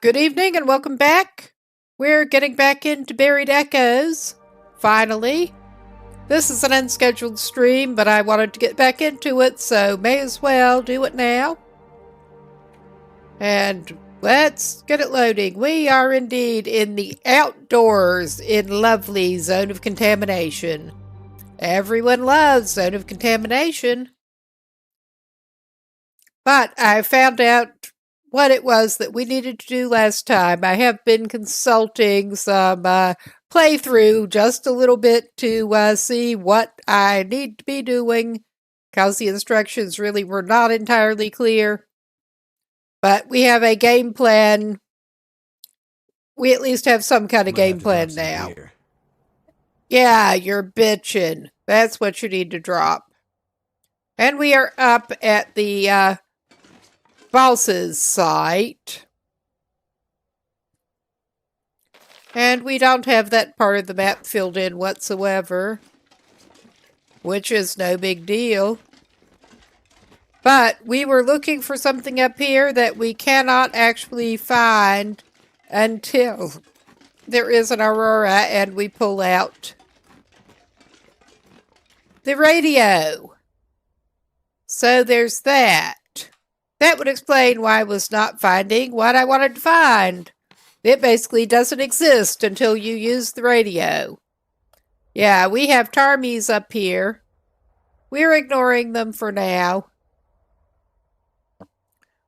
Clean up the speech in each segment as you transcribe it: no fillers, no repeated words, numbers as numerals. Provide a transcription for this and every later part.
Good evening and welcome back. We're getting back into Buried Echoes, finally. This is an unscheduled stream, but I wanted to get back into it, so may as well do it now. And let's get it loading. We are indeed in the outdoors in lovely Zone of Contamination. Everyone loves Zone of Contamination. But I found out what it was that we needed to do last time. I have been consulting some playthrough just a little bit to see what I need to be doing, because the instructions really were not entirely clear. But we have a game plan. We at least have some kind of game plan now. Yeah, you're bitching. That's what you need to drop. And we are up at the boss's site. And we don't have that part of the map filled in whatsoever, which is no big deal. But we were looking for something up here that we cannot actually find until there is an aurora and we pull out the radio. So there's that. That would explain why I was not finding what I wanted to find. It basically doesn't exist until you use the radio. Yeah, we have Tarmies up here. We're ignoring them for now.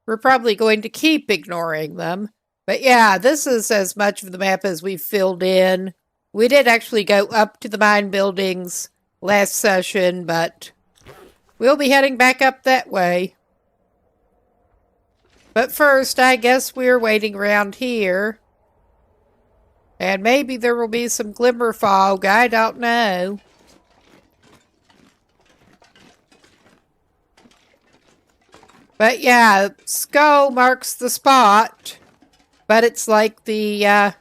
We're probably going to keep ignoring them. But yeah, this is as much of the map as we've filled in. We did actually go up to the mine buildings last session, but we'll be heading back up that way. But first, I guess we're waiting around here. And maybe there will be some glimmer fog, I don't know. But yeah, skull marks the spot. But it's like the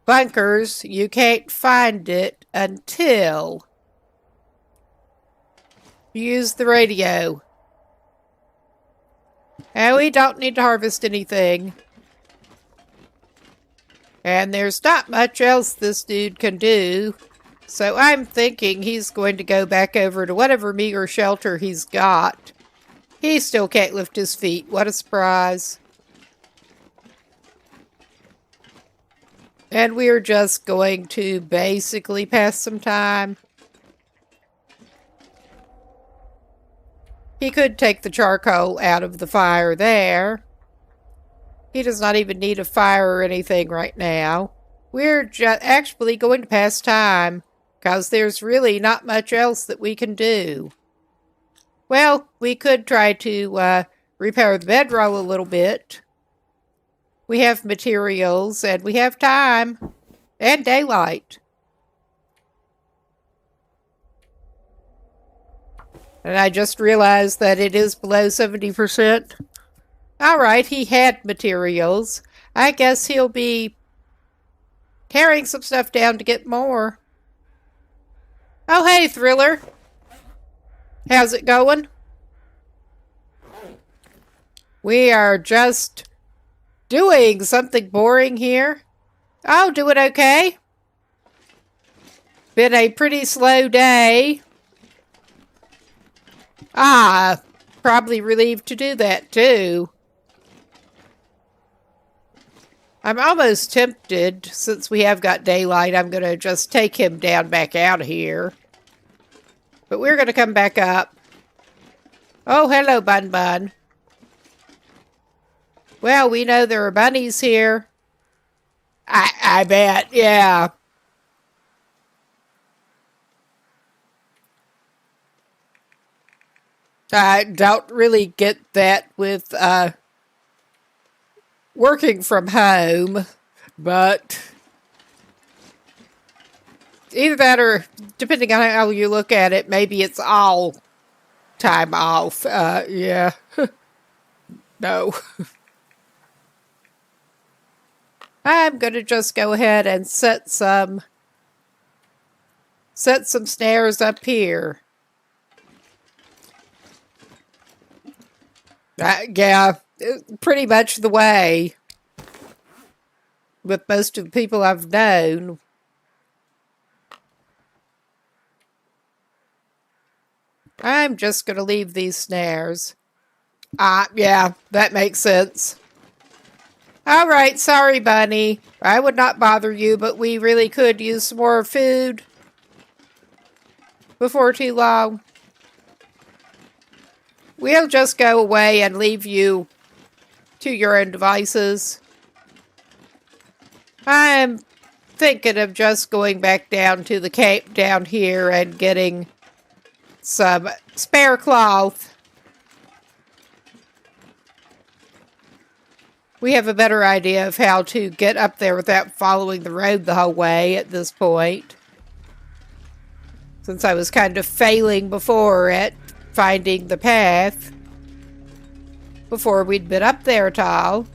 bunkers, you can't find it until you use the radio. And we don't need to harvest anything. And there's not much else this dude can do. So I'm thinking he's going to go back over to whatever meager shelter he's got. He still can't lift his feet. What a surprise. And we're just going to basically pass some time. He could take the charcoal out of the fire there. He does not even need a fire or anything right now. We're actually going to pass time, because there's really not much else that we can do. Well, we could try to repair the bedroll a little bit. We have materials, and we have time, and daylight. And I just realized that it is below 70%. Alright, he had materials. I guess he'll be tearing some stuff down to get more. Oh, hey, Thriller. How's it going? We are just doing something boring here. Oh, doing okay. Been a pretty slow day. Probably relieved to do that too. I'm almost tempted, since we have got daylight, I'm going to just take him down back out of here. But we're going to come back up. Oh, hello, Bun Bun. Well, we know there are bunnies here. I bet, yeah. I don't really get that with working from home, but either that or, depending on how you look at it, maybe it's all time off. Yeah. No. I'm going to just go ahead and set some snares up here. Yeah, pretty much the way. with most of the people I've known. I'm just going to leave these snares. Yeah, that makes sense. All right, sorry, Bunny. I would not bother you, but we really could use some more food before too long. We'll just go away and leave you to your own devices. I'm thinking of just going back down to the cape down here and getting some spare cloth. We have a better idea of how to get up there without following the road the whole way at this point. Since I was kind of failing before at finding the path before we'd been up there at all.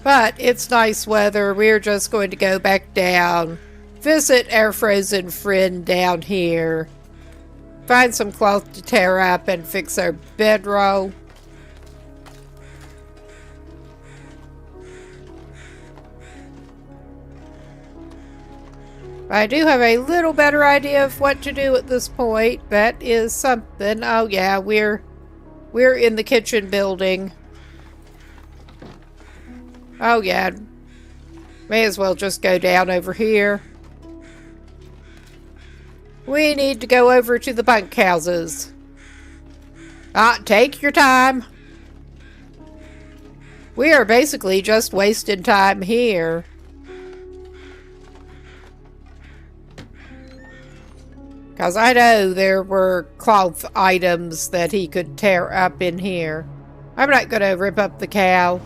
But it's nice weather. We're just going to go back down, visit our frozen friend down here, find some cloth to tear up and fix our bedroll. I do have a little better idea of what to do at this point. That is something. Oh yeah, we're in the kitchen building. Oh yeah. May as well just go down over here. We need to go over to the bunkhouses. Take your time. We are basically just wasting time here. Because I know there were cloth items that he could tear up in here. I'm not going to rip up the cow.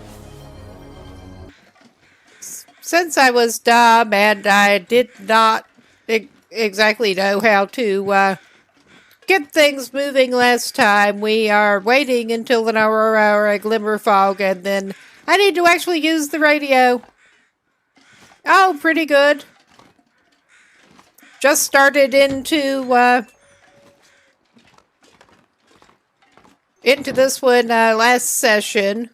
Since I was dumb and I did not exactly know how to get things moving last time, we are waiting until an hour or a glimmer fog, and then I need to actually use the radio. Oh, pretty good. Just started into this one last session.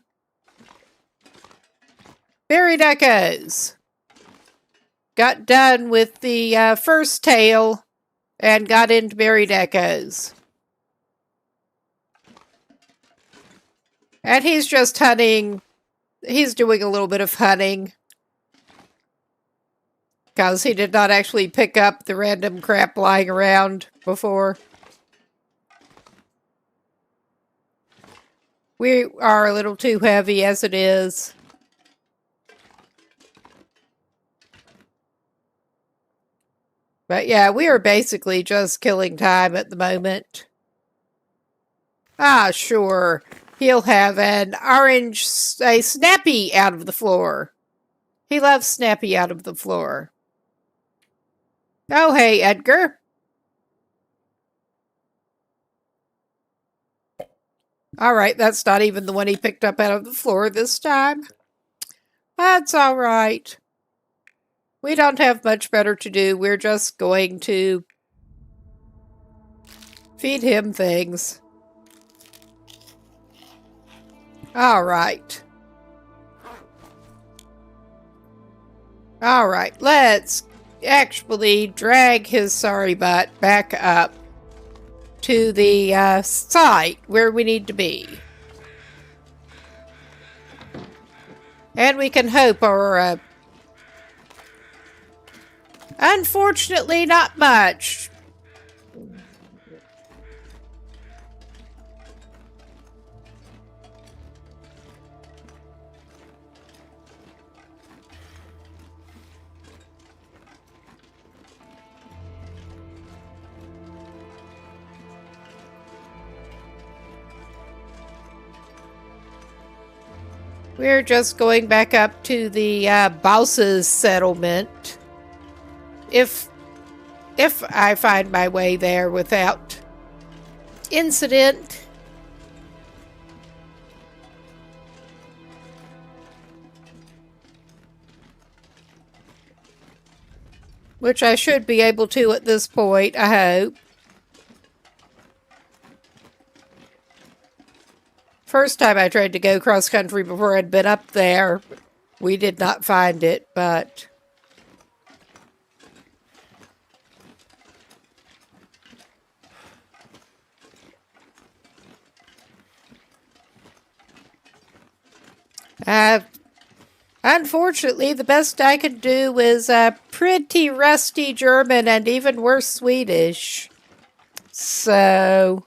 Buried Echoes. Got done with the first tale and got into Buried Echoes. And he's just hunting. He's doing a little bit of hunting. Because he did not actually pick up the random crap lying around before. We are a little too heavy as it is. But yeah, we are basically just killing time at the moment. Ah, sure. He'll have a Snappy out of the floor. He loves Snappy out of the floor. Oh, hey, Edgar. Alright, that's not even the one he picked up out of the floor this time. That's alright. We don't have much better to do. We're just going to feed him things. Alright. Alright, let's actually drag his sorry butt back up to the site where we need to be. And we can hope, or unfortunately not much. We're just going back up to the boss's settlement. If I find my way there without incident. Which I should be able to at this point, I hope. First time I tried to go cross country before I'd been up there, we did not find it, but unfortunately, the best I could do is pretty rusty German and even worse Swedish. So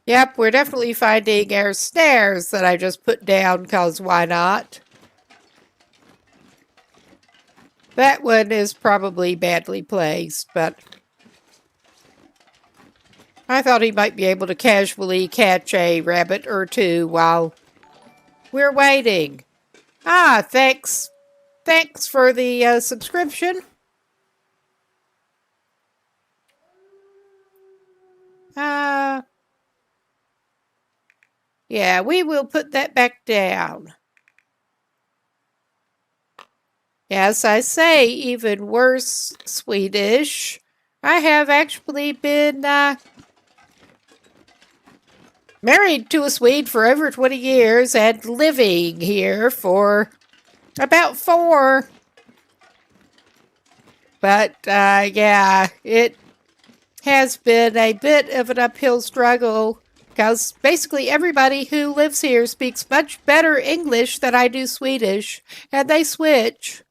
yep, we're definitely finding our snares that I just put down, because why not? That one is probably badly placed, but I thought he might be able to casually catch a rabbit or two while we're waiting. Ah, thanks. Thanks for the subscription. Yeah, we will put that back down. As I say, even worse Swedish. I have actually been married to a Swede for over 20 years and living here for about 4. But yeah, it has been a bit of an uphill struggle, because basically everybody who lives here speaks much better English than I do Swedish, and they switch.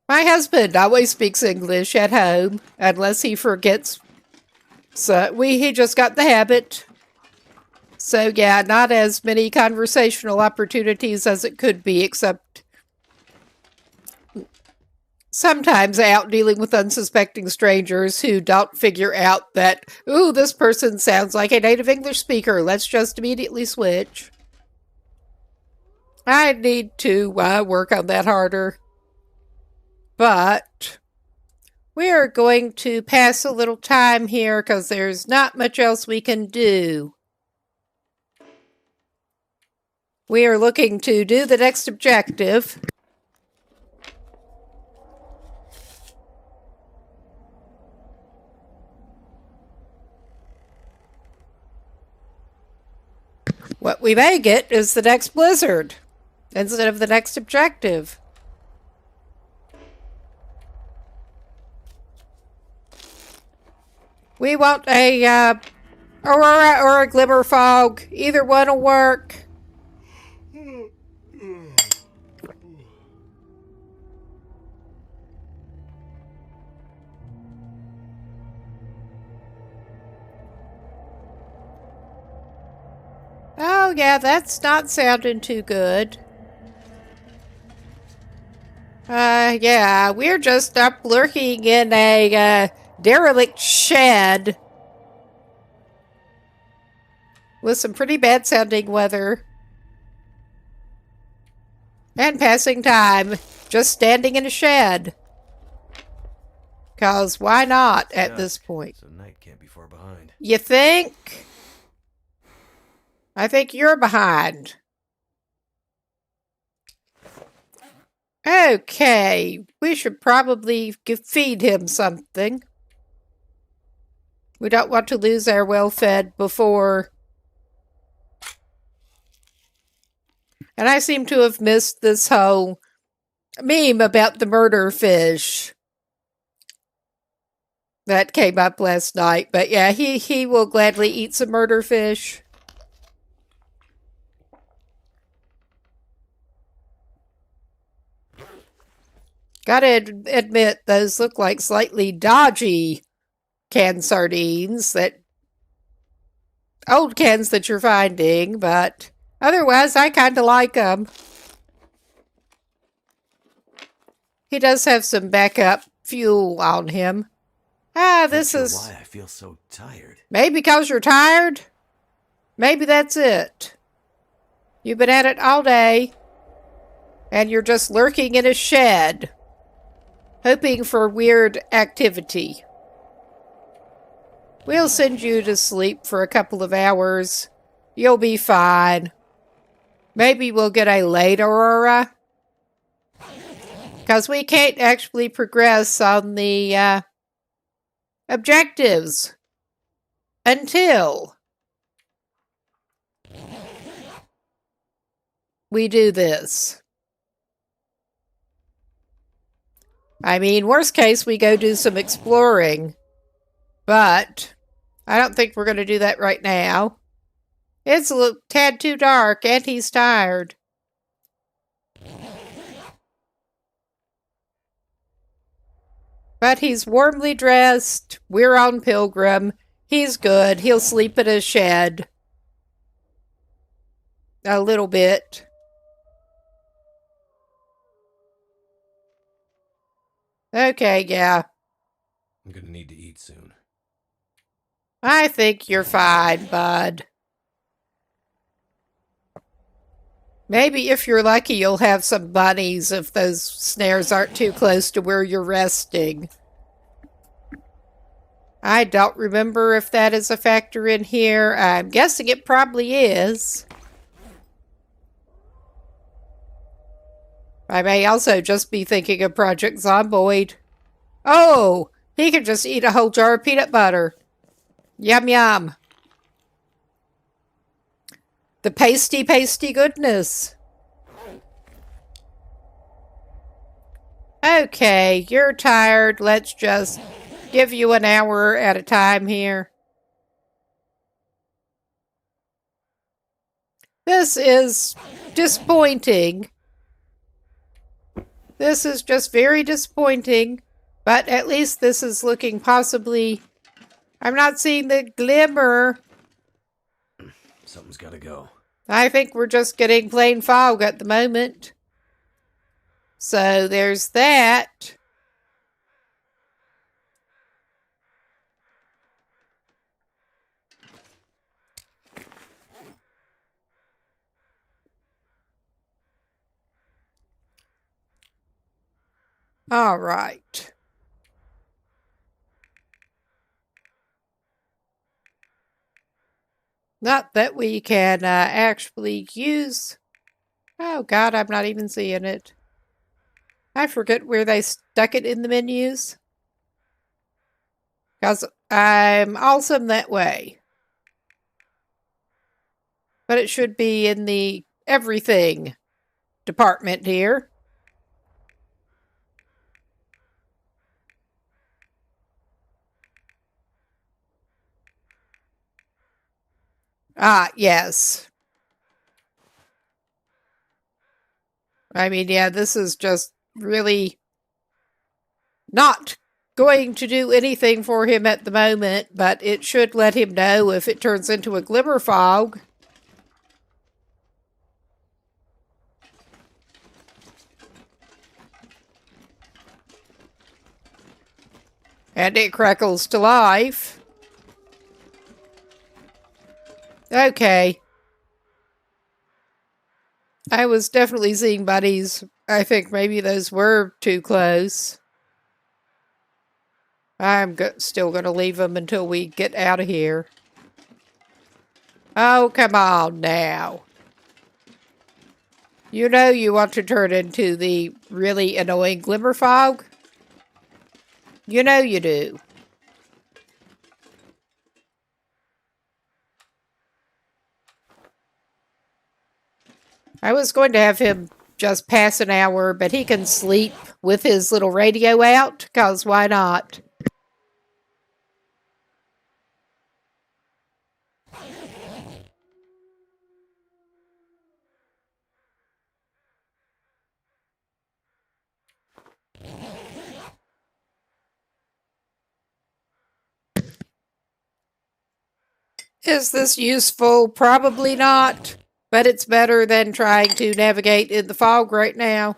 My husband always speaks English at home, unless he forgets. So he just got the habit. So yeah, not as many conversational opportunities as it could be, except sometimes out dealing with unsuspecting strangers who don't figure out that, ooh, this person sounds like a native English speaker. Let's just immediately switch. I need to work on that harder. But we are going to pass a little time here because there's not much else we can do. We are looking to do the next objective. What we may get is the next blizzard instead of the next objective. We want a aurora or a glimmer fog. Either one will work. Oh yeah, that's not sounding too good. Yeah, we're just up lurking in a derelict shed with some pretty bad sounding weather and passing time, just standing in a shed. Cause why not at this point? So night can't be far behind. You think? I think you're behind. Okay, we should probably feed him something. We don't want to lose our well-fed before. And I seem to have missed this whole meme about the murder fish that came up last night. But yeah, he will gladly eat some murder fish. Gotta admit, those look like slightly dodgy canned sardines, that old cans that you're finding, but otherwise I kind of like them. He does have some backup fuel on him. This is why I feel so tired. Maybe because you're tired? Maybe that's it. You've been at it all day, and you're just lurking in a shed, hoping for weird activity. We'll send you to sleep for a couple of hours. You'll be fine. Maybe we'll get a late aurora. Because we can't actually progress on the objectives until we do this. I mean, worst case, we go do some exploring. But I don't think we're going to do that right now. It's a little tad too dark, and he's tired. But he's warmly dressed. We're on Pilgrim. He's good. He'll sleep in a shed. A little bit. Okay, yeah. I'm gonna need to eat soon. I think you're fine, bud. Maybe if you're lucky, you'll have some bunnies if those snares aren't too close to where you're resting. I don't remember if that is a factor in here. I'm guessing it probably is. I may also just be thinking of Project Zomboid. Oh, he can just eat a whole jar of peanut butter. Yum, yum. The pasty, pasty goodness. Okay, you're tired. Let's just give you an hour at a time here. This is disappointing. This is just very disappointing. But at least this is looking possibly... I'm not seeing the glimmer. Something's gotta go. I think we're just getting plain fog at the moment. So there's that. All right. Not that we can actually use... Oh, God, I'm not even seeing it. I forget where they stuck it in the menus. Because I'm awesome that way. But it should be in the everything department here. Ah, yes. I mean, yeah, this is just really not going to do anything for him at the moment, but it should let him know if it turns into a glimmer fog. And it crackles to life. Okay. I was definitely seeing buddies. I think maybe those were too close. I'm still going to leave them until we get out of here. Oh, come on now. You know you want to turn into the really annoying glimmer fog? You know you do. I was going to have him just pass an hour, but he can sleep with his little radio out, because why not? Is this useful? Probably not, but it's better than trying to navigate in the fog right now.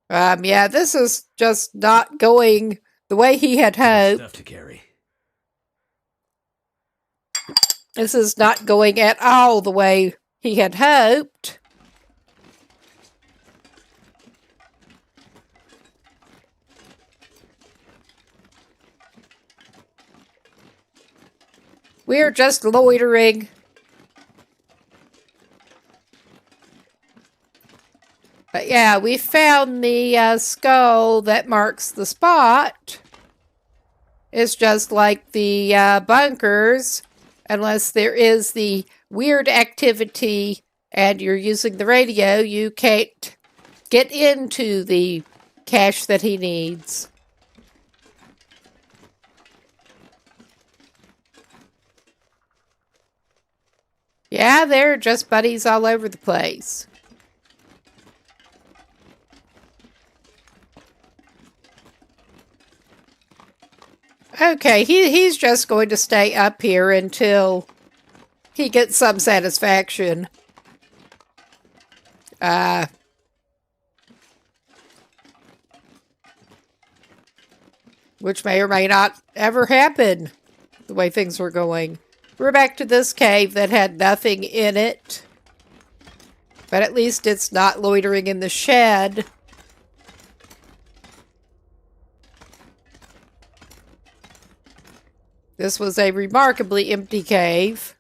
Yeah, this is just not going the way he had hoped. Stuff to carry. This is not going at all the way he had hoped. We're just loitering. But yeah, we found the skull that marks the spot. It's just like the bunkers, unless there is the weird activity and you're using the radio, you can't get into the cache that he needs. Yeah, they're just buddies all over the place. Okay, he's just going to stay up here until he gets some satisfaction. Which may or may not ever happen, the way things were going. We're back to this cave that had nothing in it. But at least it's not loitering in the shed. This was a remarkably empty cave.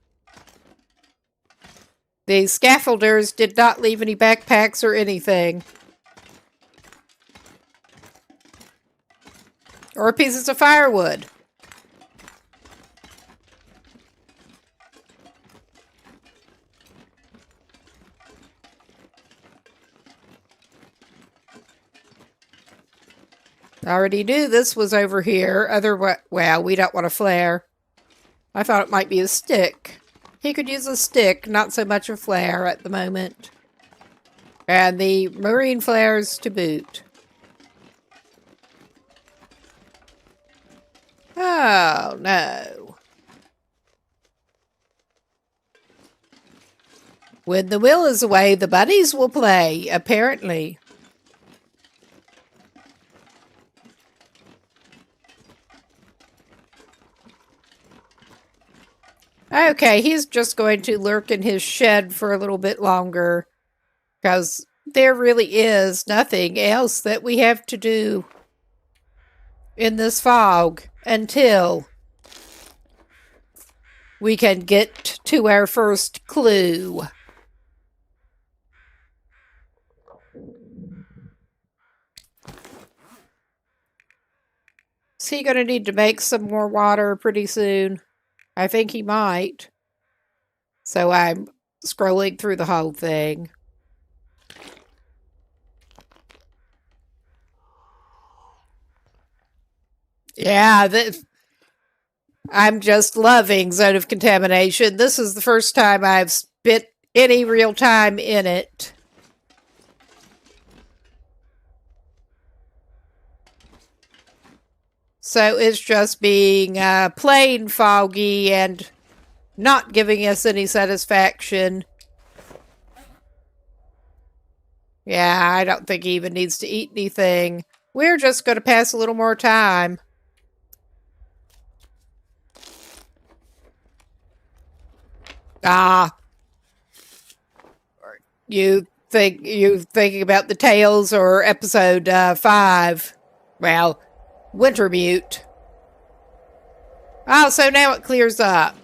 The scaffolders did not leave any backpacks or anything. Or pieces of firewood. I already knew this was over here. Well, we don't want a flare. I thought it might be a stick. He could use a stick, not so much a flare at the moment. And the marine flares to boot. Oh, no. When the will is away, the buddies will play, apparently. Okay, he's just going to lurk in his shed for a little bit longer. Because there really is nothing else that we have to do in this fog until we can get to our first clue. Is he going to need to make some more water pretty soon? I think he might. So I'm scrolling through the whole thing. Yeah, I'm just loving Zone of Contamination. This is the first time I've spent any real time in it. So it's just being plain foggy and not giving us any satisfaction. Yeah, I don't think he even needs to eat anything. We're just going to pass a little more time. You thinking about the Tales or episode 5? Well, Wintermute. Oh, so now it clears up.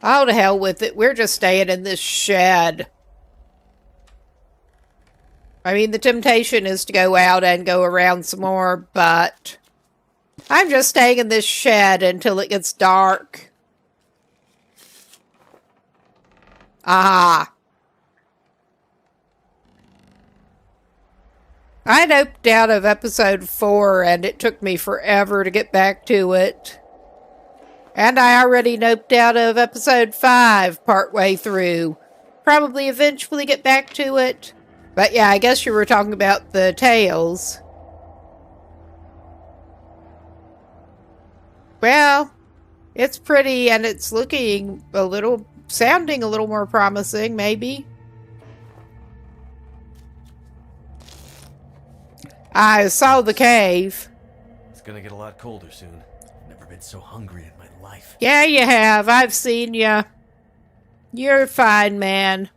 Oh, to hell with it. We're just staying in this shed. I mean, the temptation is to go out and go around some more, but I'm just staying in this shed until it gets dark. Ah. I noped out of episode 4 and it took me forever to get back to it. And I already noped out of episode 5 partway through. Probably eventually get back to it. But yeah, I guess you were talking about the Tales. Well, it's pretty and it's looking sounding a little more promising, maybe. I saw the cave. It's gonna get a lot colder soon. I've never been so hungry in my life. Yeah, you have. I've seen you. You're fine, man.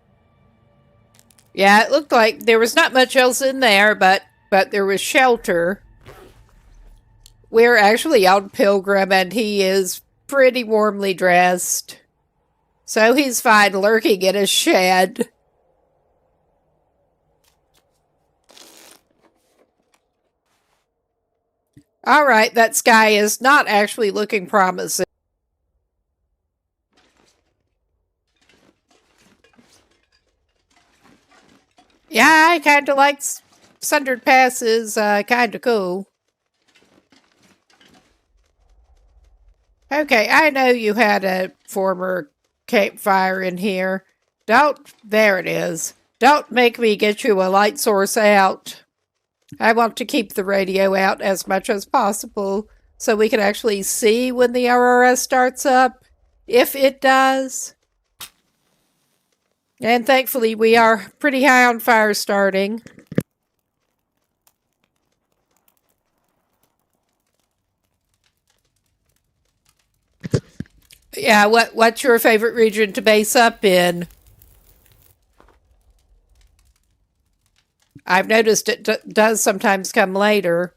Yeah, it looked like there was not much else in there, but there was shelter. We're actually on Pilgrim, and he is pretty warmly dressed. So he's fine lurking in a shed. All right, that sky is not actually looking promising. Yeah, I kind of like Sundered Passes. Kind of cool. Okay, I know you had a former campfire in here. There it is. Don't make me get you a light source out. I want to keep the radio out as much as possible so we can actually see when the aurora starts up, if it does. And thankfully, we are pretty high on fire starting. Yeah, what's your favorite region to base up in? I've noticed it does sometimes come later.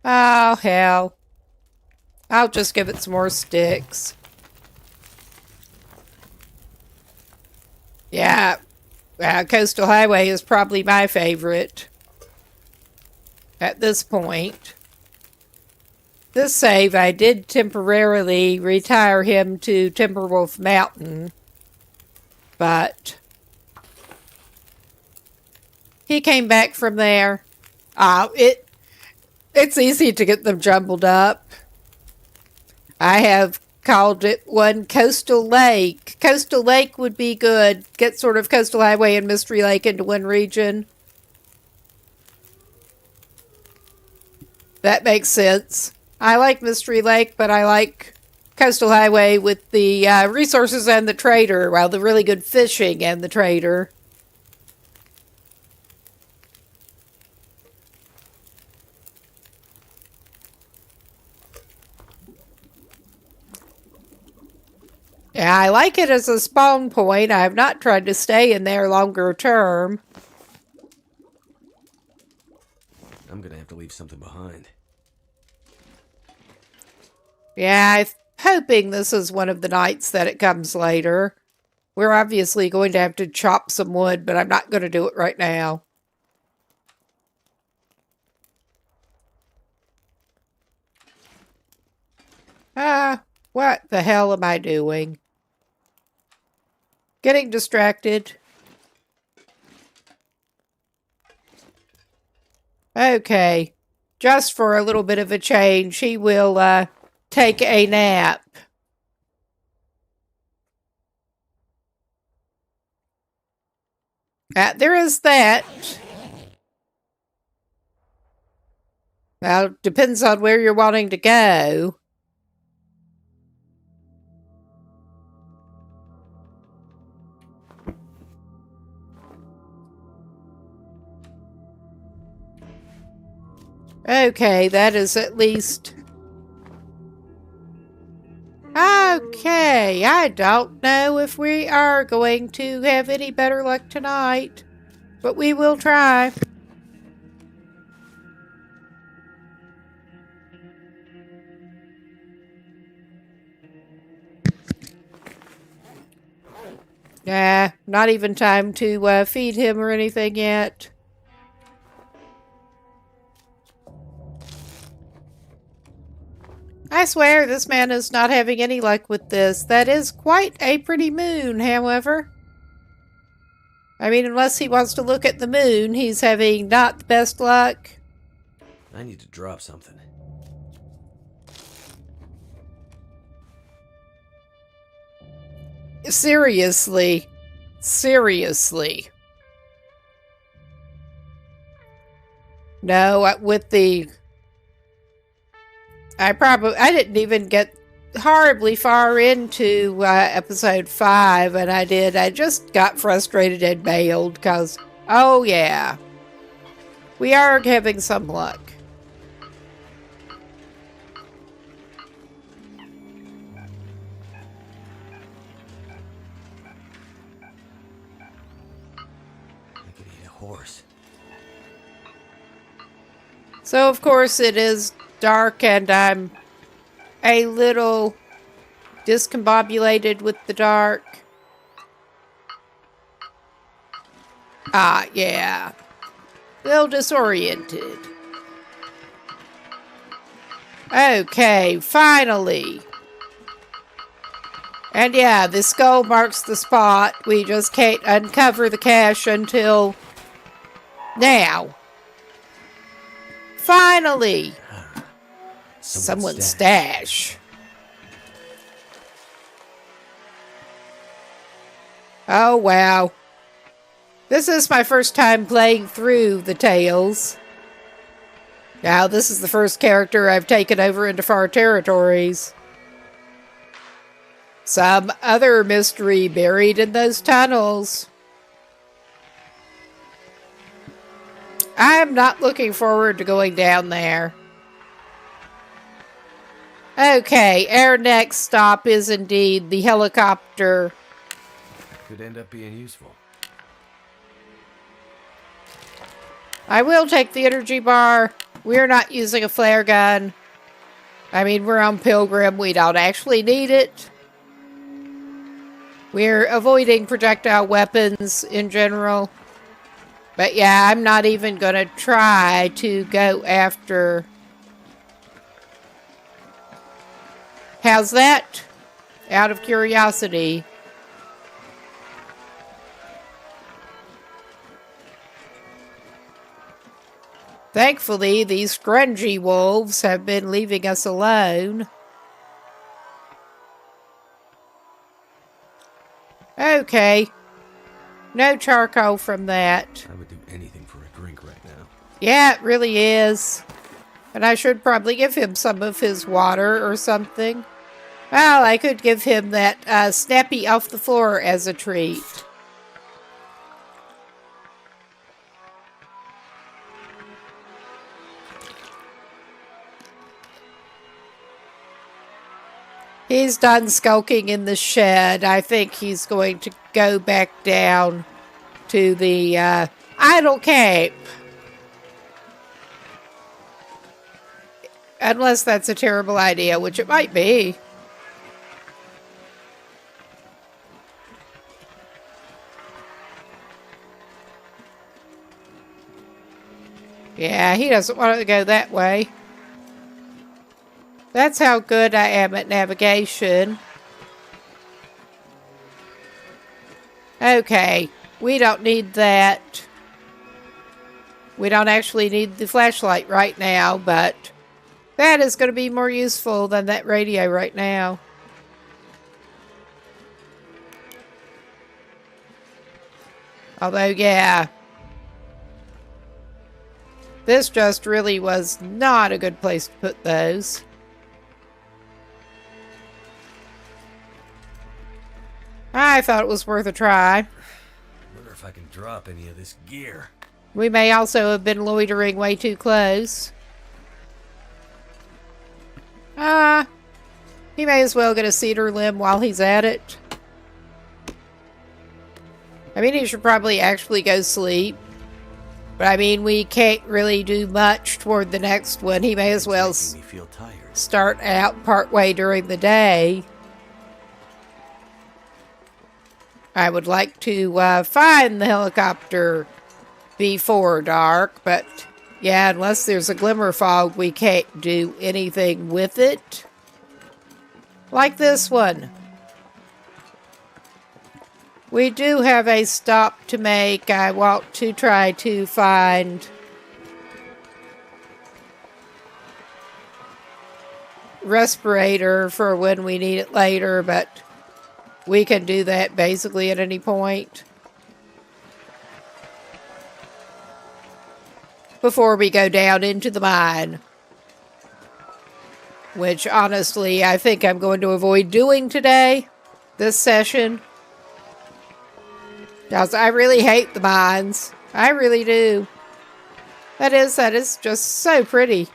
Oh, hell. I'll just give it some more sticks. Yeah, Coastal Highway is probably my favorite at this point. This save, I did temporarily retire him to Timberwolf Mountain, but he came back from there. It's easy to get them jumbled up. I have called it one Coastal Lake. Coastal Lake would be good. Get sort of Coastal Highway and Mystery Lake into one region. That makes sense. I like Mystery Lake, but I like Coastal Highway with the resources and the trader, well, the really good fishing and the trader. Yeah, I like it as a spawn point. I've not tried to stay in there longer term. I'm gonna have to leave something behind. Yeah, I'm hoping this is one of the nights that it comes later. We're obviously going to have to chop some wood, but I'm not going to do it right now. What the hell am I doing? Getting distracted. Okay, just for a little bit of a change, he will take a nap. There is that. Well, depends on where you're wanting to go. Okay, that is at least... Okay, I don't know if we are going to have any better luck tonight, but we will try. Nah, not even time to feed him or anything yet. I swear this man is not having any luck with this. That is quite a pretty moon, however. I mean, unless he wants to look at the moon, he's having not the best luck. I need to drop something. Seriously. Seriously. No, with the... I didn't even get horribly far into episode 5, and I just got frustrated and bailed, because, oh yeah, we are having some luck. I could eat a horse. So, of course, it is dark, and I'm a little discombobulated with the dark. Yeah. A little disoriented. Okay, finally. And yeah, the skull marks the spot. We just can't uncover the cache until now. Finally! Someone's stash. Oh, wow. This is my first time playing through the Tales. Now, this is the first character I've taken over into far territories. Some other mystery buried in those tunnels. I'm not looking forward to going down there. Okay, our next stop is indeed the helicopter. Could end up being useful. I will take the energy bar. We're not using a flare gun. I mean, we're on Pilgrim. We don't actually need it. We're avoiding projectile weapons in general. But yeah, I'm not even going to try to go after... How's that? Out of curiosity. Thankfully, these grungy wolves have been leaving us alone. Okay. No charcoal from that. I would do anything for a drink right now. Yeah, it really is. And I should probably give him some of his water or something. Well, I could give him that snappy off the floor as a treat. He's done skulking in the shed. I think he's going to go back down to the idle cape. Unless that's a terrible idea, which it might be. Yeah, he doesn't want to go that way. That's how good I am at navigation. Okay, we don't need that. We don't actually need the flashlight right now, but that is going to be more useful than that radio right now. Although, yeah. This just really was not a good place to put those. I thought it was worth a try. Wonder if I can drop any of this gear. We may also have been loitering way too close. He may as well get a cedar limb while he's at it. I mean, he should probably actually go sleep. But I mean, we can't really do much toward the next one. He may as well start out partway during the day. I would like to find the helicopter before dark, but yeah, unless there's a glimmer fog, we can't do anything with it. Like this one. We do have a stop to make. I want to try to find respirator for when we need it later, but we can do that basically at any point. Before we go down into the mine. Which, honestly, I think I'm going to avoid doing today. This session. Because I really hate the mines. I really do. That is just so pretty.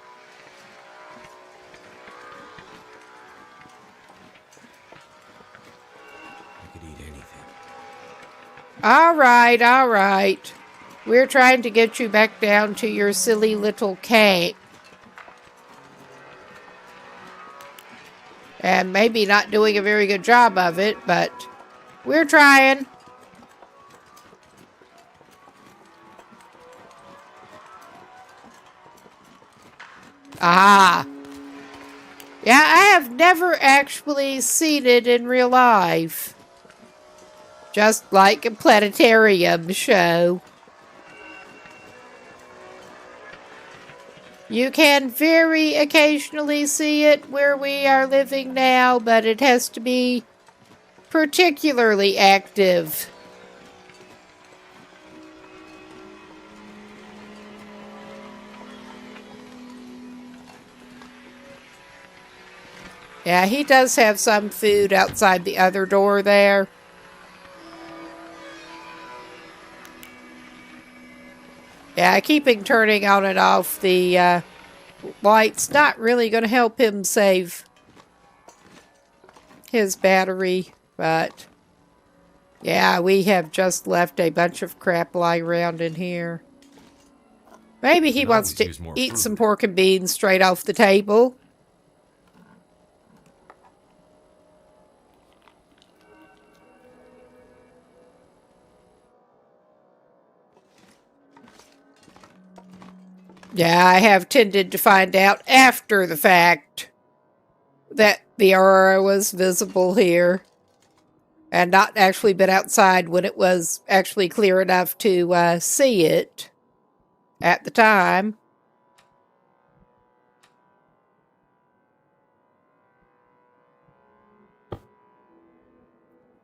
All right. We're trying to get you back down to your silly little camp. And maybe not doing a very good job of it, but we're trying. Ah. Yeah, I have never actually seen it in real life. Just like a planetarium show. You can very occasionally see it where we are living now, but it has to be particularly active. Yeah, he does have some food outside the other door there. Yeah, keeping turning on and off the light's not really going to help him save his battery, but yeah, we have just left a bunch of crap lying around in here. Maybe he wants to eat some pork and beans straight off the table. Yeah, I have tended to find out after the fact that the aurora was visible here and not actually been outside when it was actually clear enough to see it at the time.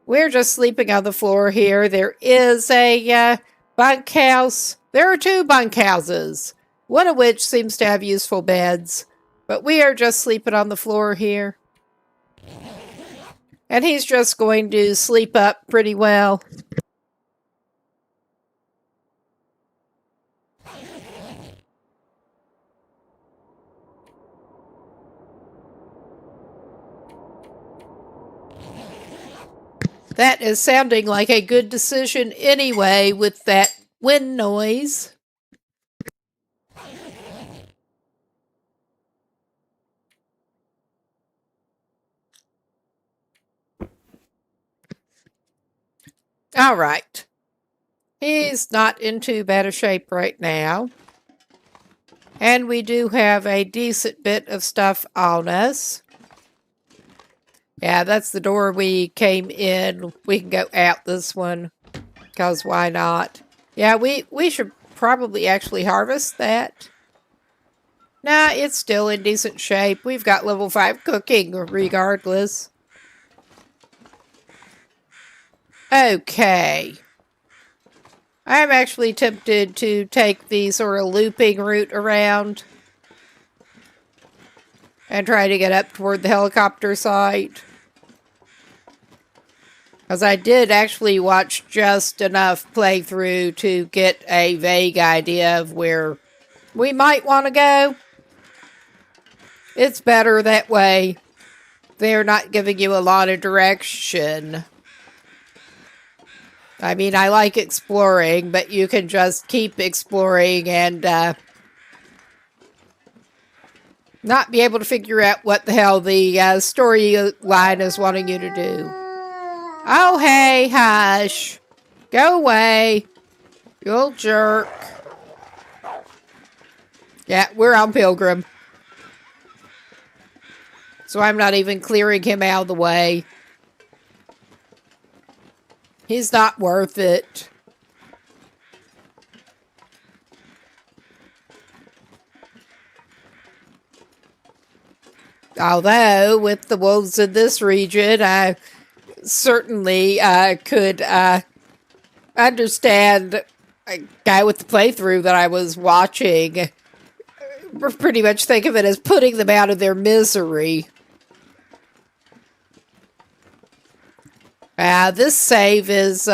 We're just sleeping on the floor here. There is a bunkhouse. There are two bunkhouses, one of which seems to have useful beds, but we are just sleeping on the floor here. And he's just going to sleep up pretty well. That is sounding like a good decision anyway with that wind noise. All right. He's not in too bad a shape right now. And we do have a decent bit of stuff on us. Yeah, that's the door we came in. We can go out this one, because why not? Yeah, we should probably actually harvest that. Nah, it's still in decent shape. We've got level 5 cooking regardless. Okay. I'm actually tempted to take the sort of looping route around and try to get up toward the helicopter site. Because I did actually watch just enough playthrough to get a vague idea of where we might want to go. It's better that way. They're not giving you a lot of direction. I mean, I like exploring, but you can just keep exploring and not be able to figure out what the hell the storyline is wanting you to do. Oh, hey, hush. Go away. You old jerk. Yeah, we're on Pilgrim. So I'm not even clearing him out of the way. He's not worth it. Although, with the wolves in this region, I certainly could understand a guy with the playthrough that I was watching. Pretty much think of it as putting them out of their misery. This save is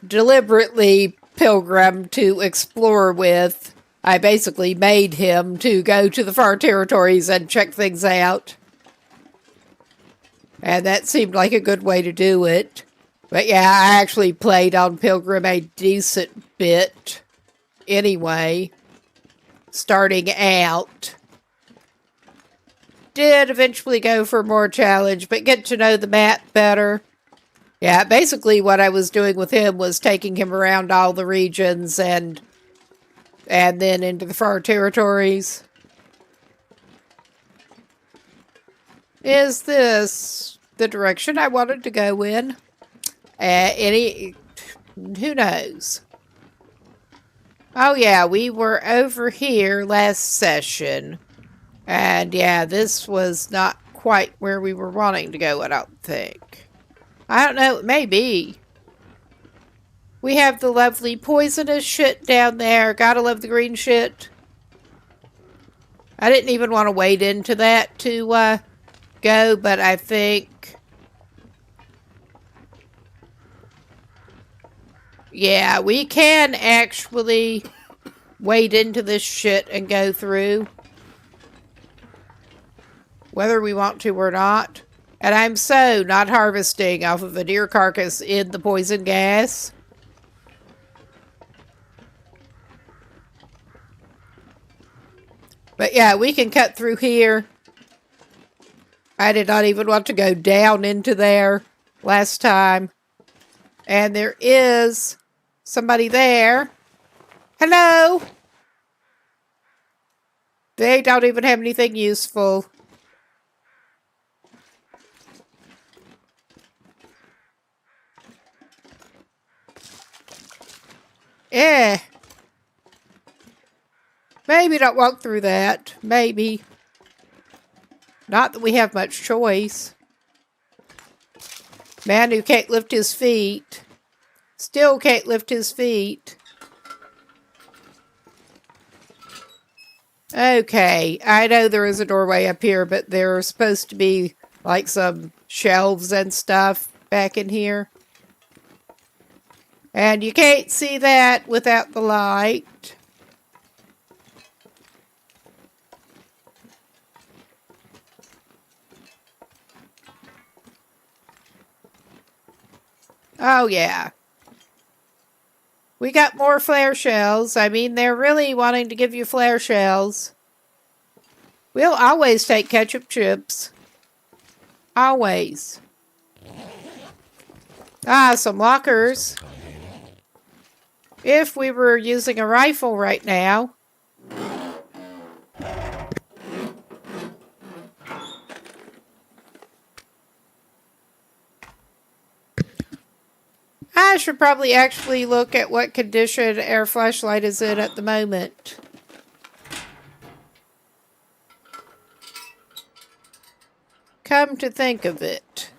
deliberately Pilgrim to explore with. I basically made him to go to the far territories and check things out. And that seemed like a good way to do it. But yeah, I actually played on Pilgrim a decent bit anyway, starting out. Did eventually go for more challenge, but get to know the map better. Yeah, basically what I was doing with him was taking him around all the regions and then into the far territories. Is this the direction I wanted to go in? Who knows? Oh yeah, we were over here last session. And yeah, this was not quite where we were wanting to go, I don't think. I don't know, it may be. We have the lovely poisonous shit down there. Gotta love the green shit. I didn't even want to wade into that to go, but I think... Yeah, we can actually wade into this shit and go through. Whether we want to or not. And I'm so not harvesting off of a deer carcass in the poison gas. But yeah, we can cut through here. I did not even want to go down into there last time. And there is somebody there. Hello? They don't even have anything useful. Eh. Maybe don't walk through that. Maybe. Not that we have much choice. Man who can't lift his feet. Still can't lift his feet. Okay, I know there is a doorway up here, but there are supposed to be like some shelves and stuff back in here. And you can't see that without the light. Oh, yeah. We got more flare shells. I mean, they're really wanting to give you flare shells. We'll always take ketchup chips. Always. Ah, some lockers. If we were using a rifle right now. I should probably actually look at what condition our flashlight is in at the moment. Come to think of it.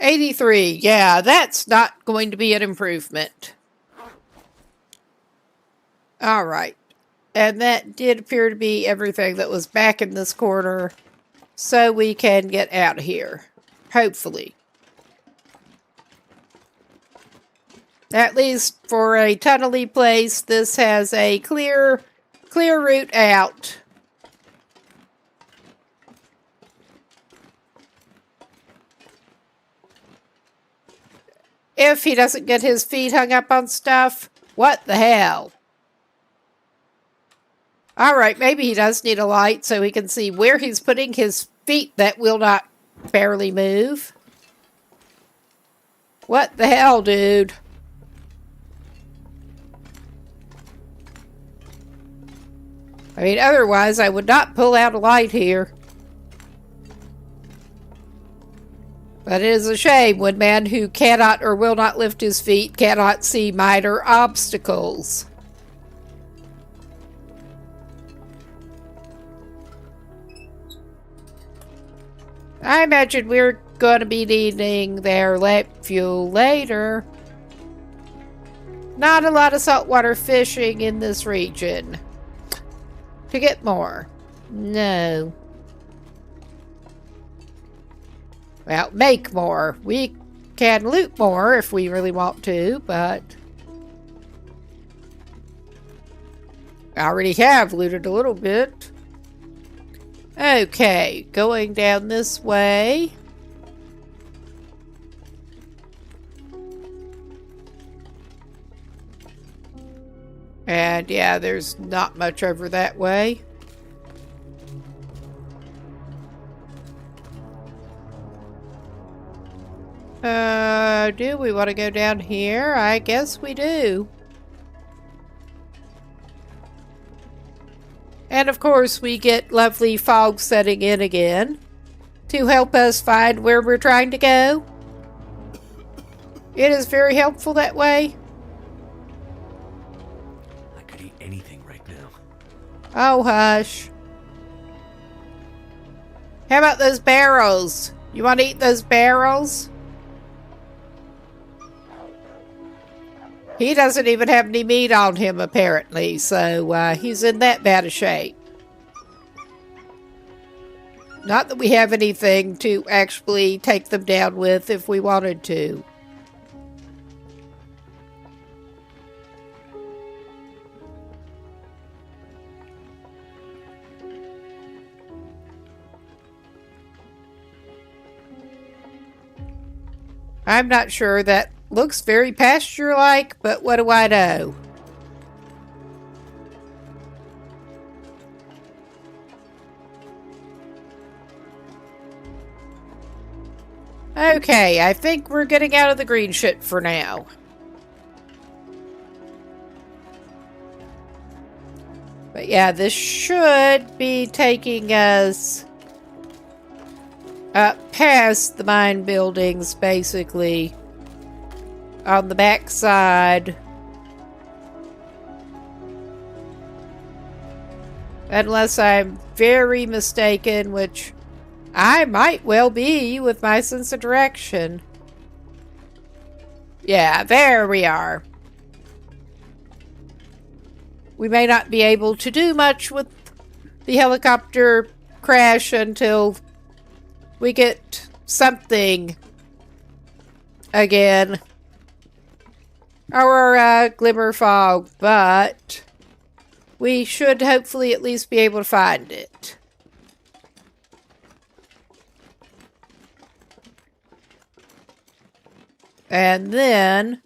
$83. Yeah, that's not going to be an improvement. All right. And that did appear to be everything that was back in this corner. So we can get out of here. Hopefully. At least for a tunnely place, this has a clear route out. If he doesn't get his feet hung up on stuff, what the hell? Alright, maybe he does need a light so he can see where he's putting his feet that will not barely move. What the hell, dude? I mean, otherwise I would not pull out a light here. But it is a shame when man who cannot or will not lift his feet cannot see minor obstacles. I imagine we're going to be needing their lamp fuel later. Not a lot of saltwater fishing in this region. To get more. No. Well, make more. We can loot more if we really want to, but... I already have looted a little bit. Okay, going down this way. And yeah, there's not much over that way. Do we want to go down here? I guess we do. And of course, we get lovely fog setting in again to help us find where we're trying to go. It is very helpful that way. I could eat anything right now. Oh, hush. How about those barrels? You want to eat those barrels? He doesn't even have any meat on him, apparently, so he's in that bad a shape. Not that we have anything to actually take them down with if we wanted to. I'm not sure. That looks very pasture-like, but what do I know? Okay, I think we're getting out of the green shit for now. But yeah, this should be taking us past the mine buildings, basically, on the back side. Unless I'm very mistaken, which I might well be with my sense of direction. Yeah, there we are. We may not be able to do much with the helicopter crash until we get something again. Or glimmer fog, but we should hopefully at least be able to find it. And then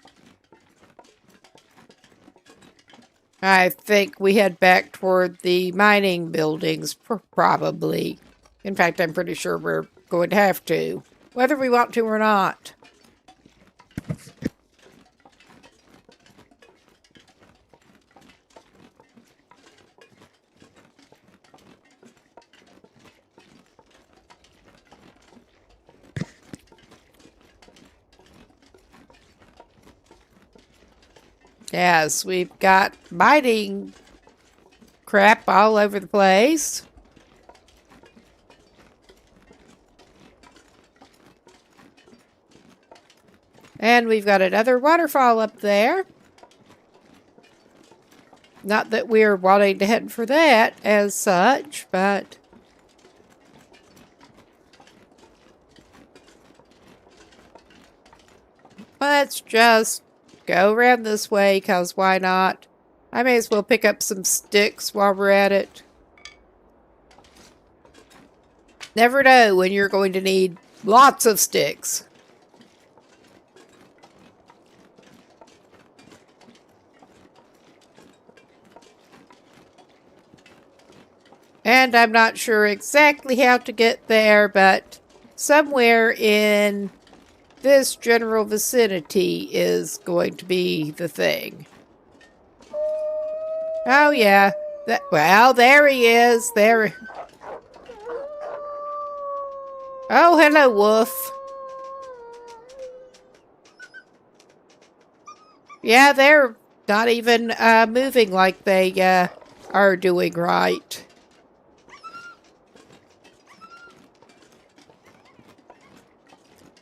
I think we head back toward the mining buildings, probably. In fact, I'm pretty sure we're going to have to, whether we want to or not. Yes, we've got mining crap all over the place. And we've got another waterfall up there. Not that we're wanting to head for that as such, but let's just go around this way, because why not? I may as well pick up some sticks while we're at it. Never know when you're going to need lots of sticks. And I'm not sure exactly how to get there, but somewhere in this general vicinity is going to be the thing. Oh, yeah. Well, there he is. There. Oh, hello, wolf. Yeah, they're not even moving like they are doing right.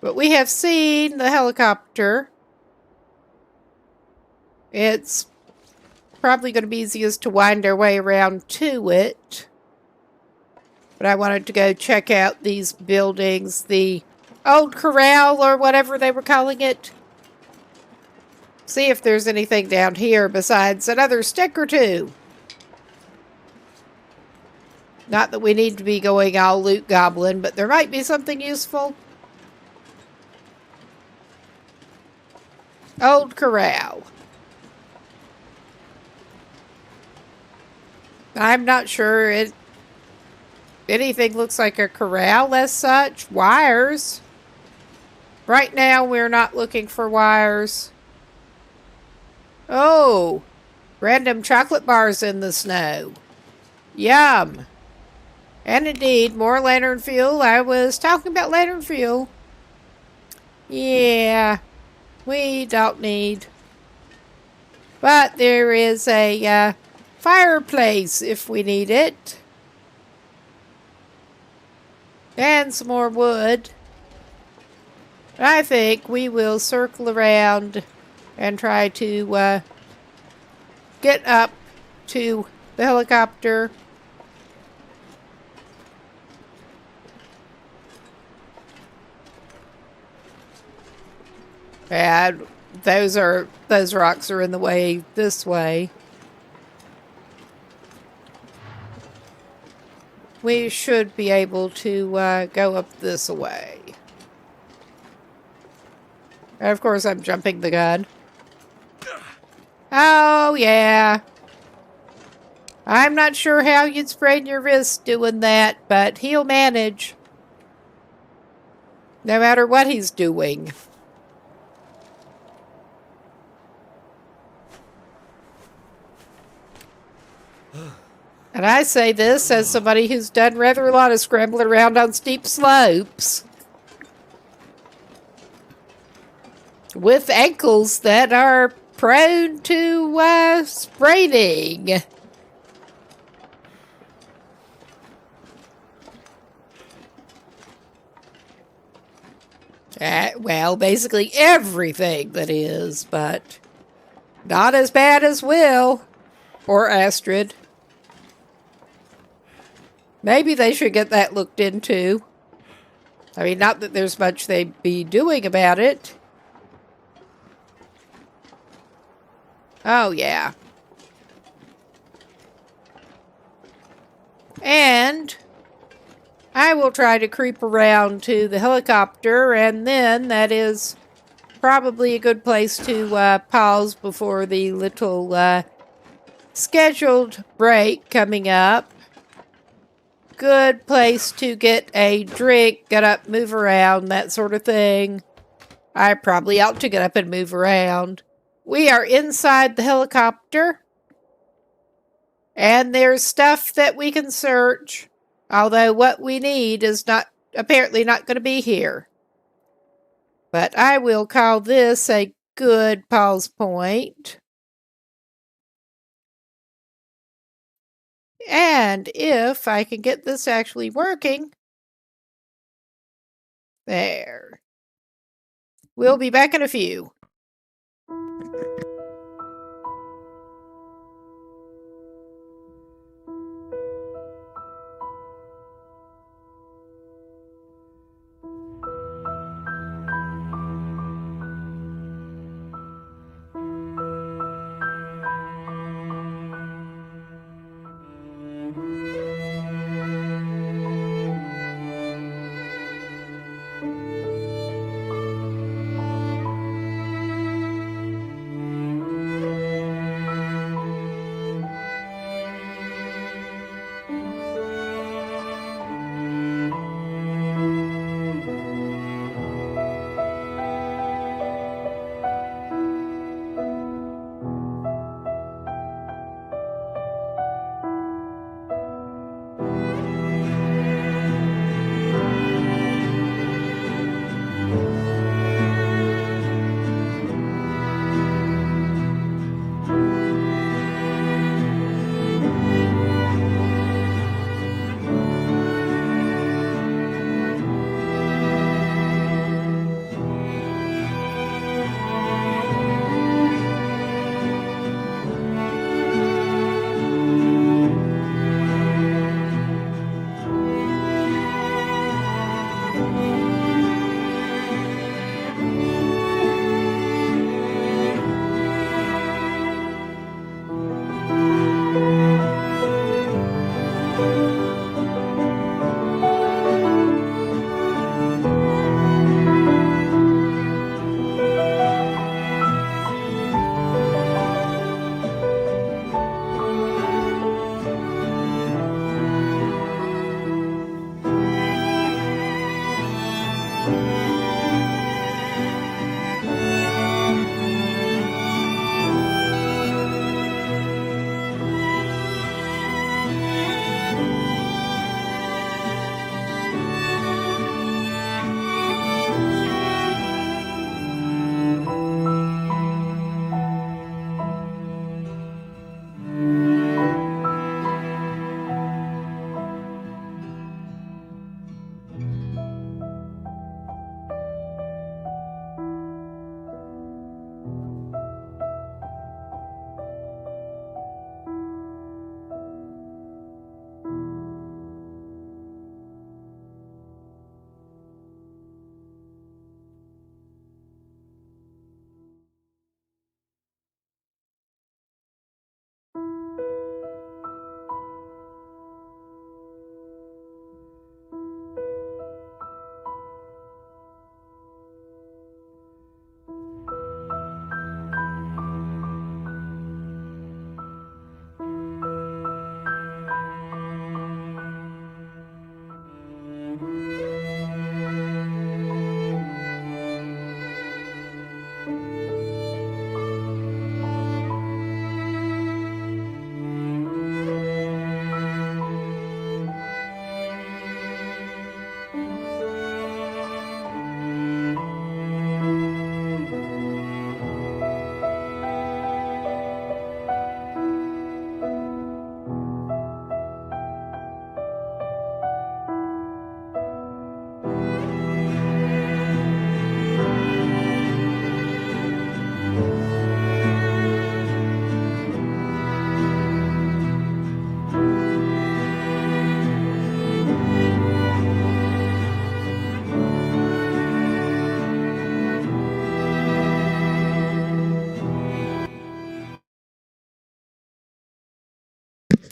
But we have seen the helicopter. It's probably going to be easiest to wind our way around to it. But I wanted to go check out these buildings, the old corral or whatever they were calling it. See if there's anything down here besides another stick or two. Not that we need to be going all loot goblin, but there might be something useful. Old corral. I'm not sure anything looks like a corral as such. Wires. Right now we're not looking for wires. Oh, random chocolate bars in the snow. Yum. And indeed, more lantern fuel. I was talking about lantern fuel. Yeah, we don't need. But there is a fireplace if we need it. And some more wood. I think we will circle around and try to get up to the helicopter. And those rocks are in the way this way. We should be able to go up this way. And of course, I'm jumping the gun. Oh, yeah. I'm not sure how you'd sprain your wrist doing that, but he'll manage. No matter what he's doing. And I say this as somebody who's done rather a lot of scrambling around on steep slopes. With ankles that are prone to spraining. Well, basically everything that is, but not as bad as Will or Astrid. Maybe they should get that looked into. I mean, not that there's much they'd be doing about it. Oh, yeah. And I will try to creep around to the helicopter, and then that is probably a good place to pause before the little scheduled break coming up. Good place to get a drink, get up, move around, that sort of thing. I probably ought to get up and move around. We are inside the helicopter. And there's stuff that we can search. Although what we need is apparently not going to be here. But I will call this a good pause point. And if I can get this actually working. There. We'll be back in a few.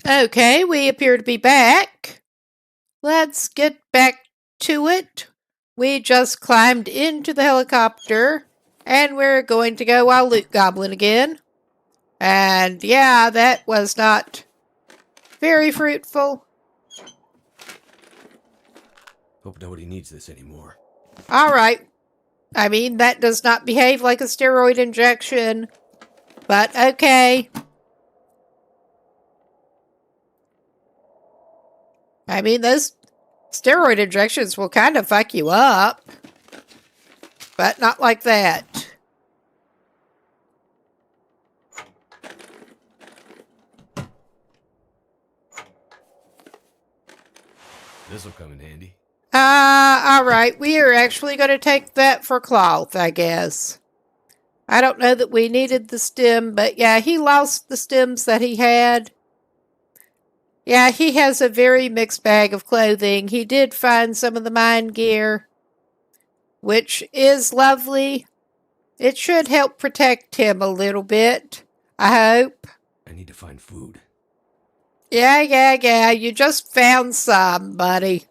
Okay, we appear to be back. Let's get back to it. We just climbed into the helicopter, and we're going to go wild loot goblin again. And yeah, that was not very fruitful. Hope nobody needs this anymore. Alright. I mean, that does not behave like a steroid injection. But okay. I mean, those steroid injections will kind of fuck you up. But not like that. This'll come in handy. Alright. We are actually going to take that for cloth, I guess. I don't know that we needed the stem, but yeah, he lost the stems that he had. Yeah, he has a very mixed bag of clothing. He did find some of the mine gear, which is lovely. It should help protect him a little bit, I hope. I need to find food. Yeah. You just found some, buddy.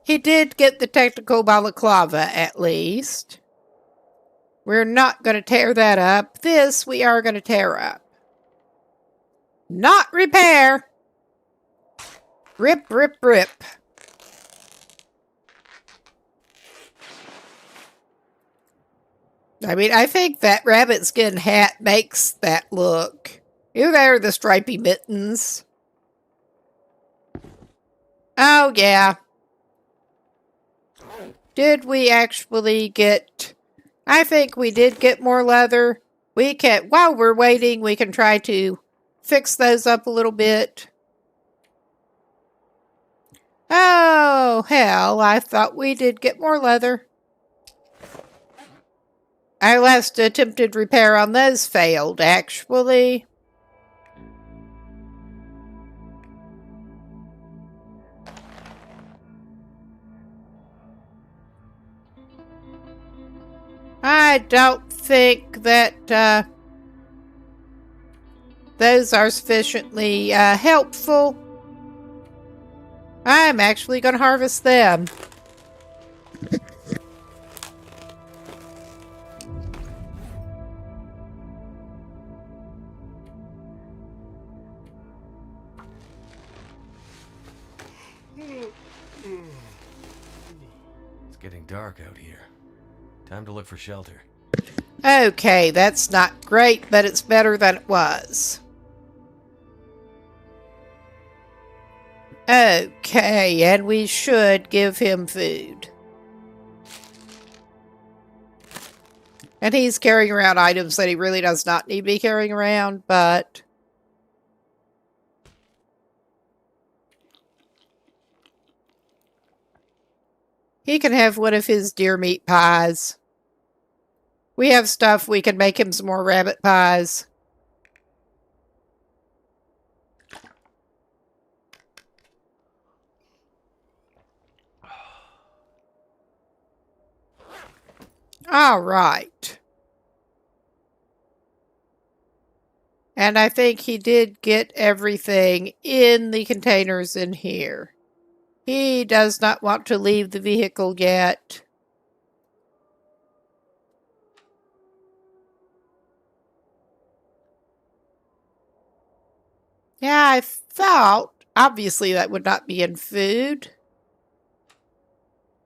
He did get the technical balaclava, at least. We're not going to tear that up. This we are going to tear up. Not repair. Rip. I mean, I think that rabbit skin hat makes that look. You there, the stripy mittens. Oh, yeah. Did we actually get... I think we did get more leather. We can... While we're waiting, we can try to fix those up a little bit. Oh, hell. I thought we did get more leather. Our last attempted repair on those failed, actually. I don't think that those are sufficiently helpful. I'm actually going to harvest them. It's getting dark out here. Time to look for shelter. Okay, that's not great, but it's better than it was. Okay, and we should give him food. And he's carrying around items that he really does not need to be carrying around, but... he can have one of his deer meat pies. We have stuff we can make him some more rabbit pies. All right. And I think he did get everything in the containers in here. He does not want to leave the vehicle yet. Yeah, I thought, obviously that would not be in food.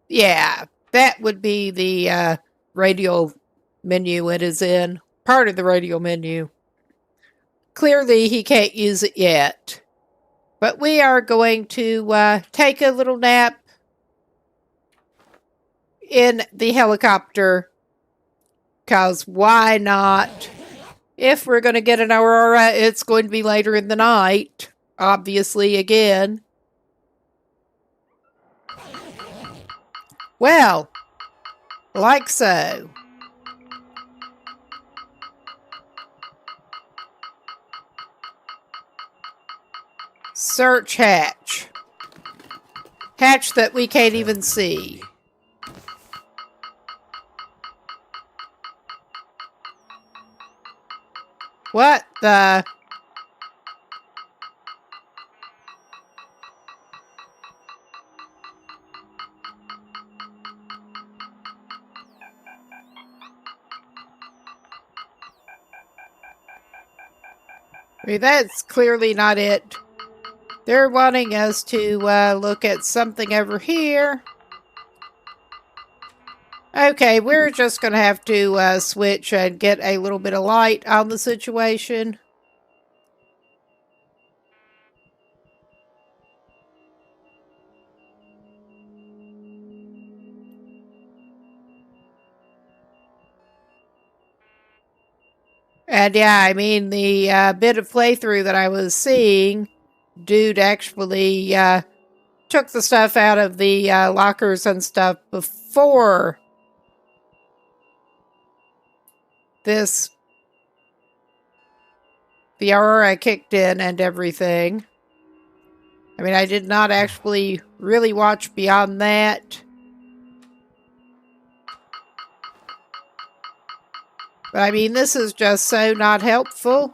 Yeah, that would be the radio menu it is in. Part of the radio menu. Clearly he can't use it yet. But we are going to take a little nap in the helicopter. Because why not? If we're going to get an aurora, it's going to be later in the night. Obviously, again. Well, like so. Search hatch. Hatch that we can't even see. What the... I mean, that's clearly not it. They're wanting us to look at something over here. Okay, we're just going to have to switch and get a little bit of light on the situation. And yeah, I mean, the bit of playthrough that I was seeing, dude actually took the stuff out of the lockers and stuff before the aurora kicked in and everything. I mean, I did not actually really watch beyond that. But I mean, this is just so not helpful.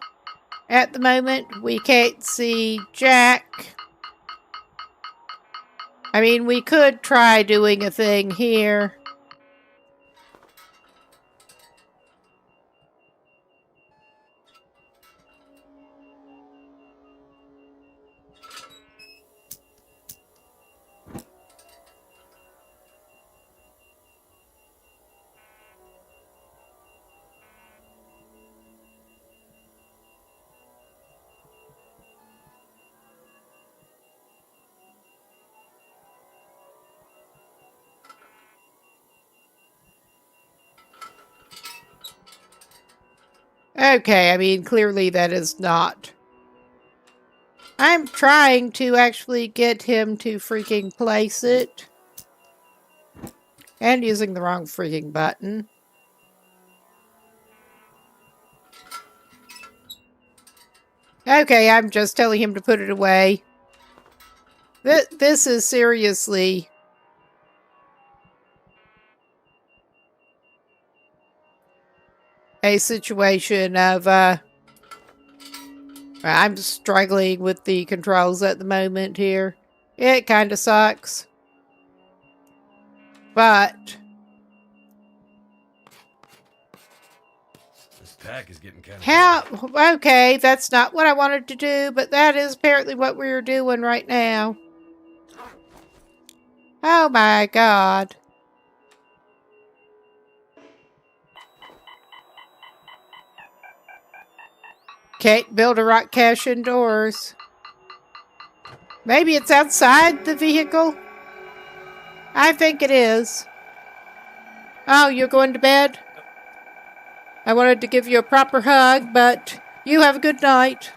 At the moment, we can't see Jack. I mean, we could try doing a thing here. Okay, I mean, clearly that is not. I'm trying to actually get him to freaking place it. And using the wrong freaking button. Okay, I'm just telling him to put it away. This is seriously a situation of, I'm struggling with the controls at the moment here. It kind of sucks. But This pack is getting kind of how? Okay, that's not what I wanted to do, but that is apparently what we're doing right now. Oh my god. Can't build a rock cache indoors. Maybe it's outside the vehicle? I think it is. Oh, you're going to bed? I wanted to give you a proper hug, but you have a good night.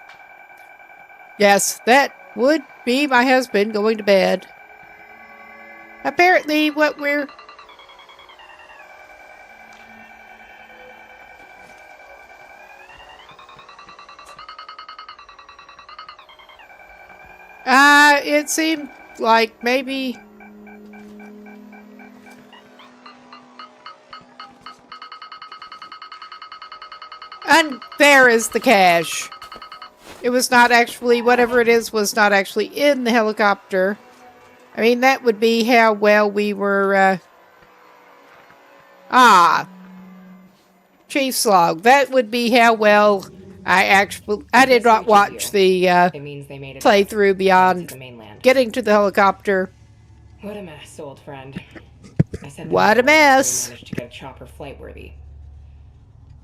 Yes, that would be my husband going to bed. Apparently what we're... it seemed like maybe... And there is the cache. It was not actually, whatever it is, was not actually in the helicopter. I mean, that would be how well we were, Chief's log. That would be how well I did not watch the, It means they made it playthrough beyond the mainland. getting to the helicopter. What a mess, old friend. I said What a mess. They managed to get a chopper flight worthy.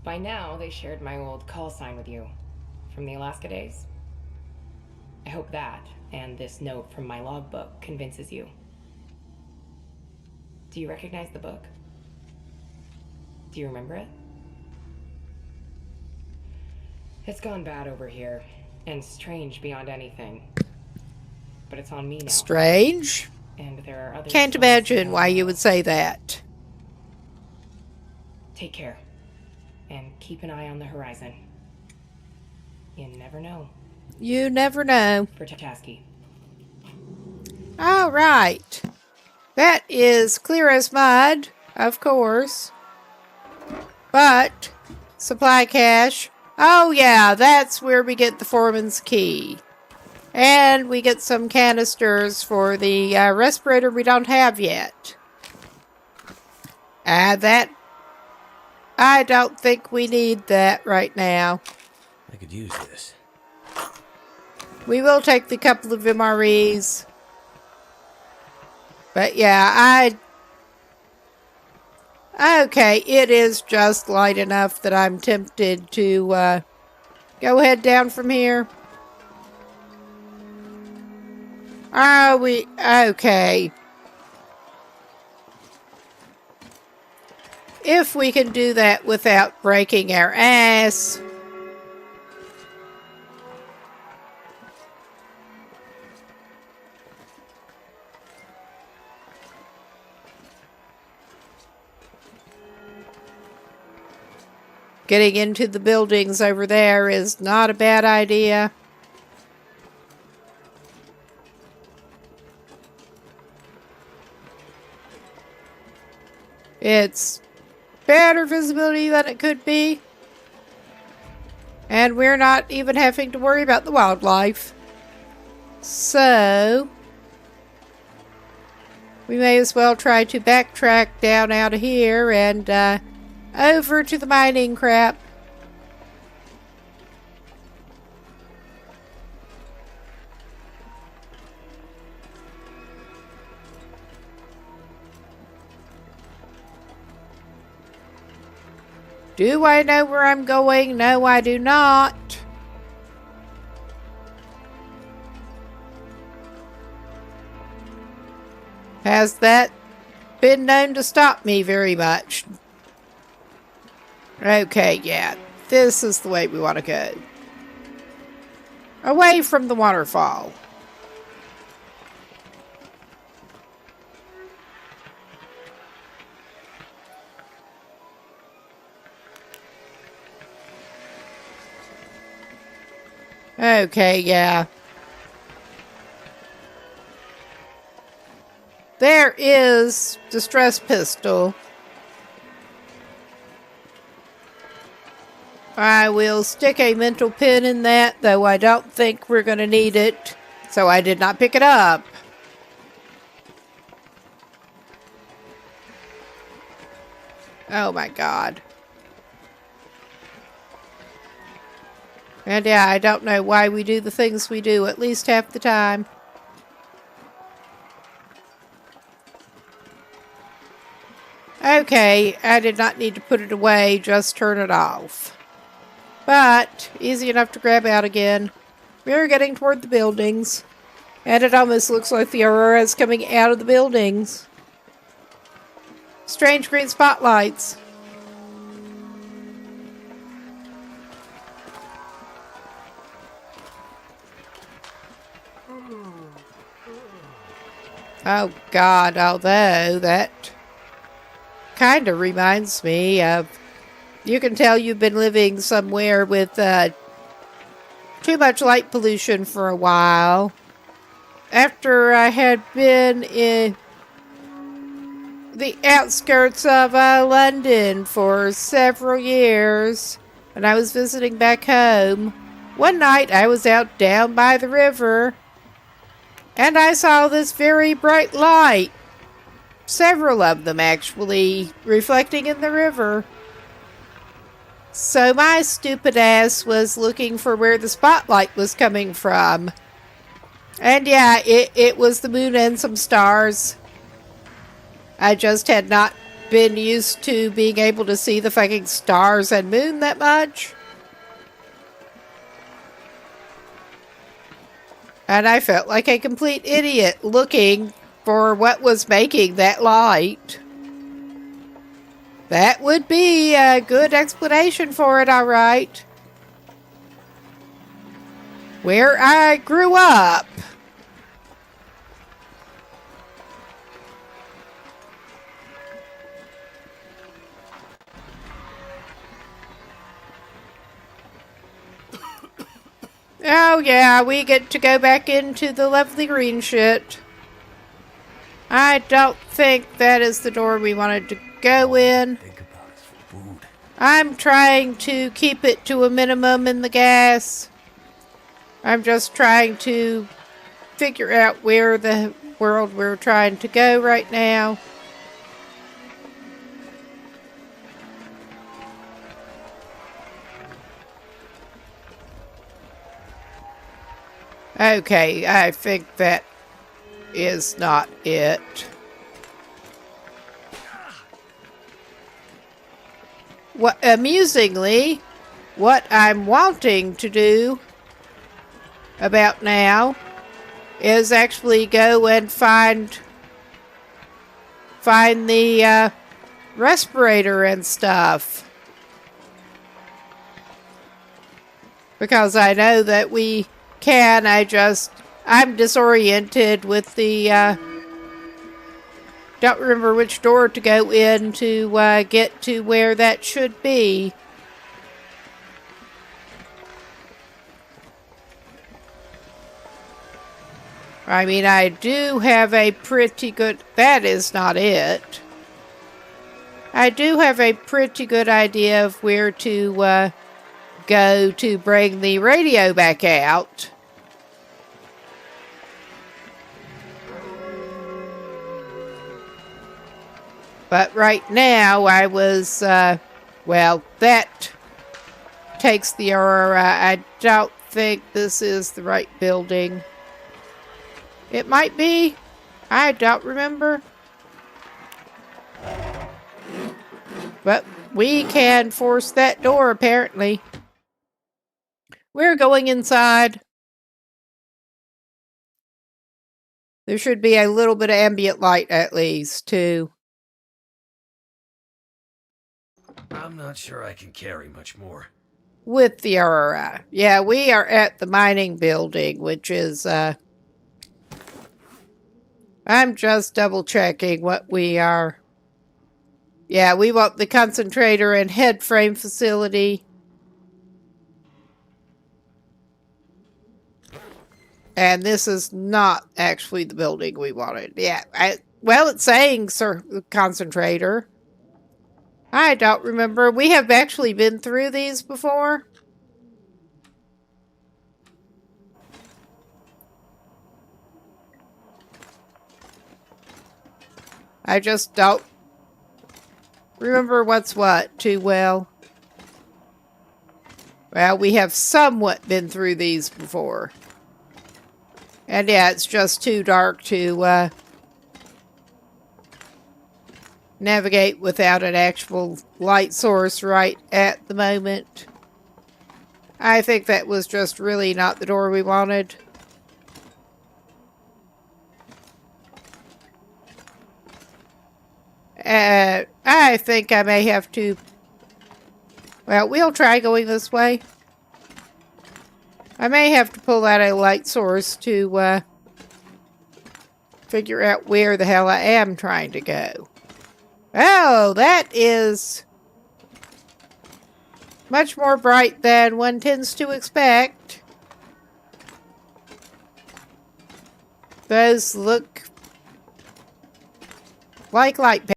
By now, they shared my old call sign with you from the Alaska days. I hope that, and this note from my logbook, convinces you. Do you recognize the book? Do you remember it? It's gone bad over here, and strange beyond anything. But it's on me now. Strange? And there are other... Can't imagine why you would say that. Take care. And keep an eye on the horizon. You never know. You never know. For Tasky. All right. That is clear as mud, of course. But, supply cache. Oh yeah, that's where we get the foreman's key. And we get some canisters for the respirator we don't have yet. I don't think we need that right now. I could use this. We will take the couple of MREs. But yeah, okay, it is just light enough that I'm tempted to go ahead down from here. Are we? Okay. If we can do that without breaking our ass. Getting into the buildings over there is not a bad idea. It's better visibility than it could be. And we're not even having to worry about the wildlife. So, we may as well try to backtrack down out of here and over to the mining crap. Do I know where I'm going? No, I do not. Has that been known to stop me very much? Okay, yeah. This is the way we want to go. Away from the waterfall. Okay, yeah. There is distress pistol. I will stick a mental pin in that, though I don't think we're going to need it, so I did not pick it up. Oh my god. And yeah, I don't know why we do the things we do at least half the time. Okay, I did not need to put it away, just turn it off. But, easy enough to grab out again. We're getting toward the buildings. And it almost looks like the aurora is coming out of the buildings. Strange green spotlights. Oh god, although that kind of reminds me of, you can tell you've been living somewhere with too much light pollution for a while. After I had been in the outskirts of London for several years, and I was visiting back home, one night I was out down by the river, and I saw this very bright light. Several of them, actually, reflecting in the river. So my stupid ass was looking for where the spotlight was coming from. And yeah, it was the moon and some stars. I just had not been used to being able to see the fucking stars and moon that much. And I felt like a complete idiot looking for what was making that light. That would be a good explanation for it, all right. Where I grew up. Oh yeah, we get to go back into the lovely green shit. I don't think that is the door we wanted to go in. I'm trying to keep it to a minimum in the gas. I'm just trying to figure out where the world we're trying to go right now. Okay, I think that is not it. Amusingly, what I'm wanting to do about now is actually go and find the respirator and stuff. Because I know that we can. I'm disoriented with the, don't remember which door to go in to get to where that should be. I mean, I do have a pretty good, that is not it. I do have a pretty good idea of where to go to bring the radio back out. But right now I was, well, that takes the aurora. I don't think this is the right building. It might be. I don't remember. But we can force that door, apparently. We're going inside. There should be a little bit of ambient light, at least, too. I'm not sure I can carry much more. With the aurora. Yeah, we are at the mining building, which is, I'm just double checking what we are. Yeah, we want the concentrator and head frame facility. And this is not actually the building we wanted. Yeah, well, it's saying concentrator. I don't remember. We have actually been through these before. I just don't remember what's what too well. Well, we have somewhat been through these before. And yeah, it's just too dark to navigate without an actual light source right at the moment. I think that was just really not the door we wanted. I think I may have to... Well, we'll try going this way. I may have to pull out a light source to figure out where the hell I am trying to go. Oh, that is much more bright than one tends to expect. Those look like light panels.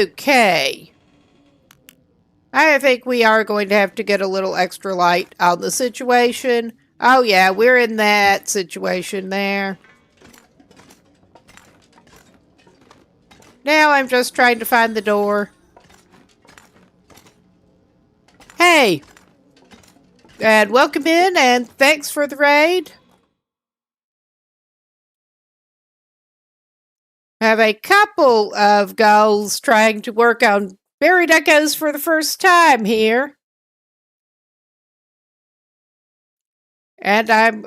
Okay. I think we are going to have to get a little extra light on the situation. Oh yeah, we're in that situation there. Now I'm just trying to find the door. Hey! And welcome in, and thanks for the raid. I have a couple of goals trying to work on buried echoes for the first time here. And I'm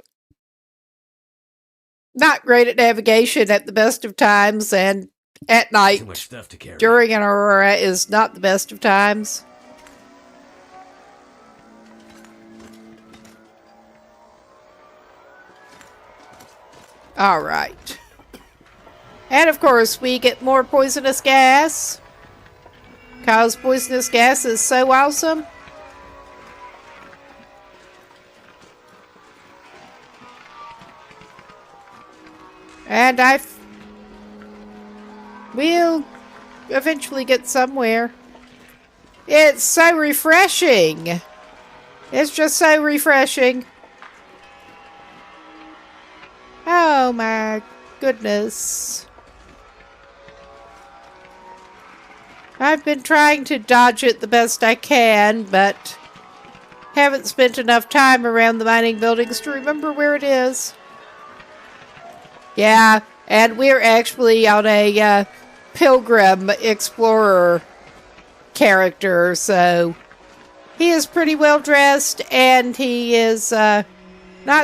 not great at navigation at the best of times, and at night Too much stuff to carry. during an aurora is not the best of times. All right. And of course, we get more poisonous gas. Because poisonous gas is so awesome. And We'll eventually get somewhere. It's so refreshing. It's just so refreshing. Oh my goodness. I've been trying to dodge it the best I can, but haven't spent enough time around the mining buildings to remember where it is. Yeah, and we're actually on a pilgrim explorer character, so he is pretty well dressed and he is not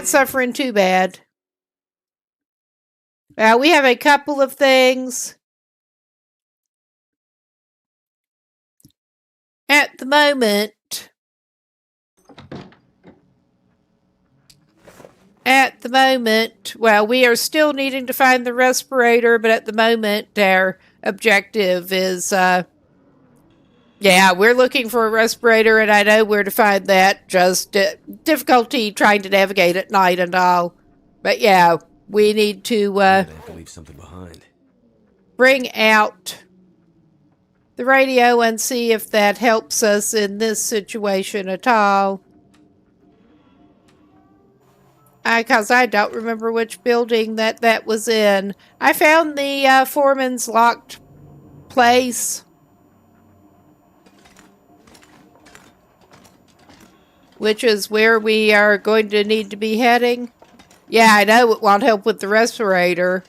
suffering too bad. We have a couple of things. At the moment, well, we are still needing to find the respirator, but at the moment, our objective is, we're looking for a respirator, and I know where to find that. Just difficulty trying to navigate at night and all. But yeah, we need to, I have to leave something behind. Bring out the radio and see if that helps us in this situation at all. Because I don't remember which building that was in. I found the foreman's locked place, which is where we are going to need to be heading. Yeah, I know it won't help with the respirator.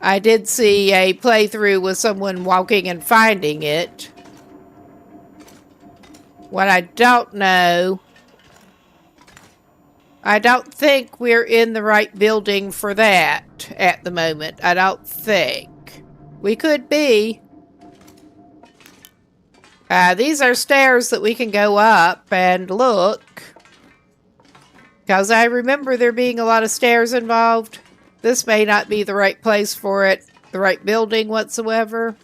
I did see a playthrough with someone walking and finding it. What I don't know, I don't think we're in the right building for that at the moment. I don't think. We could be. These are stairs that we can go up and look. Because I remember there being a lot of stairs involved. This may not be the right place for it, the right building whatsoever.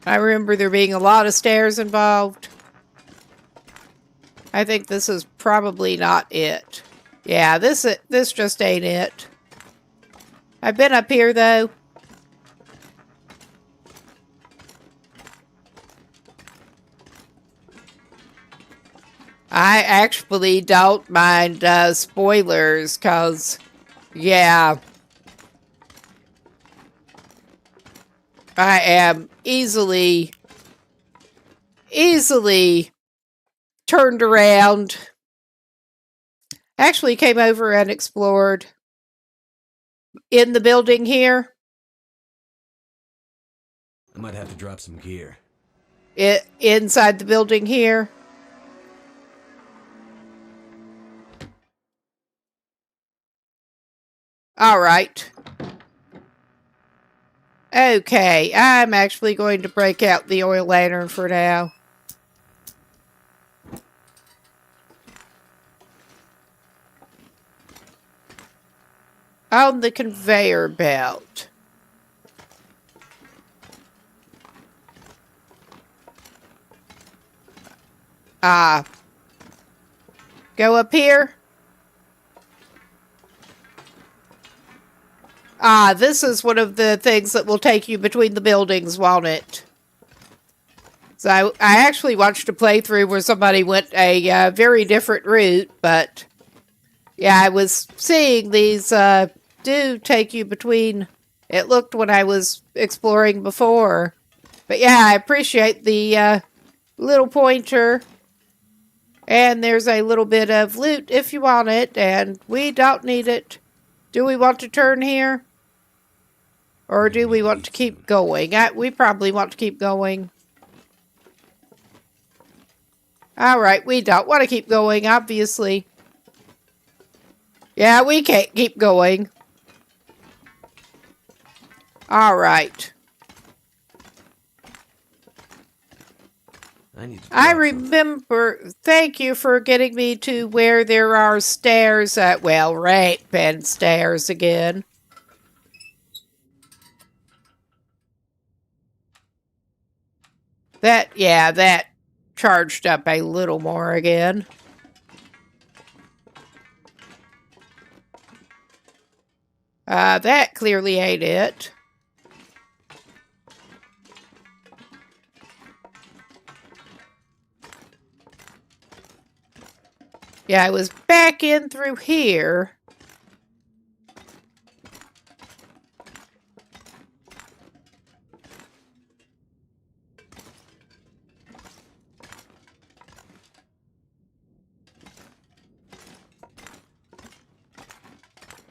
I remember there being a lot of stairs involved. I think this is probably not it. Yeah, this just ain't it. I've been up here, though. I actually don't mind spoilers, because, yeah, I am easily turned around. Actually came over and explored in the building here. I might have to drop some gear. Inside the building here. All right. Okay, I'm actually going to break out the oil lantern for now. On the conveyor belt. Go up here. This is one of the things that will take you between the buildings, won't it? So I actually watched a playthrough where somebody went a very different route, but yeah, I was seeing these do take you between. It looked when I was exploring before. But yeah, I appreciate the little pointer. And there's a little bit of loot if you want it, and we don't need it. Do we want to turn here? Or do we want to keep going? We probably want to keep going. Alright, we don't want to keep going, obviously. Yeah, we can't keep going. Alright. I remember, thank you for getting me to where there are stairs at, well, ramp and stairs again. That charged up a little more again. That clearly ain't it. Yeah, I was back in through here.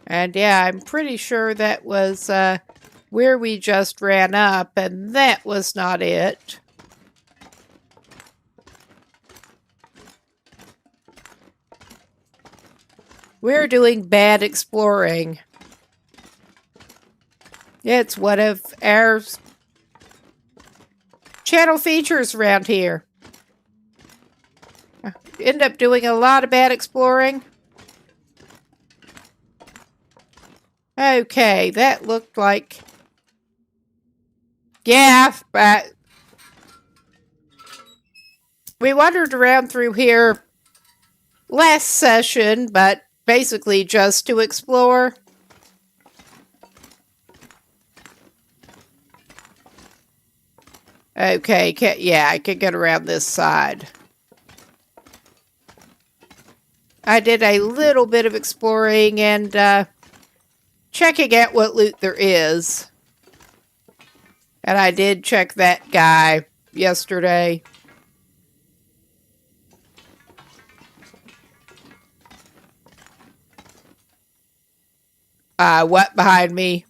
And yeah, I'm pretty sure that was where we just ran up, and that was not it. We're doing bad exploring. It's one of our channel features around here. End up doing a lot of bad exploring. Okay, that looked like... Yeah, but... We wandered around through here last session, but basically just to explore. Okay, yeah, I can get around this side. I did a little bit of exploring and checking out what loot there is. And I did check that guy yesterday. What behind me?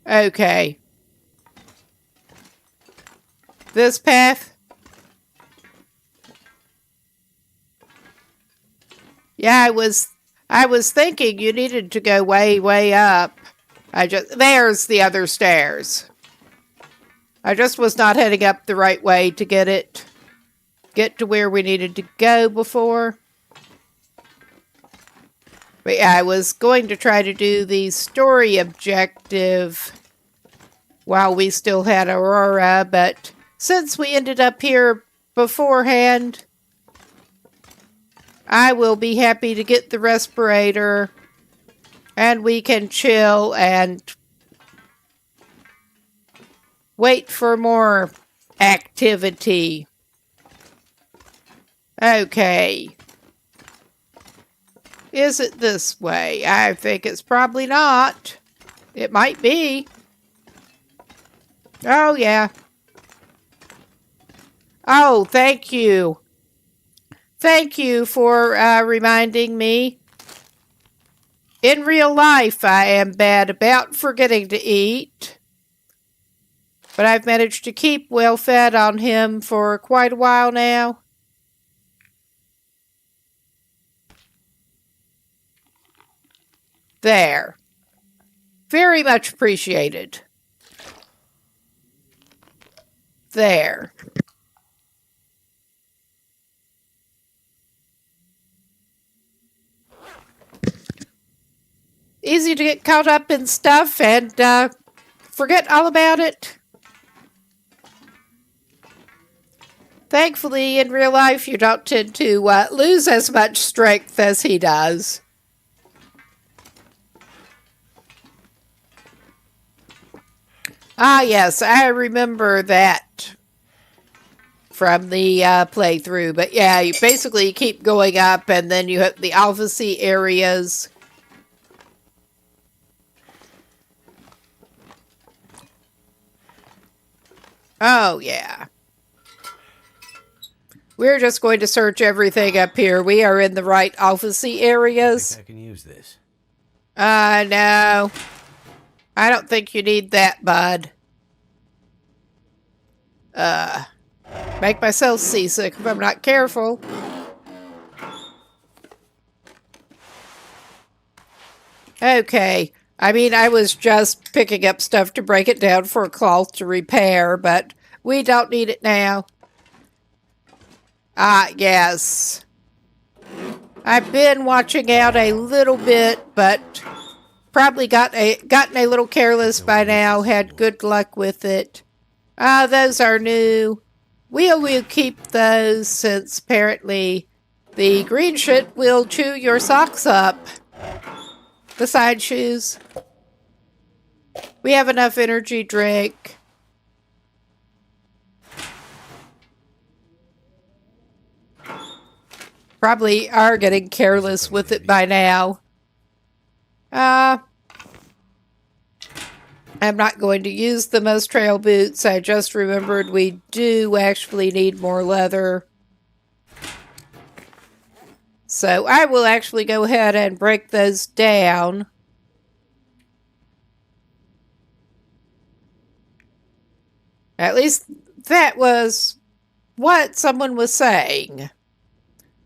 Okay. This path? Yeah, I was thinking you needed to go way up. There's the other stairs. I just was not heading up the right way to get to where we needed to go before. But yeah, I was going to try to do the story objective while we still had Aurora, but since we ended up here beforehand, I will be happy to get the respirator and we can chill and wait for more activity. Okay. Is it this way? I think it's probably not. It might be. Oh, yeah. Oh, thank you. Thank you for reminding me. In real life, I am bad about forgetting to eat. But I've managed to keep well fed on him for quite a while now. There. Very much appreciated. There. Easy to get caught up in stuff and forget all about it. Thankfully, in real life, you don't tend to lose as much strength as he does. Ah, yes, I remember that from the playthrough. But yeah, you basically keep going up, and then you have the Alphacy areas. Oh, yeah. We're just going to search everything up here. We are in the right Alphacy areas. I can use this. No. I don't think you need that, bud. Make myself seasick if I'm not careful. Okay. I mean, I was just picking up stuff to break it down for a cloth to repair, but we don't need it now. Yes. I've been watching out a little bit, but probably gotten a little careless by now. Had good luck with it. Those are new. We will keep those since apparently the green shit will chew your socks up. The side shoes. We have enough energy drink. Probably are getting careless with it by now. I'm not going to use the most trail boots. I just remembered we do actually need more leather. So I will actually go ahead and break those down. At least that was what someone was saying.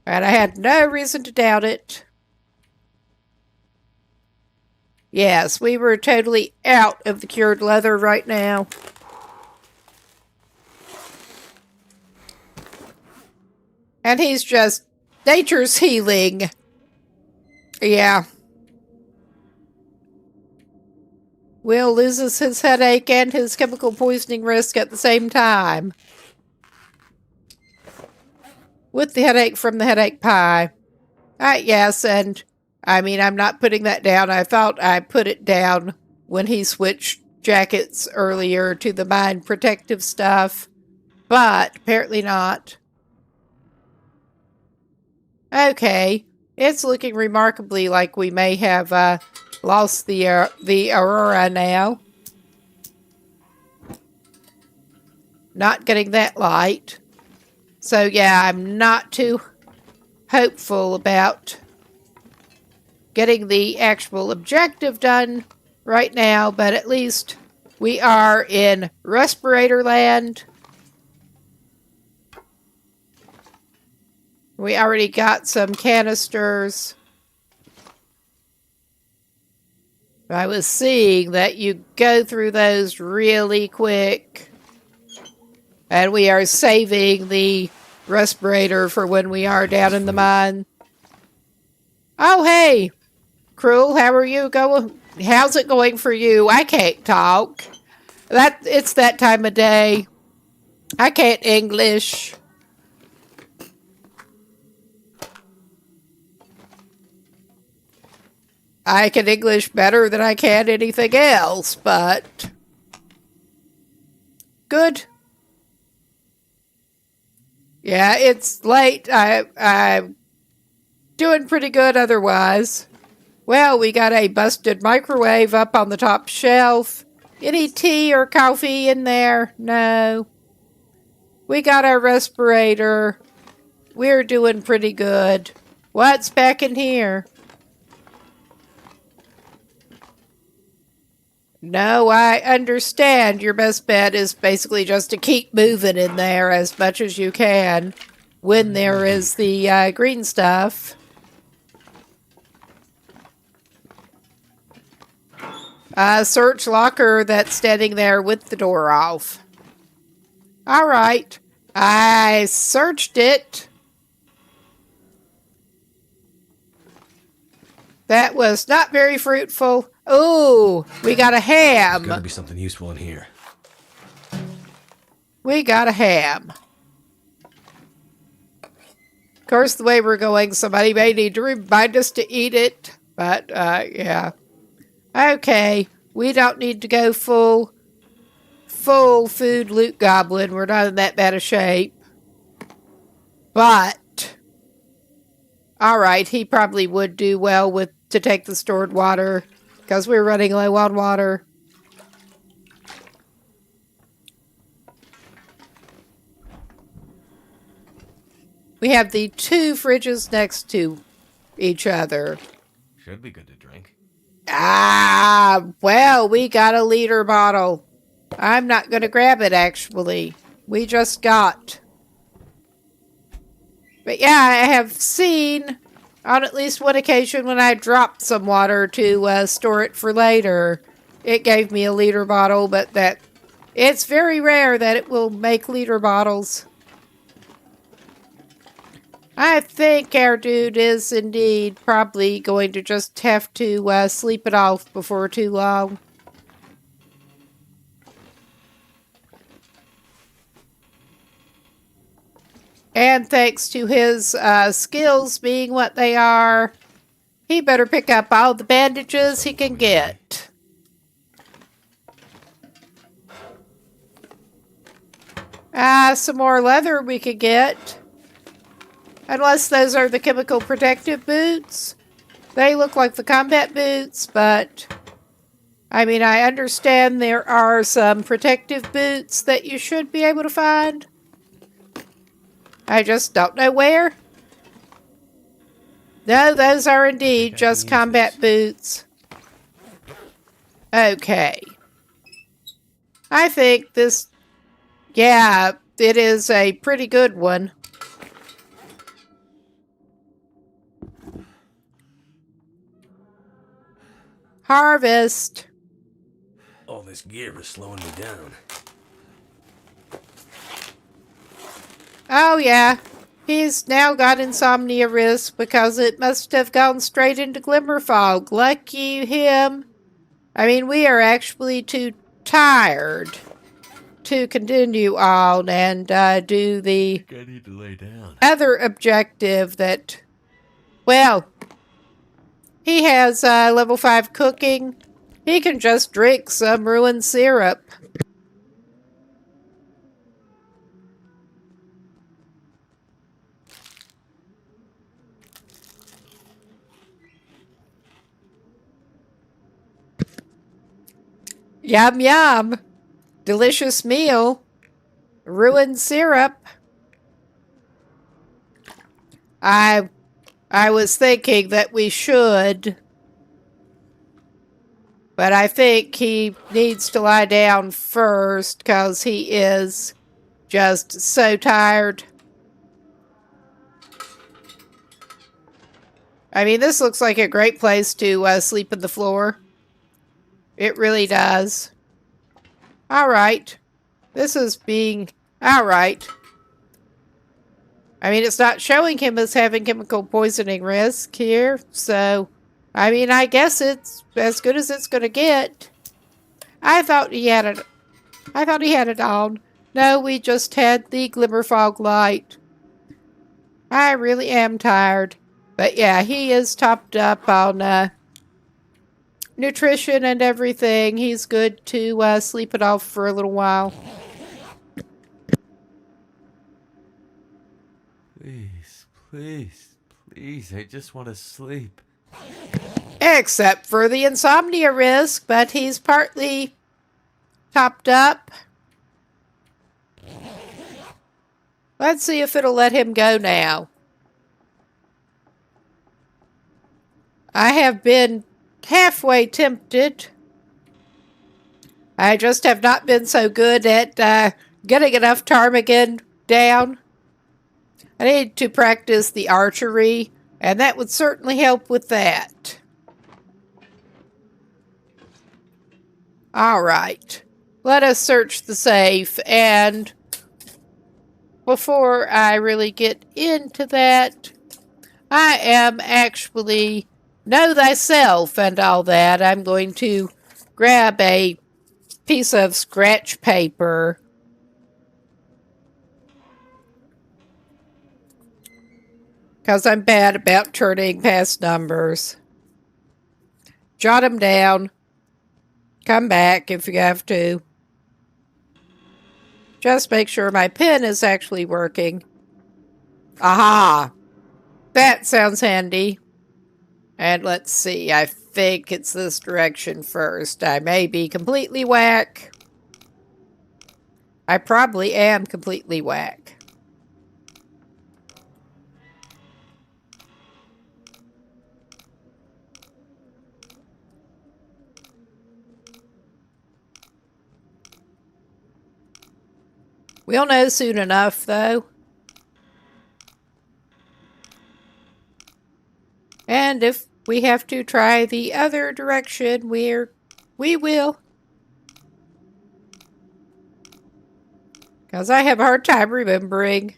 And I had no reason to doubt it. Yes, we were totally out of the cured leather right now. And he's just nature's healing. Yeah. Will loses his headache and his chemical poisoning risk at the same time. With the headache from the headache pie. Yes, and I mean, I'm not putting that down. I thought I put it down when he switched jackets earlier to the mind protective stuff, but apparently not. Okay, it's looking remarkably like we may have lost the aurora now. Not getting that light. So yeah, I'm not too hopeful about getting the actual objective done right now, but at least we are in respirator land. We already got some canisters. I was seeing that you go through those really quick. And we are saving the respirator for when we are down in the mine. Oh, hey! Cruel, how are you going? How's it going for you? I can't talk. It's that time of day. I can't English. I can English better than I can anything else, but good. Yeah, it's late. I'm doing pretty good otherwise. Well, we got a busted microwave up on the top shelf. Any tea or coffee in there? No. We got our respirator. We're doing pretty good. What's back in here? No, I understand. Your best bet is basically just to keep moving in there as much as you can when there is the green stuff. Search locker that's standing there with the door off. All right. I searched it. That was not very fruitful. Ooh, we got a ham. There's gotta be something useful in here. We got a ham. Of course, the way we're going, somebody may need to remind us to eat it. But, yeah. Okay, we don't need to go full food loot goblin. We're not in that bad a shape. But, alright, he probably would do well to take the stored water, because we're running low on water. We have the two fridges next to each other. Should be good to drink. Well, we got a liter bottle. I'm not going to grab it, actually. We just got. But yeah, I have seen on at least one occasion when I dropped some water to store it for later, it gave me a liter bottle, but it's very rare that it will make liter bottles. I think our dude is indeed probably going to just have to sleep it off before too long. And thanks to his skills being what they are, he better pick up all the bandages he can get. Some more leather we could get. Unless those are the chemical protective boots. They look like the combat boots, but I mean, I understand there are some protective boots that you should be able to find. I just don't know where. No, those are indeed just combat boots. Okay. I think this, yeah, it is a pretty good one. Harvest. All this gear is slowing me down. Oh, yeah. He's now got insomnia risk because it must have gone straight into glimmer fog. Lucky him. I mean, we are actually too tired to continue on and do the I need to lay down. other objective that, well, he has level 5 cooking. He can just drink some ruined syrup. Yum yum. Delicious meal. Ruined syrup. I was thinking that we should, but I think he needs to lie down first because he is just so tired. I mean, this looks like a great place to sleep on the floor. It really does. All right. This is being... All right. I mean, it's not showing him as having chemical poisoning risk here, so... I mean, I guess it's as good as it's going to get. I thought he had it on. No, we just had the glimmer fog light. I really am tired. But yeah, he is topped up on nutrition and everything. He's good to sleep it off for a little while. Please, please, please, I just want to sleep. Except for the insomnia risk, but he's partly topped up. Let's see if it'll let him go now. I have been halfway tempted. I just have not been so good at getting enough ptarmigan down. I need to practice the archery, and that would certainly help with that. All right. Let us search the safe, and before I really get into that, I am actually know thyself and all that. I'm going to grab a piece of scratch paper because I'm bad about turning past numbers. Jot them down. Come back if you have to. Just make sure my pen is actually working. Aha! That sounds handy. And let's see, I think it's this direction first. I may be completely whack. I probably am completely whack. We'll know soon enough, though. And if we have to try the other direction, we will. Because I have a hard time remembering.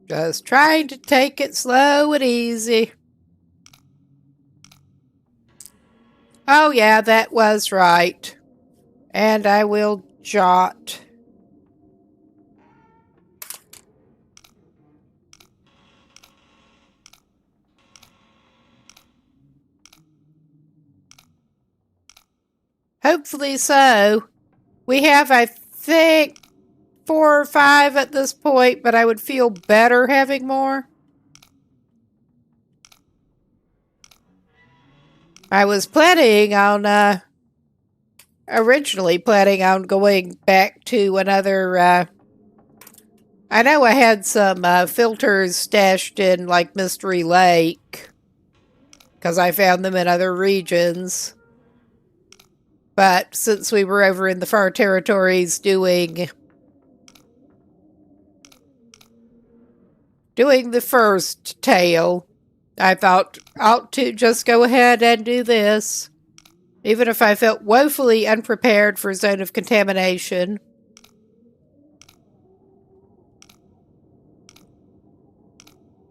Just trying to take it slow and easy. Oh yeah, that was right. And I will jot. Hopefully so. We have, I think, 4 or 5 at this point, but I would feel better having more. I was originally planning on going back to another, I know I had some filters stashed in, like, Mystery Lake, because I found them in other regions. But since we were over in the far territories doing the first tale, I thought I ought to just go ahead and do this, even if I felt woefully unprepared for Zone of Contamination.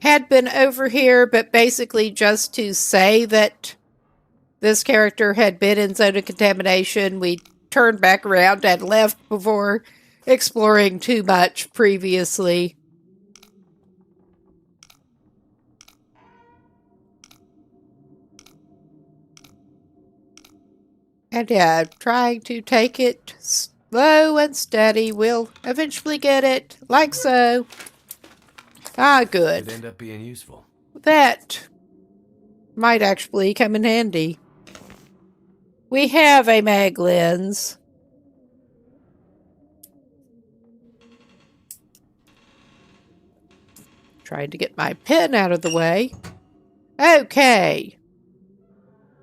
Had been over here, but basically just to say that this character had been in Zone of Contamination. We turned back around and left before exploring too much previously. And yeah, trying to take it slow and steady. We'll eventually get it, like so. Ah, good. Could end up being useful. That might actually come in handy. We have a mag lens. Trying to get my pen out of the way. Okay.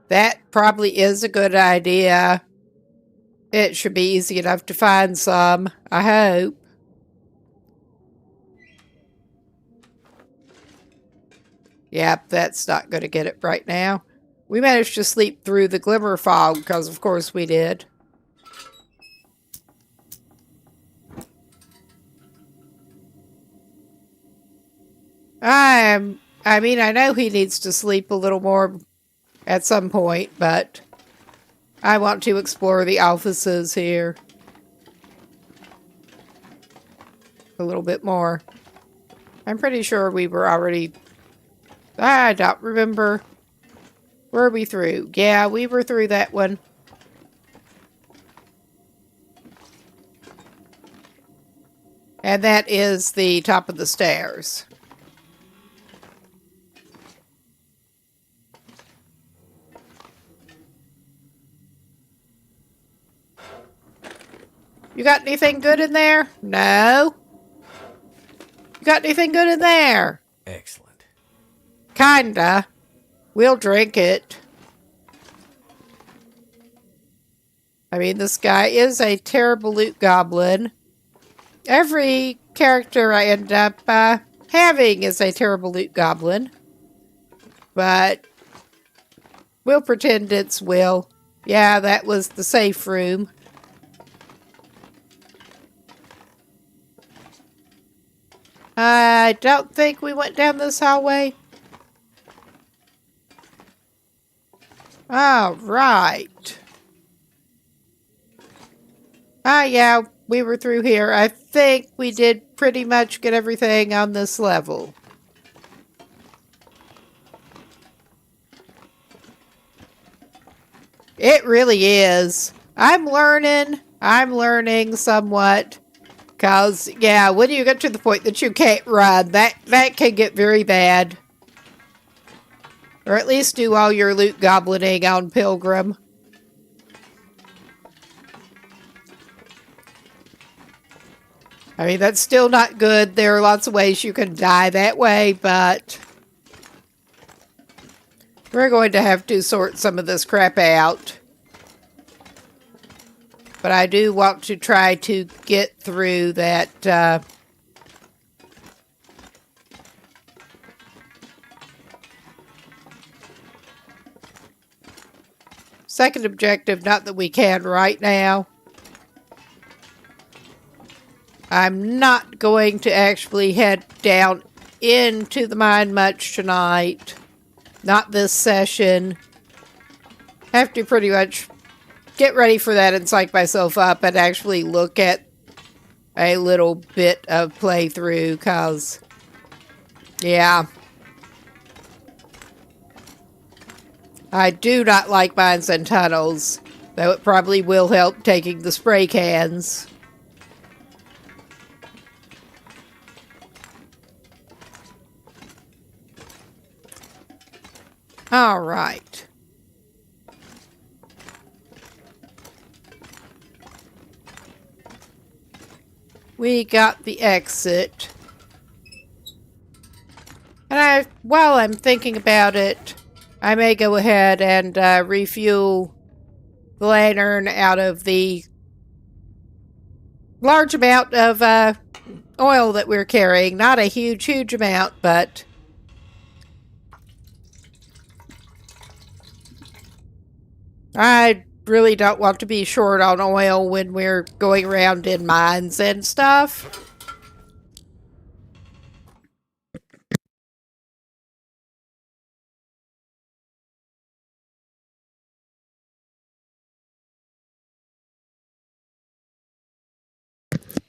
That probably is a good idea. It should be easy enough to find some, I hope. Yep, that's not going to get it right now. We managed to sleep through the glimmer fog, because of course we did. I mean, I know he needs to sleep a little more at some point, but I want to explore the offices here a little bit more. I'm pretty sure we were already... I don't remember. Were we through? Yeah, we were through that one. And that is the top of the stairs. You got anything good in there? No. You got anything good in there? Excellent. Kinda. We'll drink it. I mean, this guy is a terrible loot goblin. Every character I end up having is a terrible loot goblin. But we'll pretend it's Will. Yeah, that was the safe room. I don't think we went down this hallway. All right. Yeah, we were through here. I think we did pretty much get everything on this level. It really is. I'm learning somewhat. Because, yeah, when you get to the point that you can't run, that can get very bad. Or at least do all your loot goblining on Pilgrim. I mean, that's still not good. There are lots of ways you can die that way, but we're going to have to sort some of this crap out. But I do want to try to get through that second objective. Not that we can right now. I'm not going to actually head down into the mine much tonight. Not this session. Have to pretty much get ready for that and psych myself up and actually look at a little bit of playthrough, because, yeah. I do not like mines and tunnels, though it probably will help taking the spray cans. All right. We got the exit. And while I'm thinking about it, I may go ahead and refuel the lantern out of the large amount of oil that we're carrying. Not a huge amount, but I really don't want to be short on oil when we're going around in mines and stuff.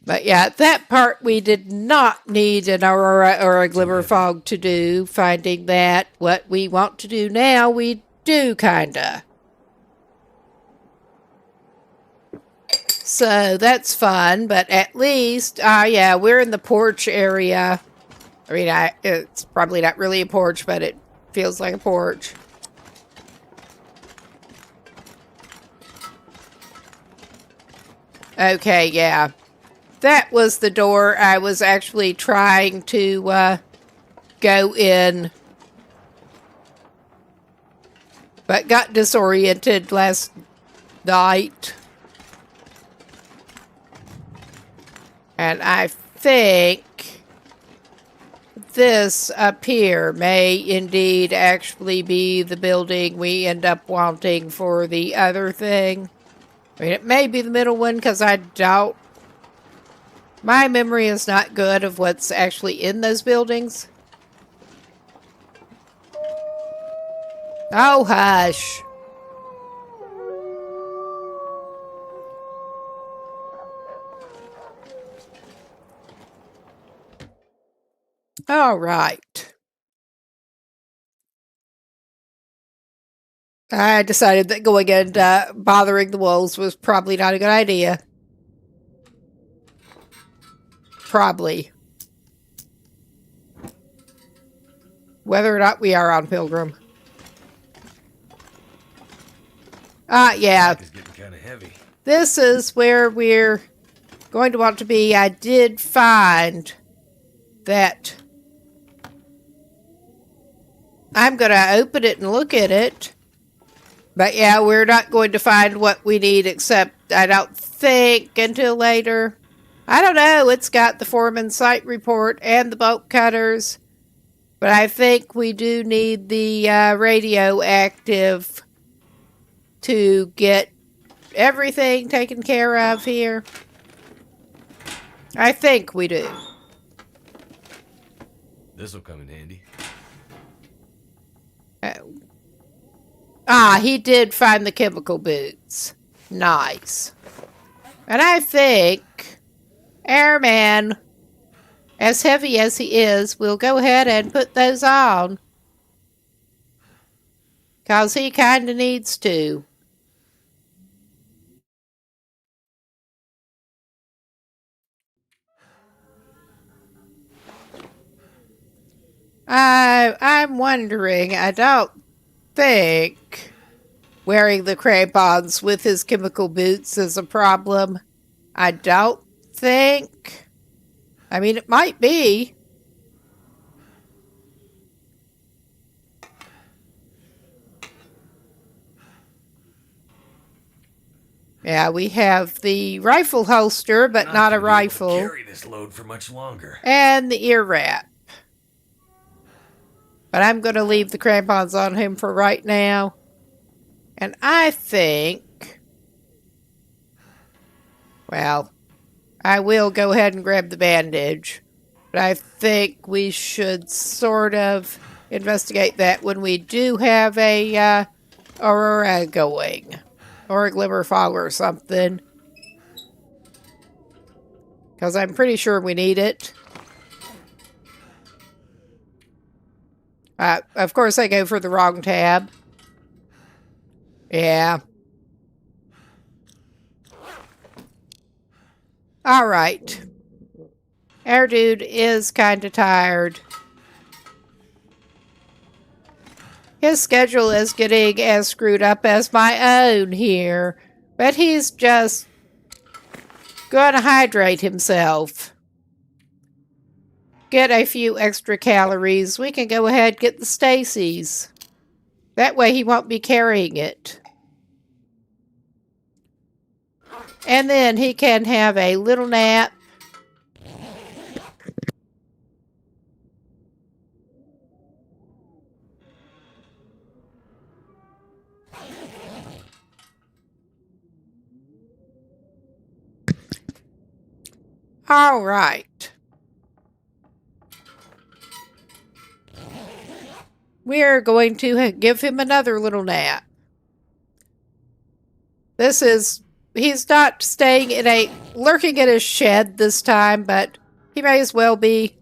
But yeah, that part we did not need an aurora or a glimmer fog to do. Finding that what we want to do now, we do kinda. So that's fun, but at least, yeah, we're in the porch area. I mean, it's probably not really a porch, but it feels like a porch. Okay, yeah. That was the door I was actually trying to go in, but got disoriented last night. And I think this up here may indeed actually be the building we end up wanting for the other thing. I mean, it may be the middle one, because I don't... My memory is not good of what's actually in those buildings. Oh, hush. All right. I decided that going and bothering the wolves was probably not a good idea. Probably. Whether or not we are on Pilgrim. Yeah. It's getting kind of heavy. This is where we're going to want to be. I did find that I'm going to open it and look at it. But yeah, we're not going to find what we need, except I don't think until later. I don't know. It's got the foreman's site report and the bolt cutters. But I think we do need the radioactive to get everything taken care of here. I think we do. This'll come in handy. He did find the chemical boots. Nice. And I think Airman, as heavy as he is, will go ahead and put those on. 'Cause he kind of needs to. I'm wondering, I don't think wearing the crampons with his chemical boots is a problem. I don't think. I mean, it might be. Yeah, we have the rifle holster, but not a rifle. Carry this load for much longer. And the ear wrap. But I'm going to leave the crampons on him for right now. And I think, well, I will go ahead and grab the bandage. But I think we should sort of investigate that when we do have a aurora going. Or a glimmer fog or something. Because I'm pretty sure we need it. Of course, I go for the wrong tab. Yeah. All right. Our dude is kind of tired. His schedule is getting as screwed up as my own here. But he's just going to hydrate himself. Get a few extra calories. We can go ahead and get the Stacy's. That way he won't be carrying it. And then he can have a little nap. All right. We're going to give him another little nap. He's not staying lurking in his shed this time, but he may as well be.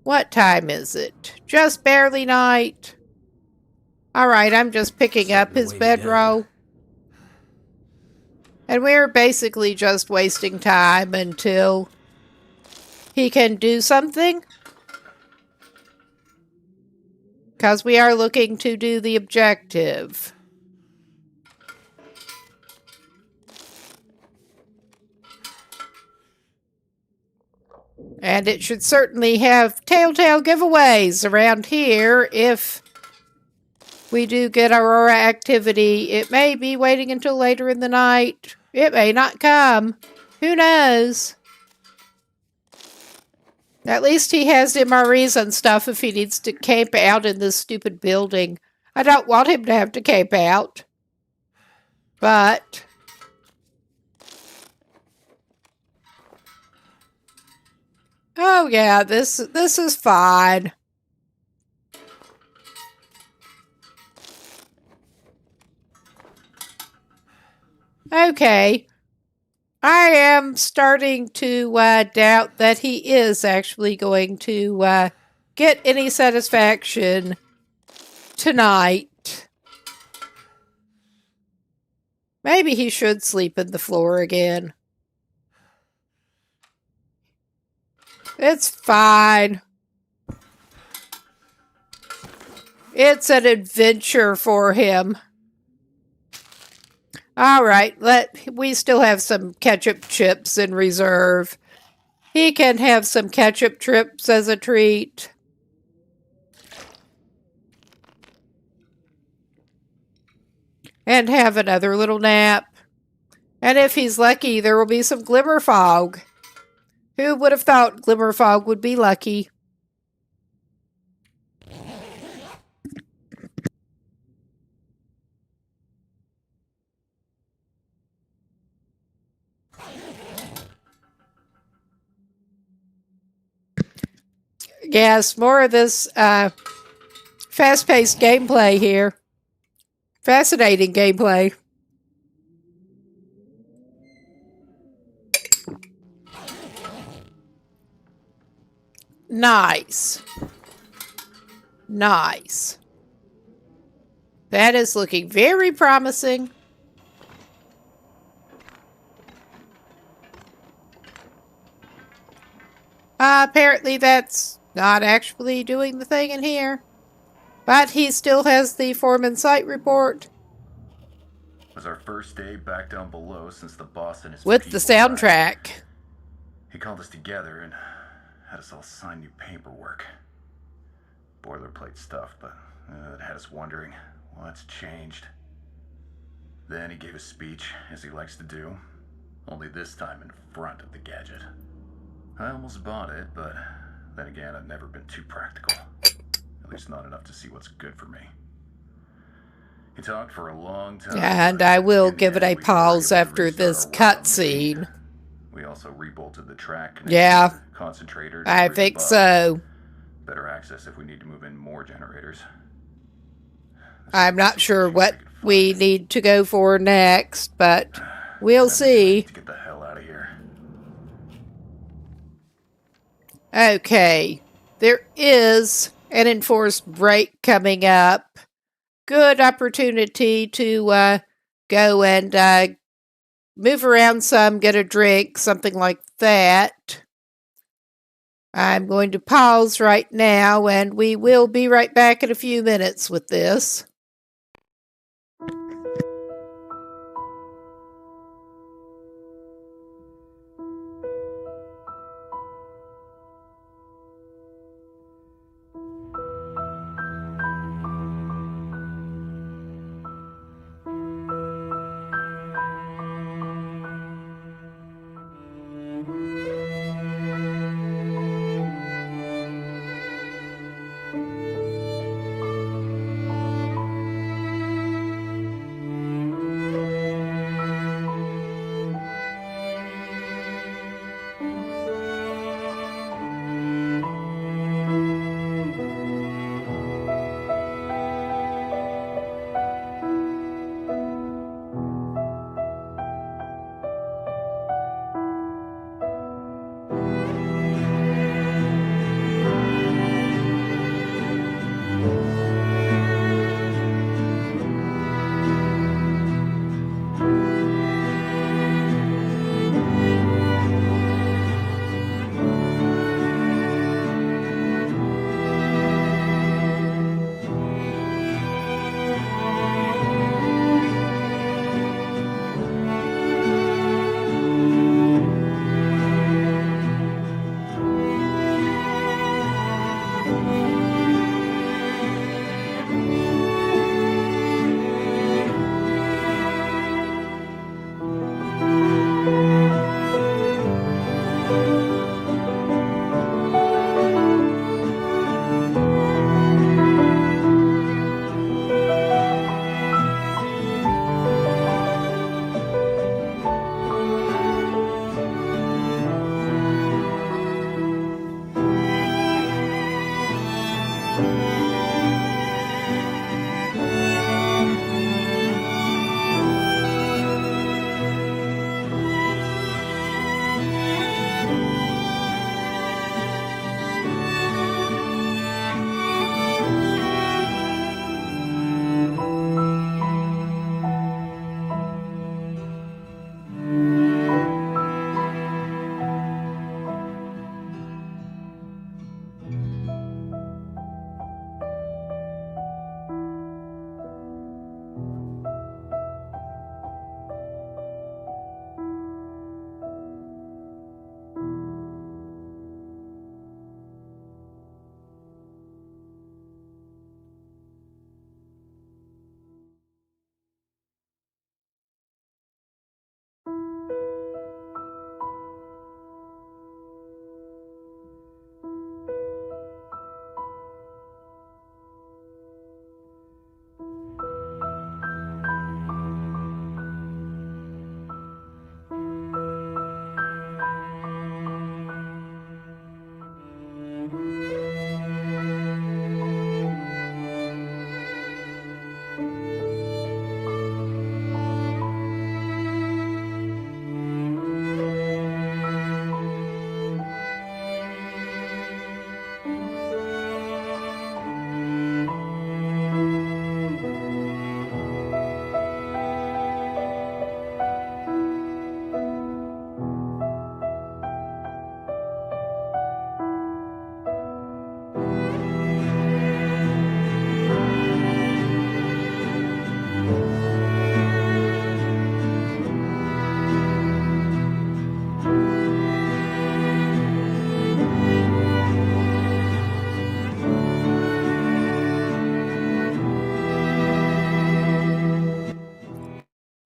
What time is it? Just barely night. All right, I'm just picking up his bedroll. And we're basically just wasting time until he can do something. Because we are looking to do the objective. And it should certainly have telltale giveaways around here if we do get aurora activity. It may be waiting until later in the night. It may not come. Who knows? At least he has MREs and stuff if he needs to camp out in this stupid building. I don't want him to have to camp out. But oh yeah, this is fine. Okay. I am starting to doubt that he is actually going to get any satisfaction tonight. Maybe he should sleep in the floor again. It's fine. It's an adventure for him. All right, we still have some ketchup chips in reserve. He can have some ketchup chips as a treat. And have another little nap. And if he's lucky, there will be some glimmer fog. Who would have thought glimmer fog would be lucky? Yes, more of this fast-paced gameplay here. Fascinating gameplay. Nice. Nice. That is looking very promising. Apparently that's not actually doing the thing in here. But he still has the foreman site report. It was our first day back down below since the boss and his with the soundtrack. He called us together and had us all sign new paperwork. Boilerplate stuff, but it had us wondering what's changed. Then he gave a speech, as he likes to do, only this time in front of the gadget. I almost bought it, but then again, I've never been too practical. At least not enough to see what's good for me. He talked for a long time. And I will give it a pause after this cutscene. We also rebolted the track connected Yeah, to the concentrator I directly think above. so. Better access if we need to move in more generators. This I'm is the not best sure chance what we could we find. need to go for next, but we'll Then we just need see. to get the hell out of here. Okay, there is an enforced break coming up. Good opportunity to go and move around some, get a drink, something like that. I'm going to pause right now, and we will be right back in a few minutes with this.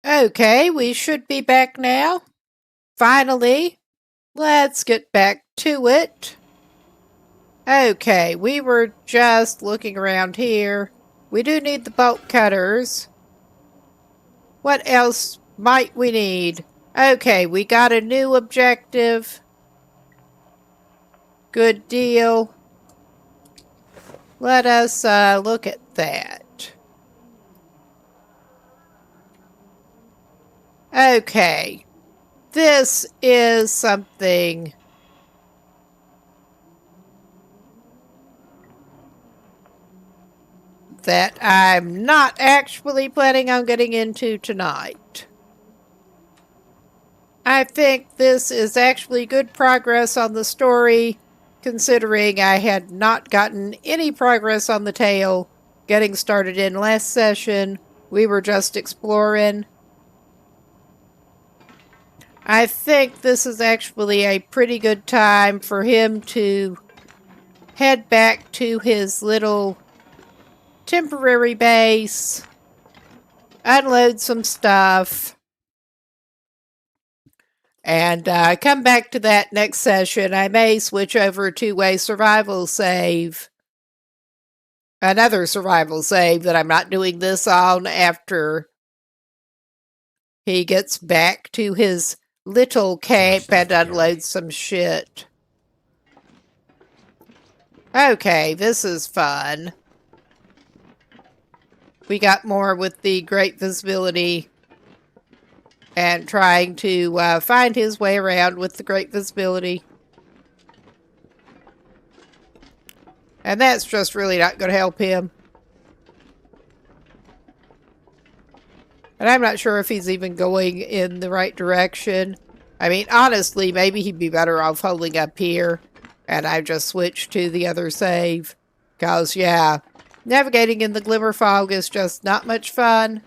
Okay, we should be back now. Finally, let's get back to it. Okay, we were just looking around here. We do need the bolt cutters. What else might we need? Okay, we got a new objective. Good deal. Let us look at that. Okay. This is something that I'm not actually planning on getting into tonight. I think this is actually good progress on the story, considering I had not gotten any progress on the tale getting started in last session. We were just exploring. I think this is actually a pretty good time for him to head back to his little temporary base, unload some stuff, and come back to that next session. I may switch over to a survival save. Another survival save that I'm not doing this on after he gets back to his little camp and unloads some shit. Okay, this is fun. We got more with the great visibility and trying to find his way around with the great visibility. And that's just really not going to help him. And I'm not sure if he's even going in the right direction. I mean, honestly, maybe he'd be better off holding up here. And I just switched to the other save. Because, yeah, navigating in the glimmer fog is just not much fun.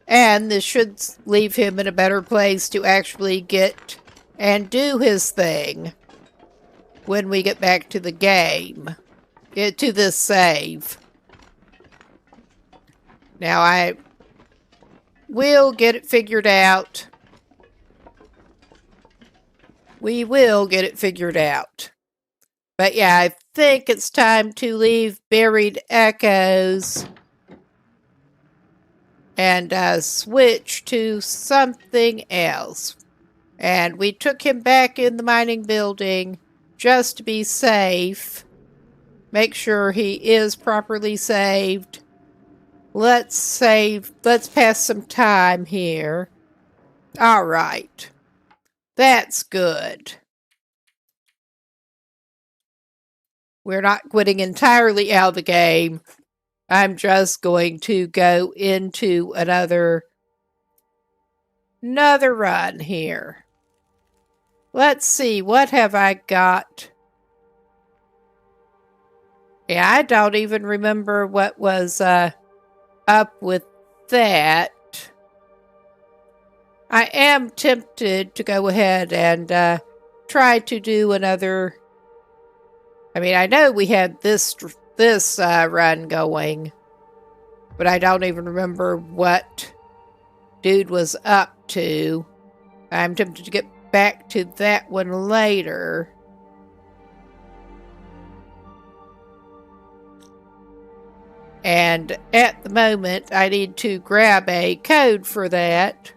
And this should leave him in a better place to actually get and do his thing when we get back to the game. To this save. Now, I will get it figured out. We will get it figured out. But yeah, I think it's time to leave Buried Echoes and switch to something else. And we took him back in the mining building just to be safe. Make sure he is properly saved. Let's pass some time here. All right. That's good. We're not quitting entirely out of the game. I'm just going to go into another run here. Let's see, what have I got? Yeah, I don't even remember what was up with that. I am tempted to go ahead and try to do another. I mean, I know we had this run going, but I don't even remember what dude was up to. I'm tempted to get back to that one later. And at the moment, I need to grab a code for that,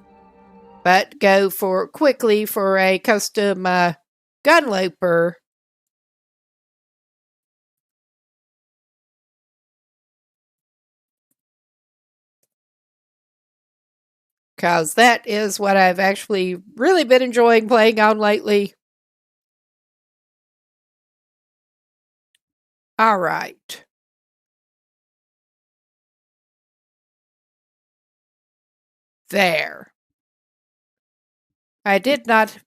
but go quickly for a custom gunlooper. Because that is what I've actually really been enjoying playing on lately. All right. There. I did not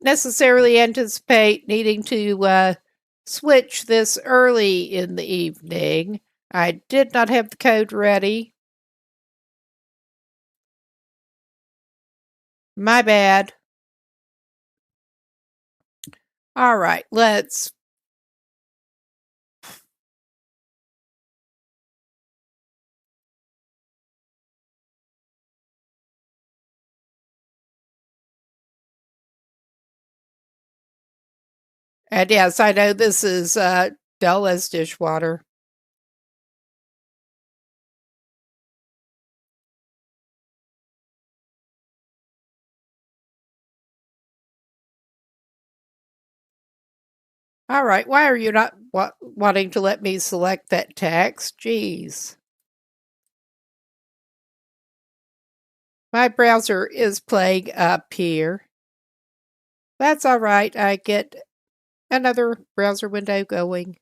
necessarily anticipate needing to switch this early in the evening. I did not have the code ready. My bad. All right, let's. And yes, I know this is dull as dishwater. All right, why are you not wanting to let me select that text? Jeez. My browser is playing up here. That's all right. I get another browser window going.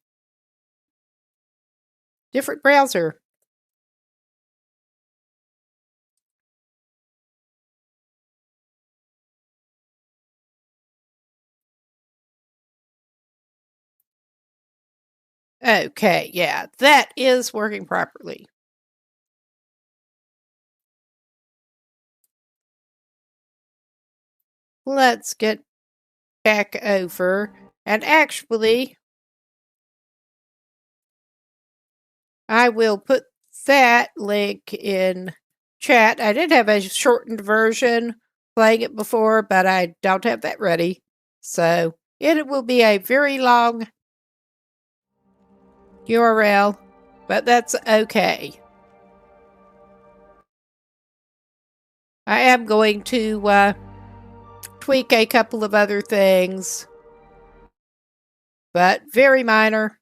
Different browser. Okay, yeah, that is working properly. Let's get back over. And actually, I will put that link in chat. I did have a shortened version playing it before, but I don't have that ready. So it will be a very long URL, but that's okay. I am going to tweak a couple of other things, but very minor.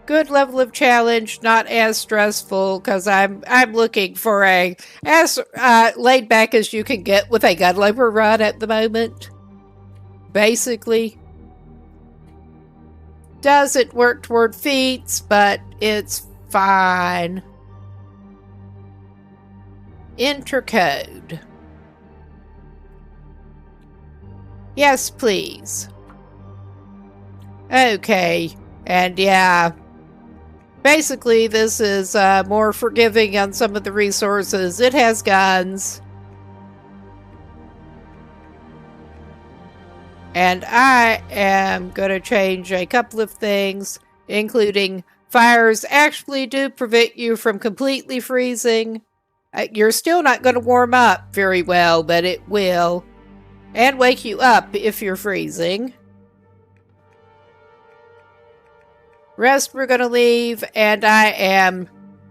Good level of challenge, not as stressful because I'm looking for a as laid back as you can get with a gunlover run at the moment. Basically, doesn't work toward feats, but it's fine. Enter code. Yes, please. Okay, and yeah. Basically, this is more forgiving on some of the resources. It has guns. And I am going to change a couple of things, including fires actually do prevent you from completely freezing. You're still not going to warm up very well, but it will. And wake you up if you're freezing. Rest we're going to leave, and I am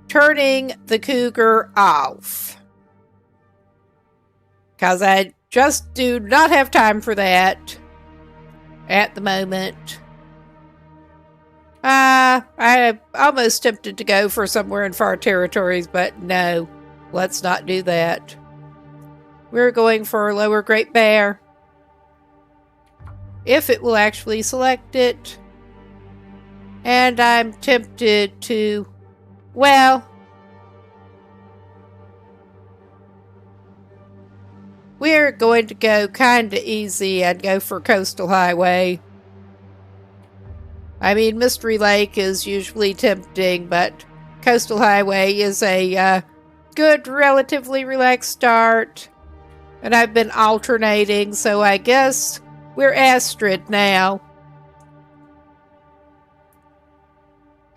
turning the cougar off. Because I just do not have time for that at the moment. I'm almost tempted to go for somewhere in far territories, but no, let's not do that. We're going for Lower Great Bear. If it will actually select it. And I'm tempted to, well, we're going to go kind of easy and go for Coastal Highway. I mean, Mystery Lake is usually tempting, but Coastal Highway is a good, relatively relaxed start. And I've been alternating, so I guess we're Astrid now.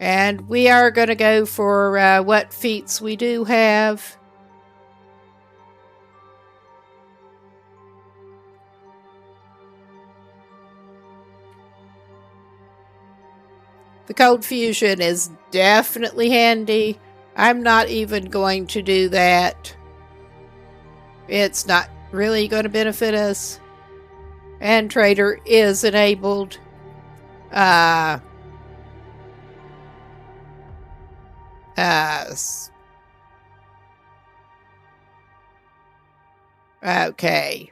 And we are going to go for what feats we do have. The Cold Fusion is definitely handy. I'm not even going to do that. It's not really going to benefit us. And Trader is enabled. Okay.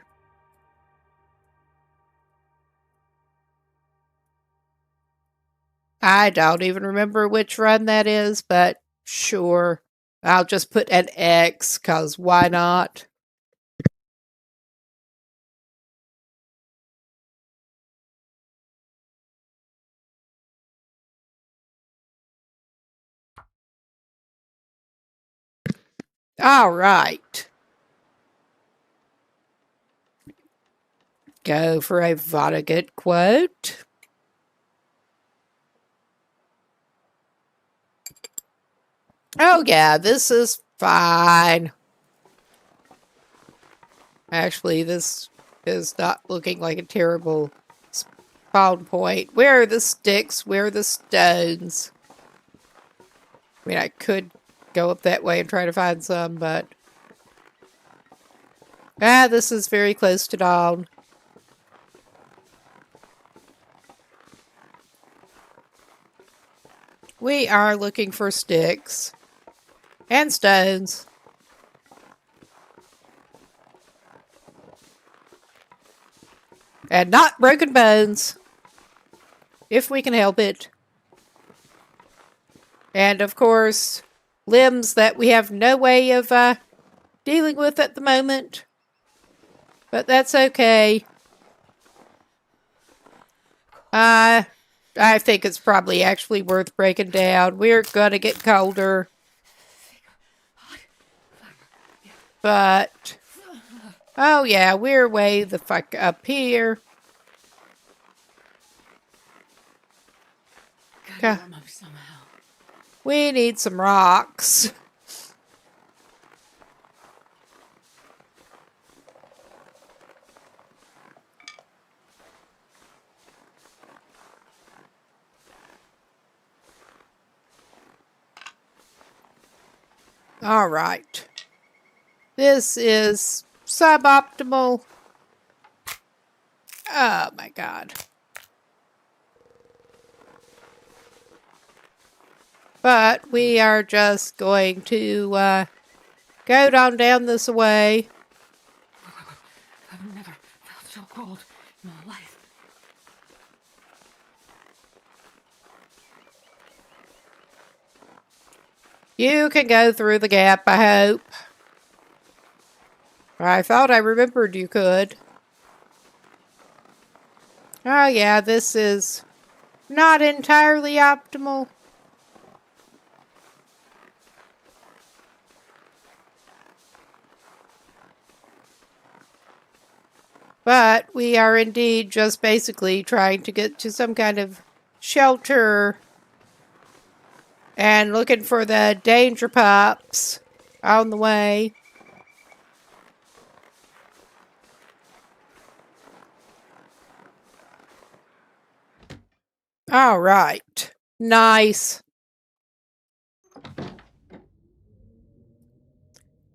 I don't even remember which run that is, but sure. I'll just put an X, because why not? All right. Go for a Vonnegut quote. Oh, yeah, this is fine. Actually, this is not looking like a terrible spawn point. Where are the sticks? Where are the stones? I mean, I could go up that way and try to find some, but Ah, this is very close to dawn. We are looking for sticks and stones. And not broken bones, if we can help it. And of course, limbs that we have no way of dealing with at the moment. But that's okay. I think it's probably actually worth breaking down. We're gonna get colder. But, oh yeah, we're way the fuck up here. Gotta warm up somehow. We need some rocks. All right. This is suboptimal. Oh my god. But we are just going to go down this way. I've never felt so cold in my life. You can go through the gap, I hope. I thought I remembered you could. Oh yeah, this is not entirely optimal. But we are indeed just basically trying to get to some kind of shelter and looking for the danger pups on the way. All right. Nice.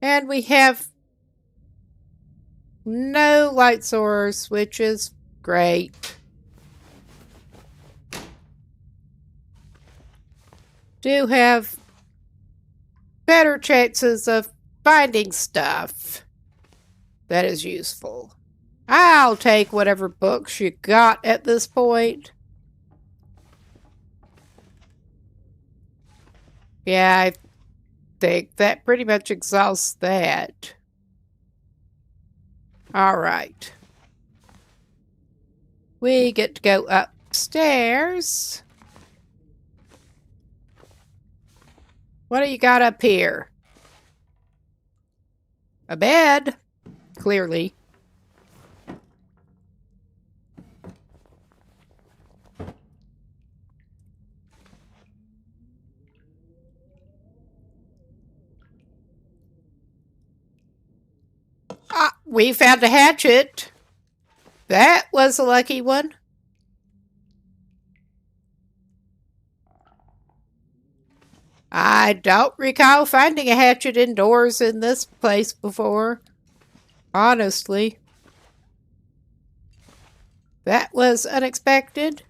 And we have no light source, which is great. Do have better chances of finding stuff that is useful. I'll take whatever books you got at this point. Yeah, I think that pretty much exhausts that. All right. We get to go upstairs. What do you got up here? A bed, clearly. Ah, we found a hatchet. That was a lucky one. I don't recall finding a hatchet indoors in this place before. Honestly. That was unexpected.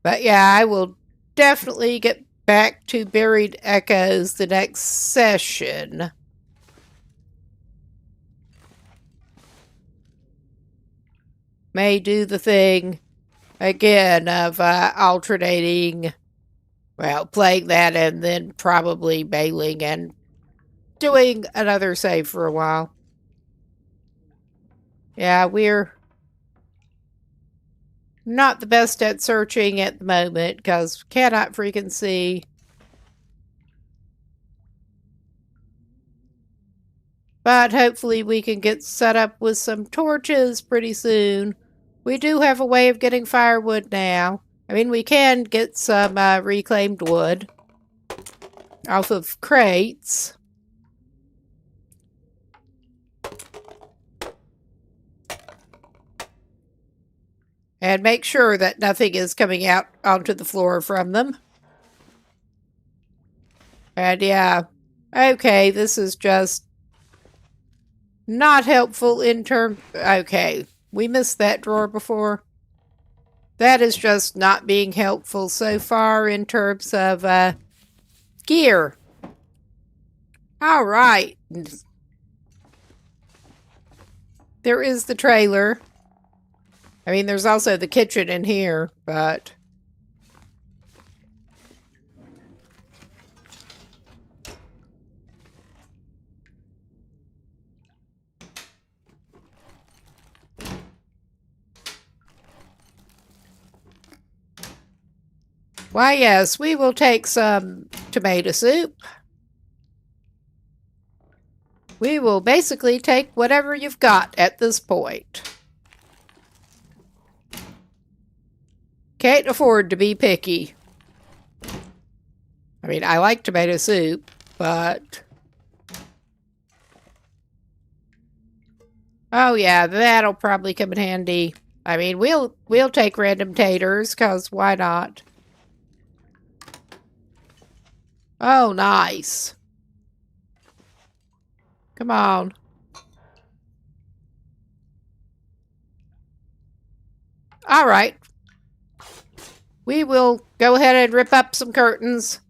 But yeah, I will definitely get back to Buried Echoes the next session. May do the thing again of alternating, well, playing that and then probably bailing and doing another save for a while. Yeah, we're not the best at searching at the moment because cannot freaking see. But hopefully we can get set up with some torches pretty soon. We do have a way of getting firewood now. I mean, we can get some reclaimed wood off of crates. And make sure that nothing is coming out onto the floor from them. And yeah, Okay, this is just not helpful in terms... Okay, we missed that drawer before. That is just not being helpful so far in terms of gear. All right. There is the trailer. I mean, there's also the kitchen in here, but... Why, yes, we will take some tomato soup. We will basically take whatever you've got at this point. Can't afford to be picky. I mean, I like tomato soup, but... Oh yeah, that'll probably come in handy. I mean, we'll take random taters, 'cause why not? Oh, nice. Come on. All right. We will go ahead and rip up some curtains.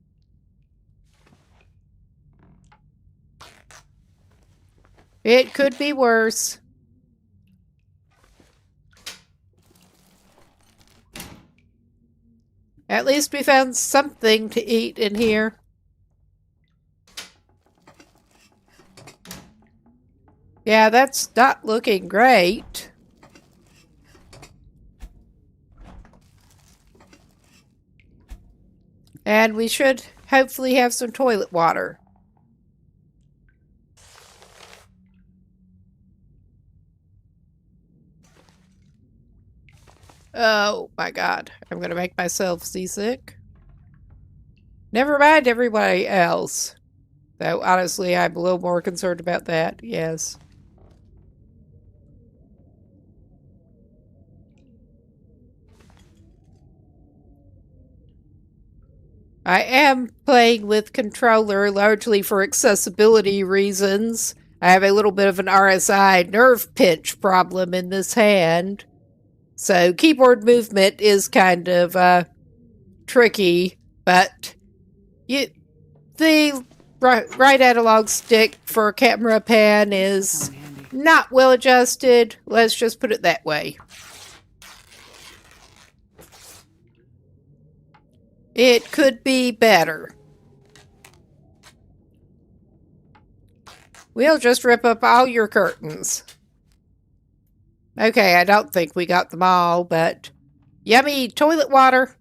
It could be worse. At least we found something to eat in here. Yeah, that's not looking great. And we should hopefully have some toilet water. Oh my god, I'm gonna make myself seasick. Never mind everybody else. Though honestly, I'm a little more concerned about that, yes. I am playing with controller largely for accessibility reasons. I have a little bit of an RSI nerve pinch problem in this hand. So keyboard movement is kind of tricky, but the right analog stick for camera pan is not well adjusted. Let's just put it that way. It could be better. We'll just rip up all your curtains. Okay, I don't think we got them all, but yummy toilet water.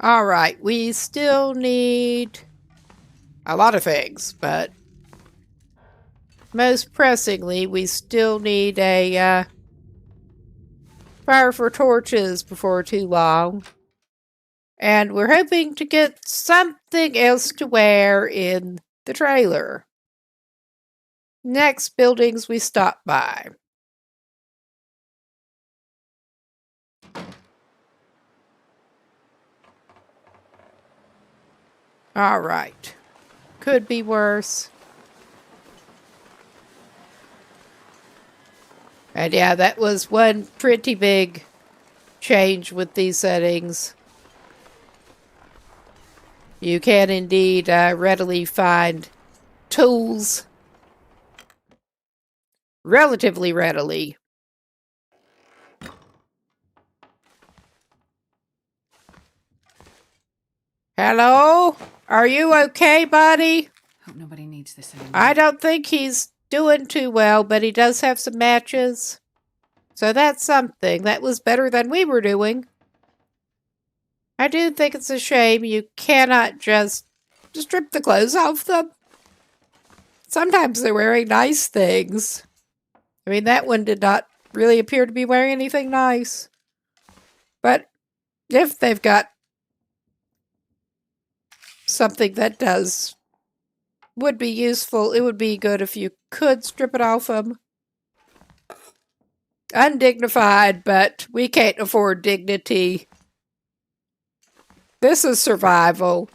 All right, we still need a lot of things, but most pressingly, we still need a fire for torches before too long. And we're hoping to get something else to wear in the trailer. Next buildings we stop by. All right. Could be worse. And yeah, that was one pretty big change with these settings. You can indeed readily find tools. Relatively readily. Hello? Are you okay, buddy? Hope nobody needs this anymore. I don't think he's doing too well, but he does have some matches. So that's something. That was better than we were doing. I do think it's a shame you cannot just strip the clothes off them. Sometimes they're wearing nice things. I mean, that one did not really appear to be wearing anything nice. But if they've got something that would be useful, it would be good if you could strip it off them. Undignified, but we can't afford dignity. This is survival.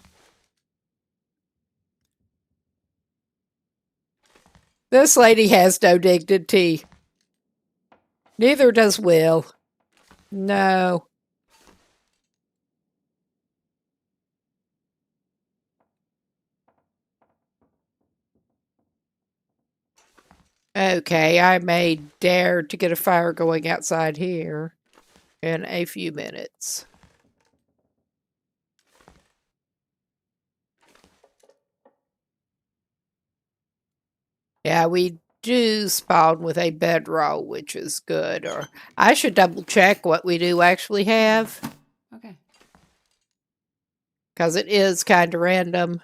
This lady has no dignity. Neither does Will. No. Okay, I may dare to get a fire going outside here in a few minutes. Yeah, we do spawn with a bedroll, which is good. Or I should double check what we do actually have, Okay. because it is kind of random.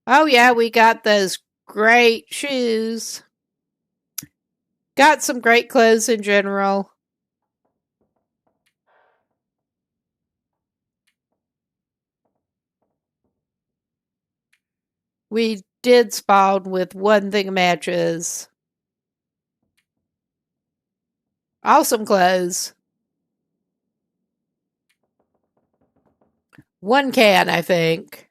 Oh yeah, we got those great shoes. Got some great clothes in general. We did spawn with one thing of matches. Awesome clothes. One can, I think.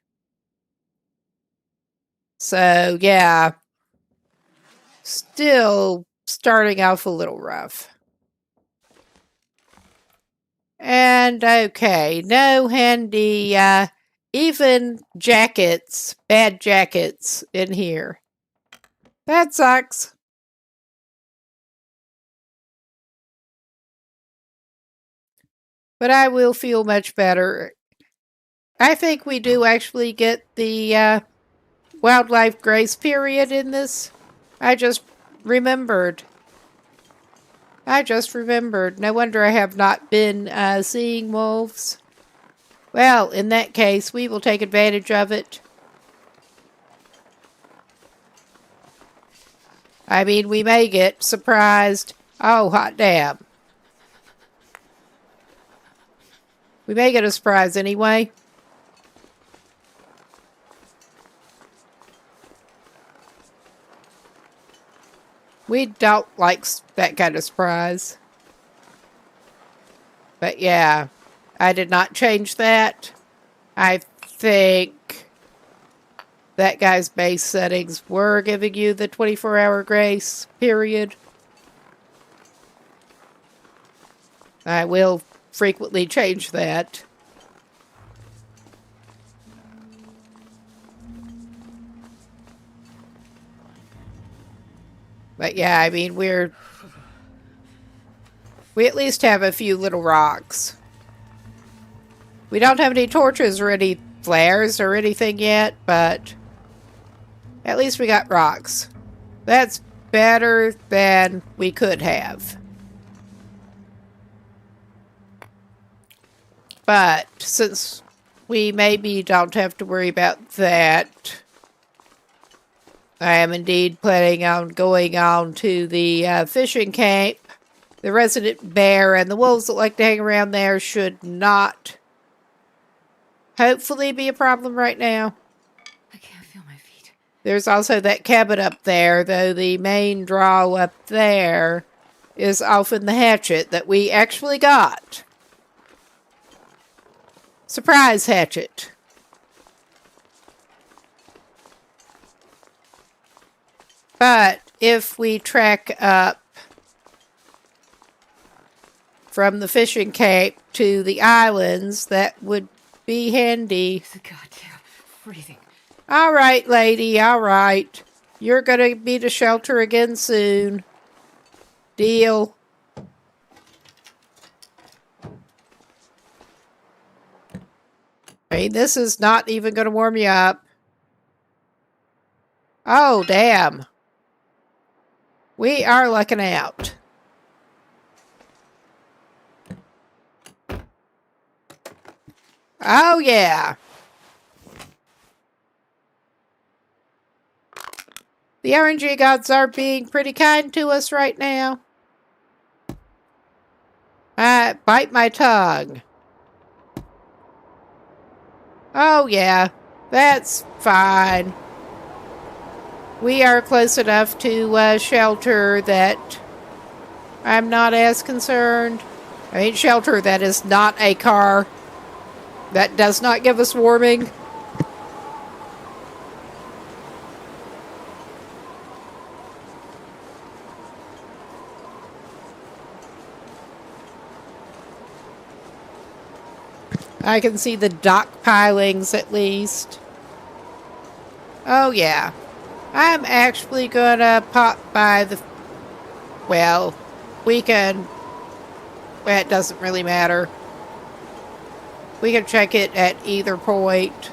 So, yeah. Still starting off a little rough. And, okay, no handy, even jackets, bad jackets in here. That sucks. But I will feel much better. I think we do actually get the wildlife grace period in this. I just remembered. No wonder I have not been seeing wolves. Well, in that case, we will take advantage of it. I mean, we may get surprised. Oh, hot damn. We may get a surprise anyway. We don't like that kind of surprise. But yeah, I did not change that. I think that guy's base settings were giving you the 24-hour grace period. I will frequently change that. But yeah, I mean, we at least have a few little rocks. We don't have any torches or any flares or anything yet, but at least we got rocks. That's better than we could have. But since we maybe don't have to worry about that, I am indeed planning on going on to the fishing camp. The resident bear and the wolves that like to hang around there should not, hopefully, be a problem right now. I can't feel my feet. There's also that cabin up there, though the main draw up there is often the hatchet that we actually got. Surprise hatchet. But if we track up from the fishing camp to the islands, that would be handy. It's a goddamn freezing. All right, lady, all right. You're going to be to shelter again soon. Deal. I mean, this is not even going to warm you up. Oh, damn. We are lucking out. Oh, yeah. The RNG gods are being pretty kind to us right now. I bite my tongue. Oh, yeah. That's fine. We are close enough to shelter that I'm not as concerned. I mean, shelter that is not a car. That does not give us warming. I can see the dock pilings at least. Oh yeah. I'm actually gonna pop by the... Well, we can... Well, it doesn't really matter. We can check it at either point.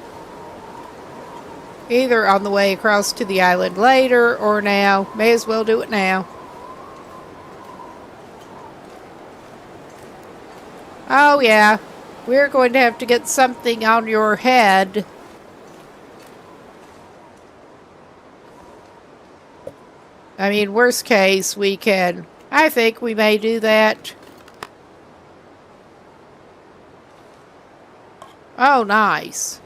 Either on the way across to the island later or now. May as well do it now. Oh yeah. We're going to have to get something on your head. I mean, worst case, we can... I think we may do that. Oh, nice.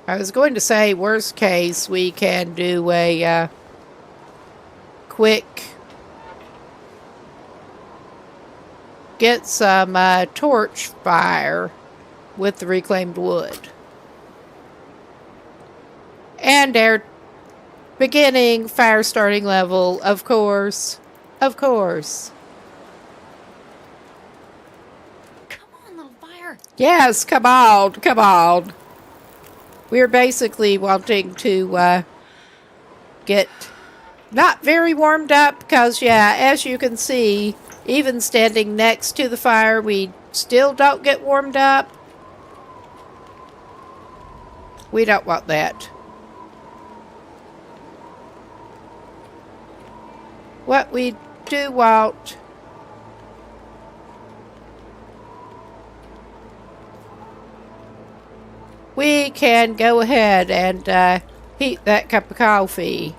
I was going to say, worst case, we can do a quick... Get some torch fire with the reclaimed wood. And our beginning fire starting level, of course. Of course. Come on, little fire. Yes, come on, come on. We're basically wanting to get not very warmed up because, yeah, as you can see, even standing next to the fire, we still don't get warmed up. We don't want that. What we do want... We can go ahead and heat that cup of coffee.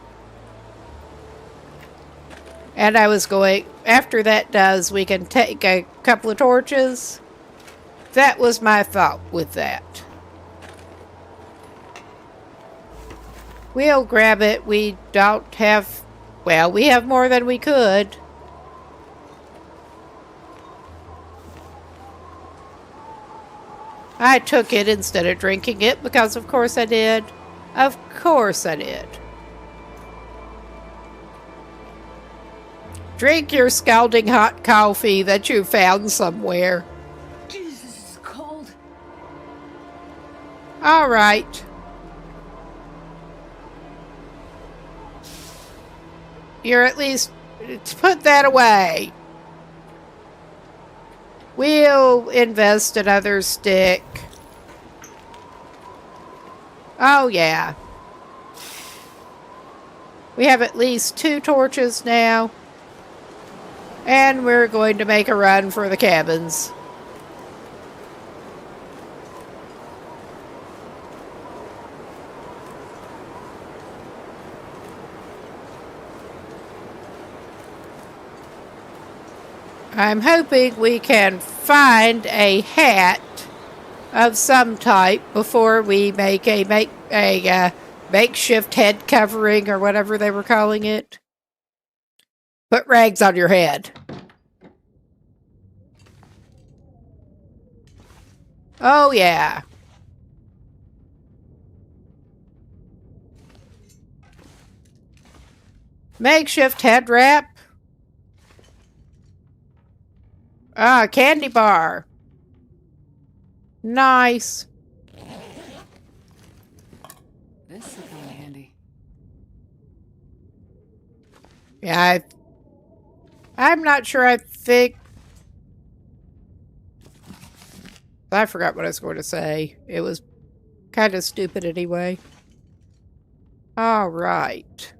And I was going... After that does, we can take a couple of torches. That was my thought with that. We'll grab it. We don't have... Well, we have more than we could. I took it instead of drinking it because of course I did. Of course I did. Drink your scalding hot coffee that you found somewhere. Jesus, this is cold. All right. You're at least... Put that away. We'll invest another stick. Oh, yeah. We have at least 2 torches now. And we're going to make a run for the cabins. I'm hoping we can find a hat of some type before we make a makeshift head covering or whatever they were calling it. Put rags on your head. Oh, yeah. Makeshift head wrap. Ah, candy bar. Nice. This will come in handy. Yeah, I'm not sure. I think... I forgot what I was going to say. It was kind of stupid anyway. All right.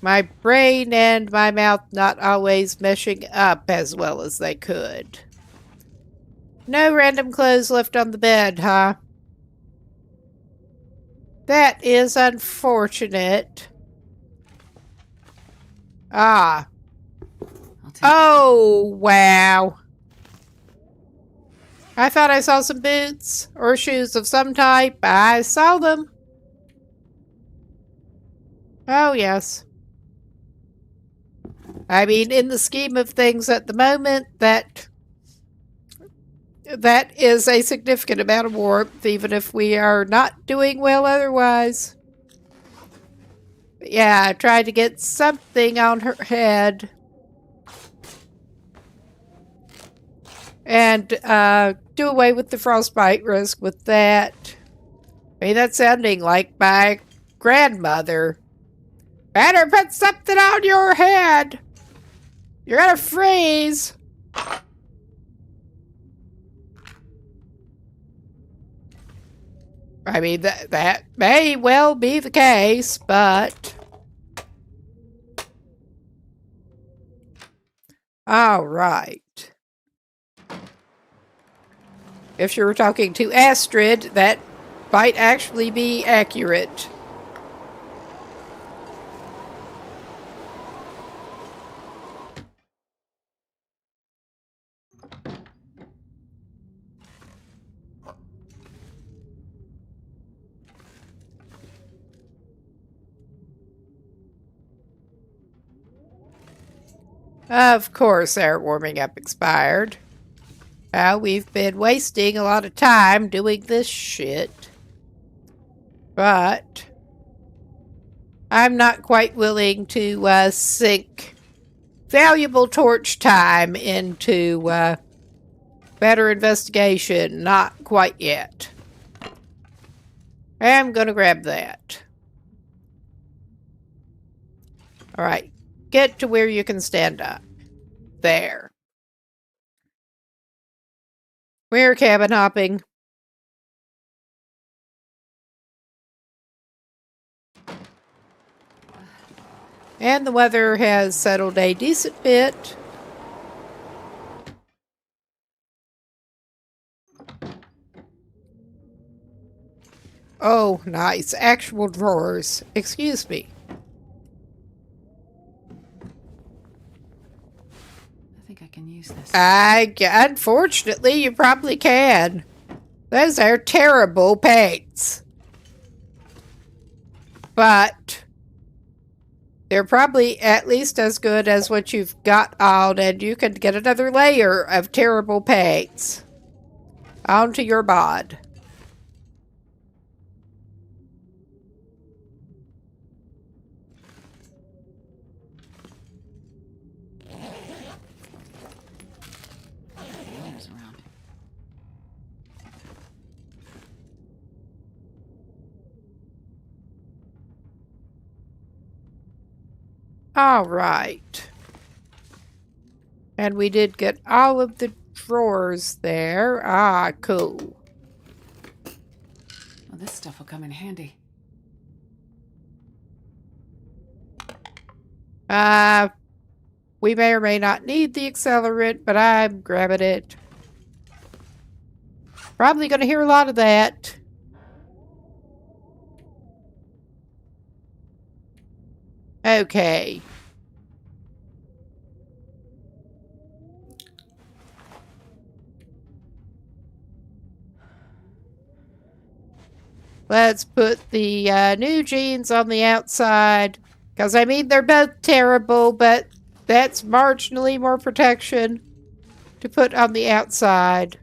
My brain and my mouth not always meshing up as well as they could. No random clothes left on the bed, huh? That is unfortunate. Ah. Oh, wow. I thought I saw some boots or shoes of some type. I saw them. Oh, yes. I mean, in the scheme of things at the moment, that that is a significant amount of warmth, even if we are not doing well otherwise. But yeah, I tried to get something on her head. And do away with the frostbite risk with that. I mean, that's sounding like my grandmother. Better put something on your head. You're gonna freeze. I mean, that may well be the case, but... All right. If you were talking to Astrid, that might actually be accurate. Of course, our warming up expired. We've been wasting a lot of time doing this shit. But I'm not quite willing to sink valuable torch time into better investigation. Not quite yet. I'm going to grab that. All right. Get to where you can stand up. There. We're cabin hopping. And the weather has settled a decent bit. Oh, nice. Actual drawers. Excuse me. I think I can use this. Unfortunately, you probably can. Those are terrible paints. But they're probably at least as good as what you've got on, and you can get another layer of terrible paints onto your bod. Around. All right. And we did get all of the drawers there. Ah, cool. Well, this stuff will come in handy. We may or may not need the accelerant, but I'm grabbing it. Probably going to hear a lot of that. Okay. Let's put the new jeans on the outside. Because, I mean, they're both terrible, but that's marginally more protection to put on the outside.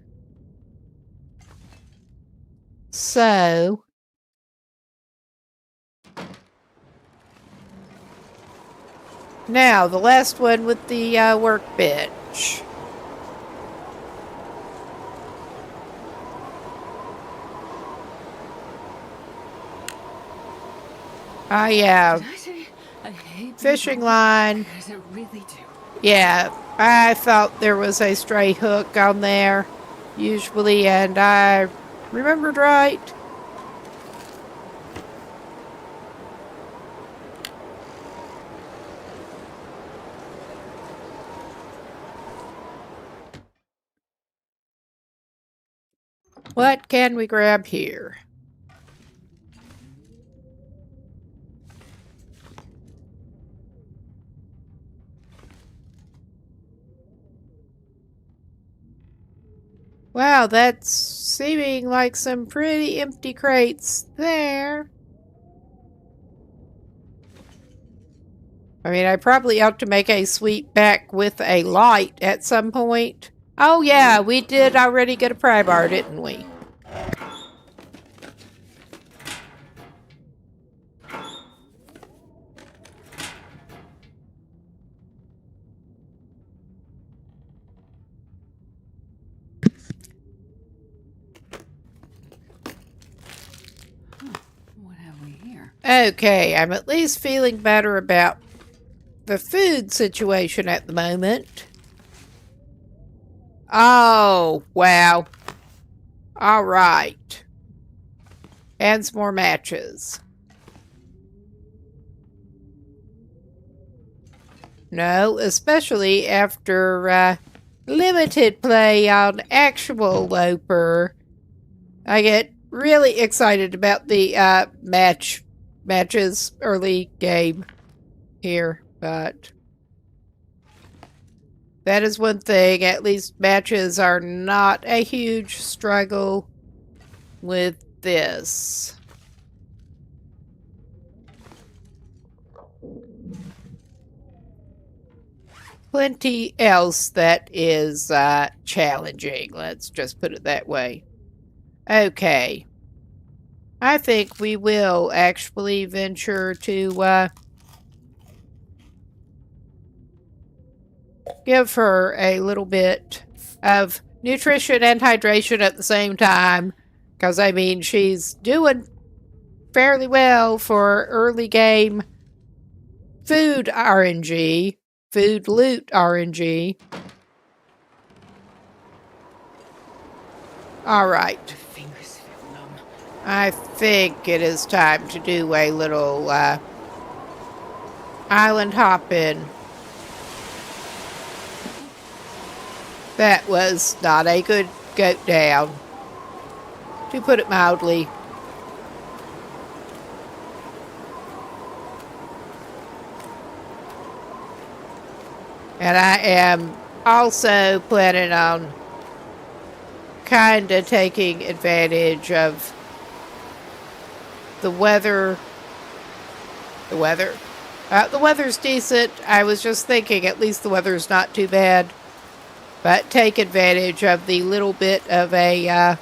So... Now, the last one with the workbench. Yeah. Did I say I hate Fishing line. Does it really do? Yeah, I thought there was a stray hook on there, usually, and I remembered right. What can we grab here? Wow, that's seeming like some pretty empty crates there. I mean, I probably ought to make a sweep back with a light at some point. Oh, yeah, we did already get a pry bar, didn't we? What have we here? Okay, I'm at least feeling better about the food situation at the moment. Oh, wow. All right. And some more matches. No, especially after limited play on actual Loper. I get really excited about the matches early game here, but that is one thing. At least matches are not a huge struggle with this. Plenty else that is challenging. Let's just put it that way. Okay. I think we will actually venture to give her a little bit of nutrition and hydration at the same time. Because, I mean, she's doing fairly well for early game food RNG. Food loot RNG. Alright. My fingers feel numb. I think it is time to do a little island hopping. That was not a good goat down, to put it mildly. And I am also planning on kind of taking advantage of the weather. The weather's decent. I was just thinking at least the weather's not too bad. But take advantage of the little bit of a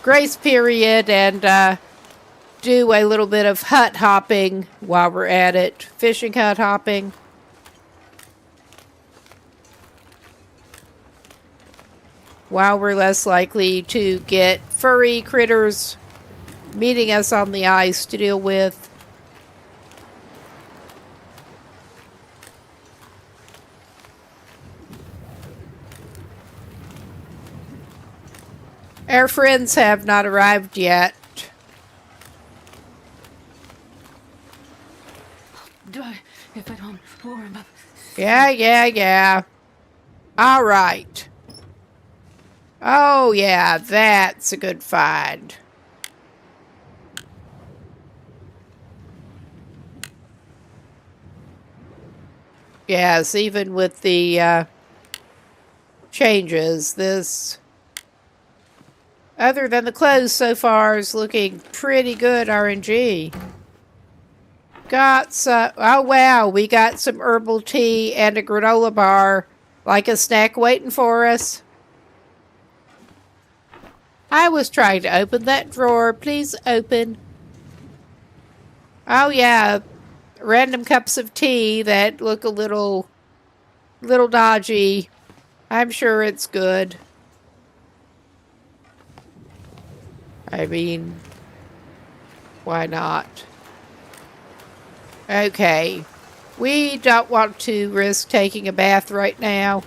grace period and do a little bit of hut hopping while we're at it. Fishing hut hopping. While we're less likely to get furry critters meeting us on the ice to deal with. Our friends have not arrived yet. If I don't warm up. Yeah. All right. Oh, yeah, that's a good find. Yes, even with the changes, this, other than the clothes so far, is looking pretty good RNG. Got some, oh wow, we got some herbal tea and a granola bar, like a snack waiting for us. I was trying to open that drawer. Please open. Oh yeah, random cups of tea that look a little dodgy. I'm sure it's good. I mean, why not? Okay. We don't want to risk taking a bath right now.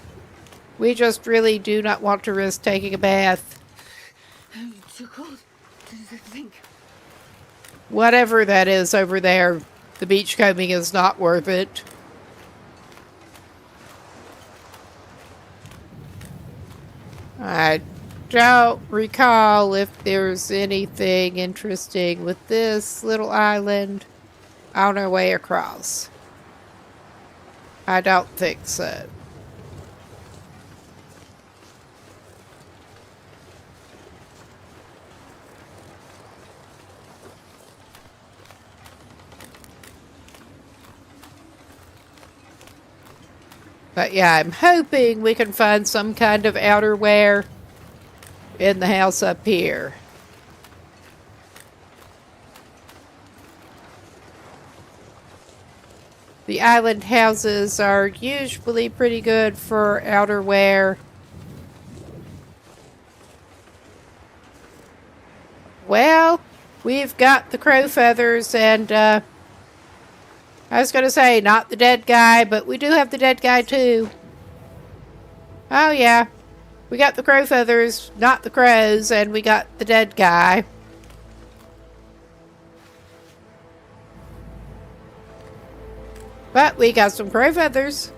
We just really do not want to risk taking a bath. It's too cold to think. Whatever that is over there, the beachcombing is not worth it. I don't recall if there's anything interesting with this little island on our way across. I don't think so. But yeah, I'm hoping we can find some kind of outerwear in the house up here. The island houses are usually pretty good for outerwear. Well, we've got the crow feathers and, I was going to say, not the dead guy, but we do have the dead guy too. Oh yeah, we got the crow feathers, not the crows, and we got the dead guy. But we got some crow feathers.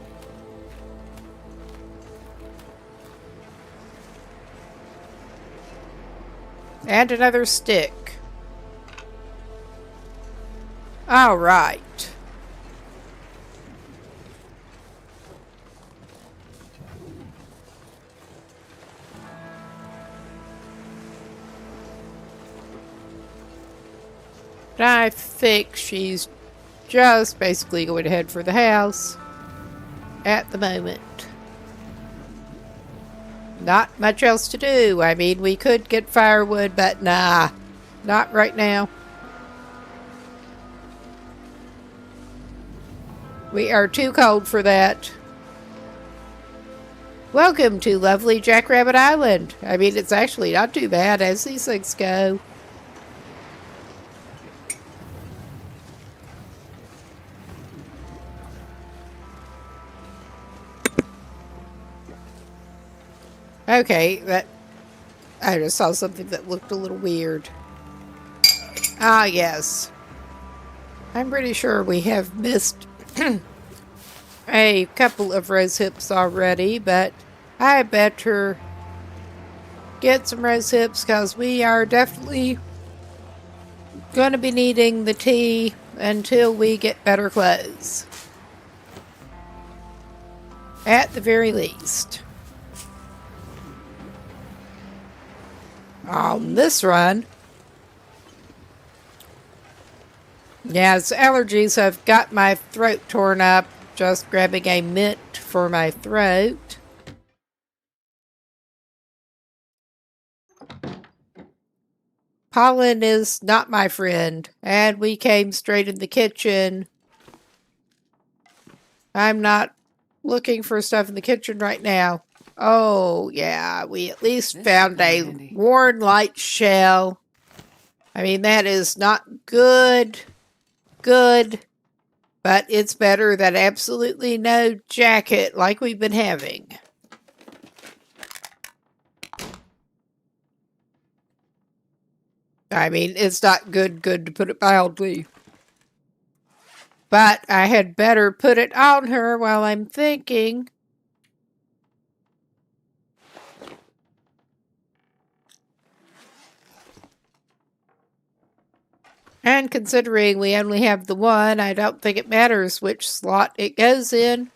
And another stick. All right. I think she's just basically going to head for the house at the moment. Not much else to do. I mean, we could get firewood, but nah, not right now. We are too cold for that. Welcome to lovely Jackrabbit Island. I mean, it's actually not too bad as these things go. Okay, I just saw something that looked a little weird. Ah, yes. I'm pretty sure we have missed a couple of rose hips already, but I better get some rose hips because we are definitely going to be needing the tea until we get better clothes. At the very least. On this run, yeah, it's allergies have got my throat torn up just grabbing a mint for my throat. Pollen is not my friend, and we came straight in the kitchen. I'm not looking for stuff in the kitchen right now. Oh, yeah, we at least found a worn light shell. I mean, that is not good, but it's better than absolutely no jacket like we've been having. I mean, it's not good to put it mildly. But I had better put it on her while I'm thinking. And considering we only have the one, I don't think it matters which slot it goes in.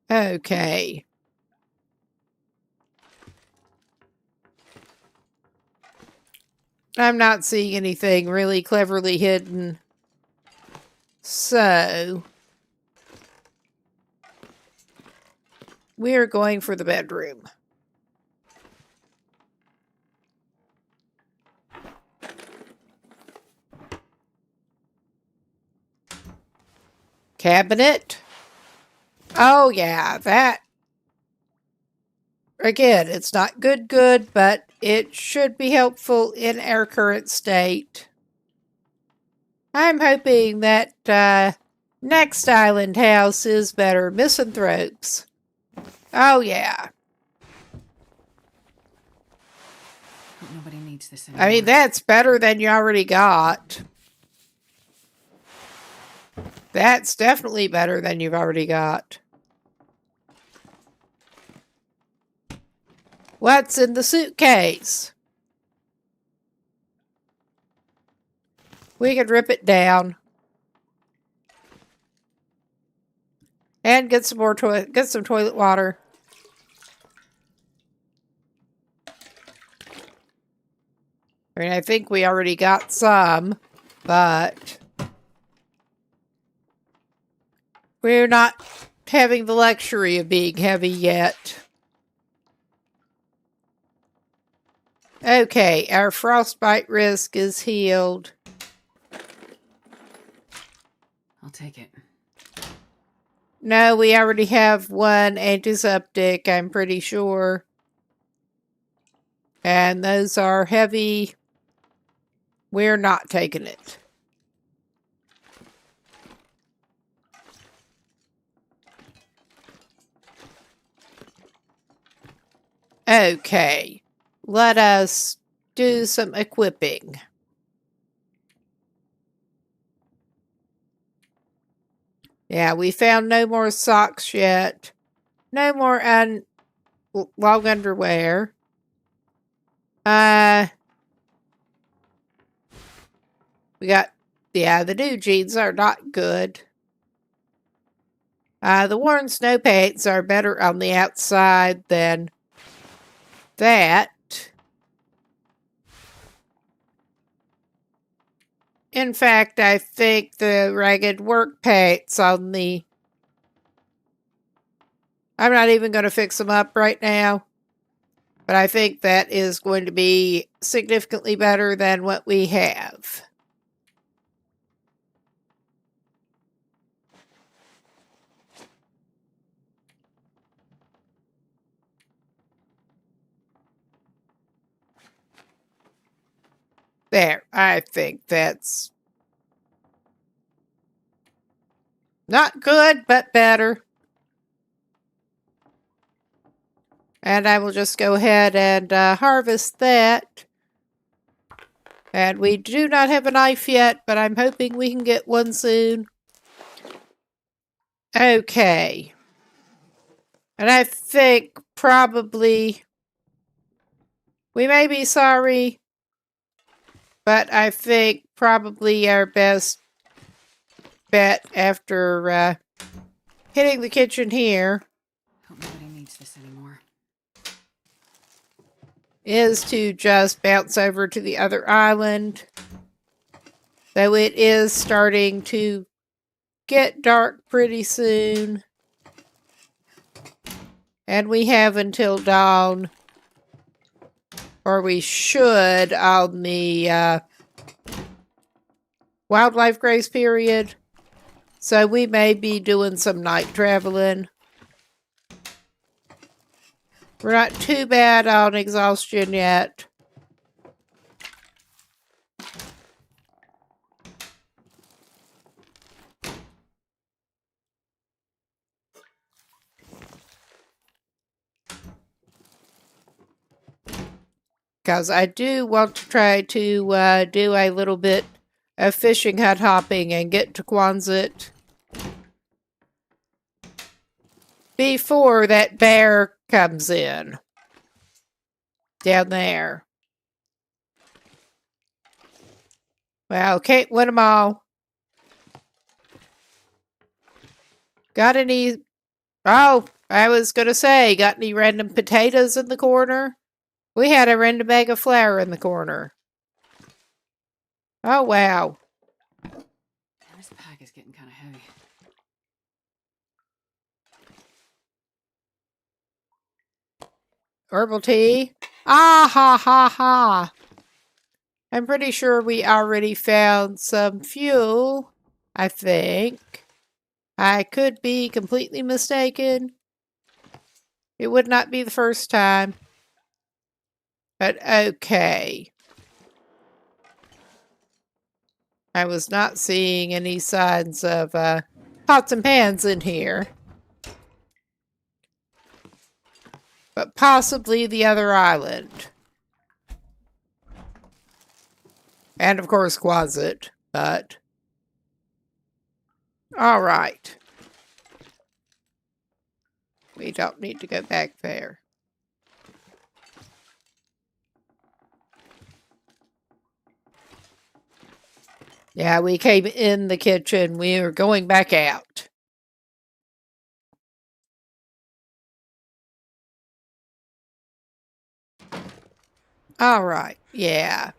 Okay. I'm not seeing anything really cleverly hidden. So we're going for the bedroom. Cabinet. Oh yeah, that. Again, it's not good, but it should be helpful in our current state. I'm hoping that next island house is better. Misanthropes. Oh yeah. Nobody needs this anymore. I mean, that's better than you already got. That's definitely better than you've already got. What's in the suitcase? We could rip it down. And get some more toilet water. I mean, I think we already got some, but we're not having the luxury of being heavy yet. Okay, our frostbite risk is healed. I'll take it. No, we already have one antiseptic, I'm pretty sure. And those are heavy. We're not taking it. Okay, let us do some equipping. Yeah, we found no more socks yet. No more long underwear. We got, the new jeans are not good. The worn snow pants are better on the outside than that. In fact, I think the ragged work pants on the... I'm not even going to fix them up right now. But I think that is going to be significantly better than what we have. There, I think that's not good, but better. And I will just go ahead and harvest that. And we do not have a knife yet, but I'm hoping we can get one soon. Okay. And I think probably... We may be sorry, but I think probably our best bet after hitting the kitchen here Hope nobody needs this anymore. is to just bounce over to the other island. Though it is starting to get dark pretty soon. And we have until dawn. Or we should on the wildlife grace period. So we may be doing some night traveling. We're not too bad on exhaustion yet. Because I do want to try to do a little bit of fishing hut hopping and get to Quonset before that bear comes in. Down there. Well, can't win them all. Got any... Oh, I was going to say, got any random potatoes in the corner? We had a random bag of flour in the corner. Oh, wow. This pack is getting kind of heavy. Herbal tea? Ah, ha, ha, ha. I'm pretty sure we already found some fuel, I think. I could be completely mistaken. It would not be the first time. But okay. I was not seeing any signs of pots and pans in here. But possibly the other island. And of course Quonset, but... Alright. We don't need to go back there. Yeah, we came in the kitchen. We are going back out. Alright, yeah.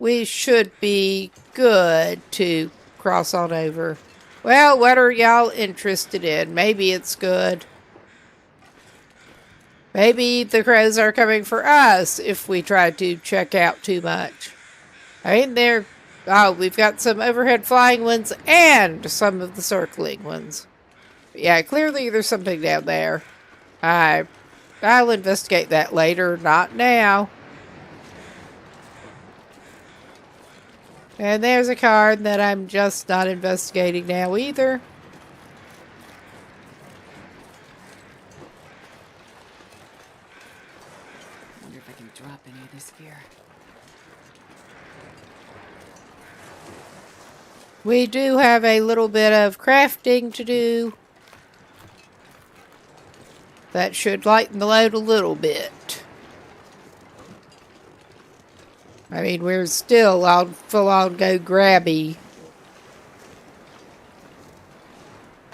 we should be good to cross on over. Well, what are y'all interested in? Maybe it's good. Maybe the crows are coming for us if we try to check out too much. I mean, we've got some overhead flying ones and some of the circling ones. Yeah, clearly there's something down there. I'll investigate that later, not now. And there's a card that I'm just not investigating now either. I wonder if I can drop any of this gear. We do have a little bit of crafting to do. That should lighten the load a little bit. I mean, we're still on full-on go grabby.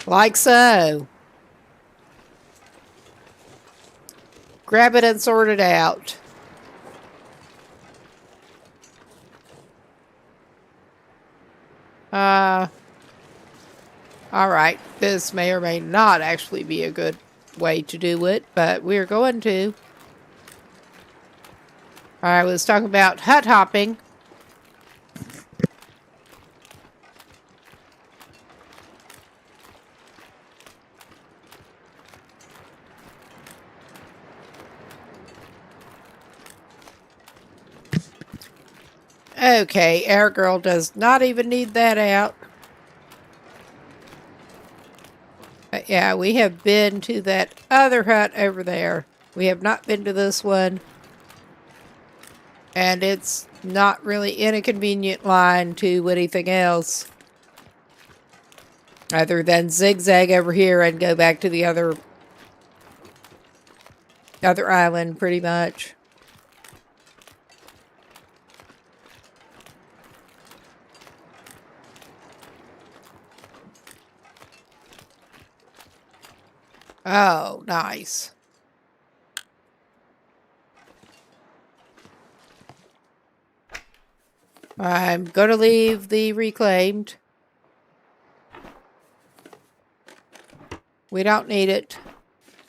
Like so. Grab it and sort it out. Alright, this may or may not actually be a good way to do it, but we're going to. I was talking about hut hopping. Okay, our girl does not even need that out. But yeah, we have been to that other hut over there. We have not been to this one. And it's not really in a convenient line to anything else. Other than zigzag over here and go back to the other island, pretty much. Oh, nice. I'm going to leave the reclaimed. We don't need it.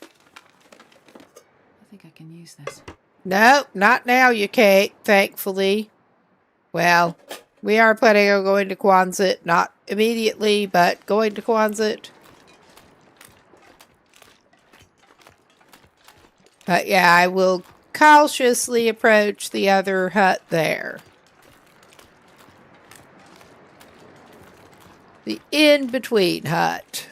I think I can use this. No, not now, you can't, thankfully. Well, we are planning on going to Quonset. Not immediately, but going to Quonset. But yeah, I will cautiously approach the other hut there. The in-between hut.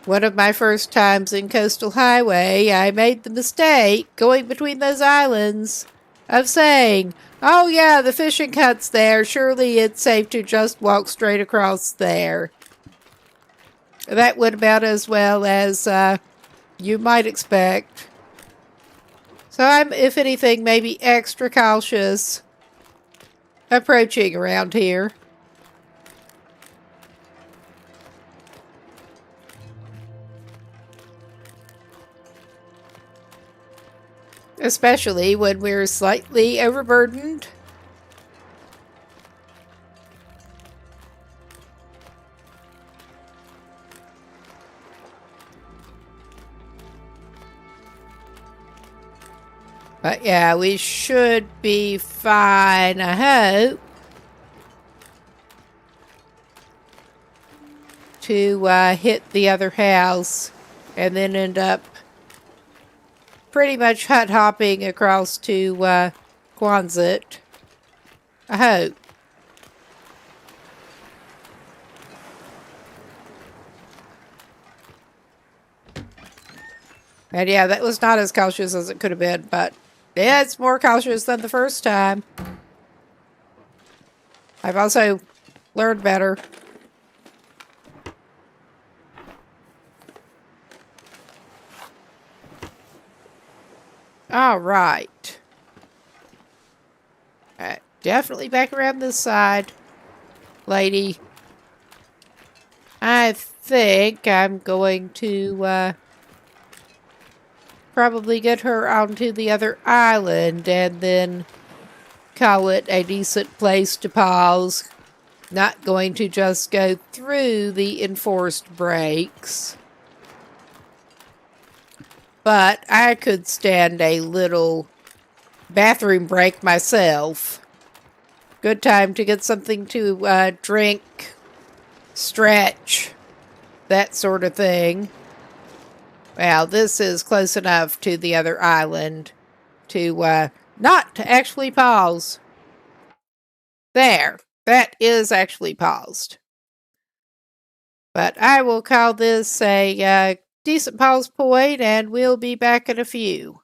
One of my first times in Coastal Highway, I made the mistake, going between those islands, of saying, oh yeah, the fishing hut's there, surely it's safe to just walk straight across there. That went about as well as you might expect. So I'm, if anything, maybe extra cautious approaching around here. Especially when we're slightly overburdened. But yeah, we should be fine, I hope. To hit the other house and then end up pretty much hut hopping across to Quonset. I hope. And yeah, that was not as cautious as it could have been, but yeah, it's more cautious than the first time. I've also learned better. All right. Definitely back around this side, lady. I think I'm going to probably get her onto the other island and then call it a decent place to pause. Not going to just go through the enforced breaks. But I could stand a little bathroom break myself. Good time to get something to drink, stretch, that sort of thing. Well, this is close enough to the other island to not actually pause. There, that is actually paused. But I will call this a decent pause point, and we'll be back in a few.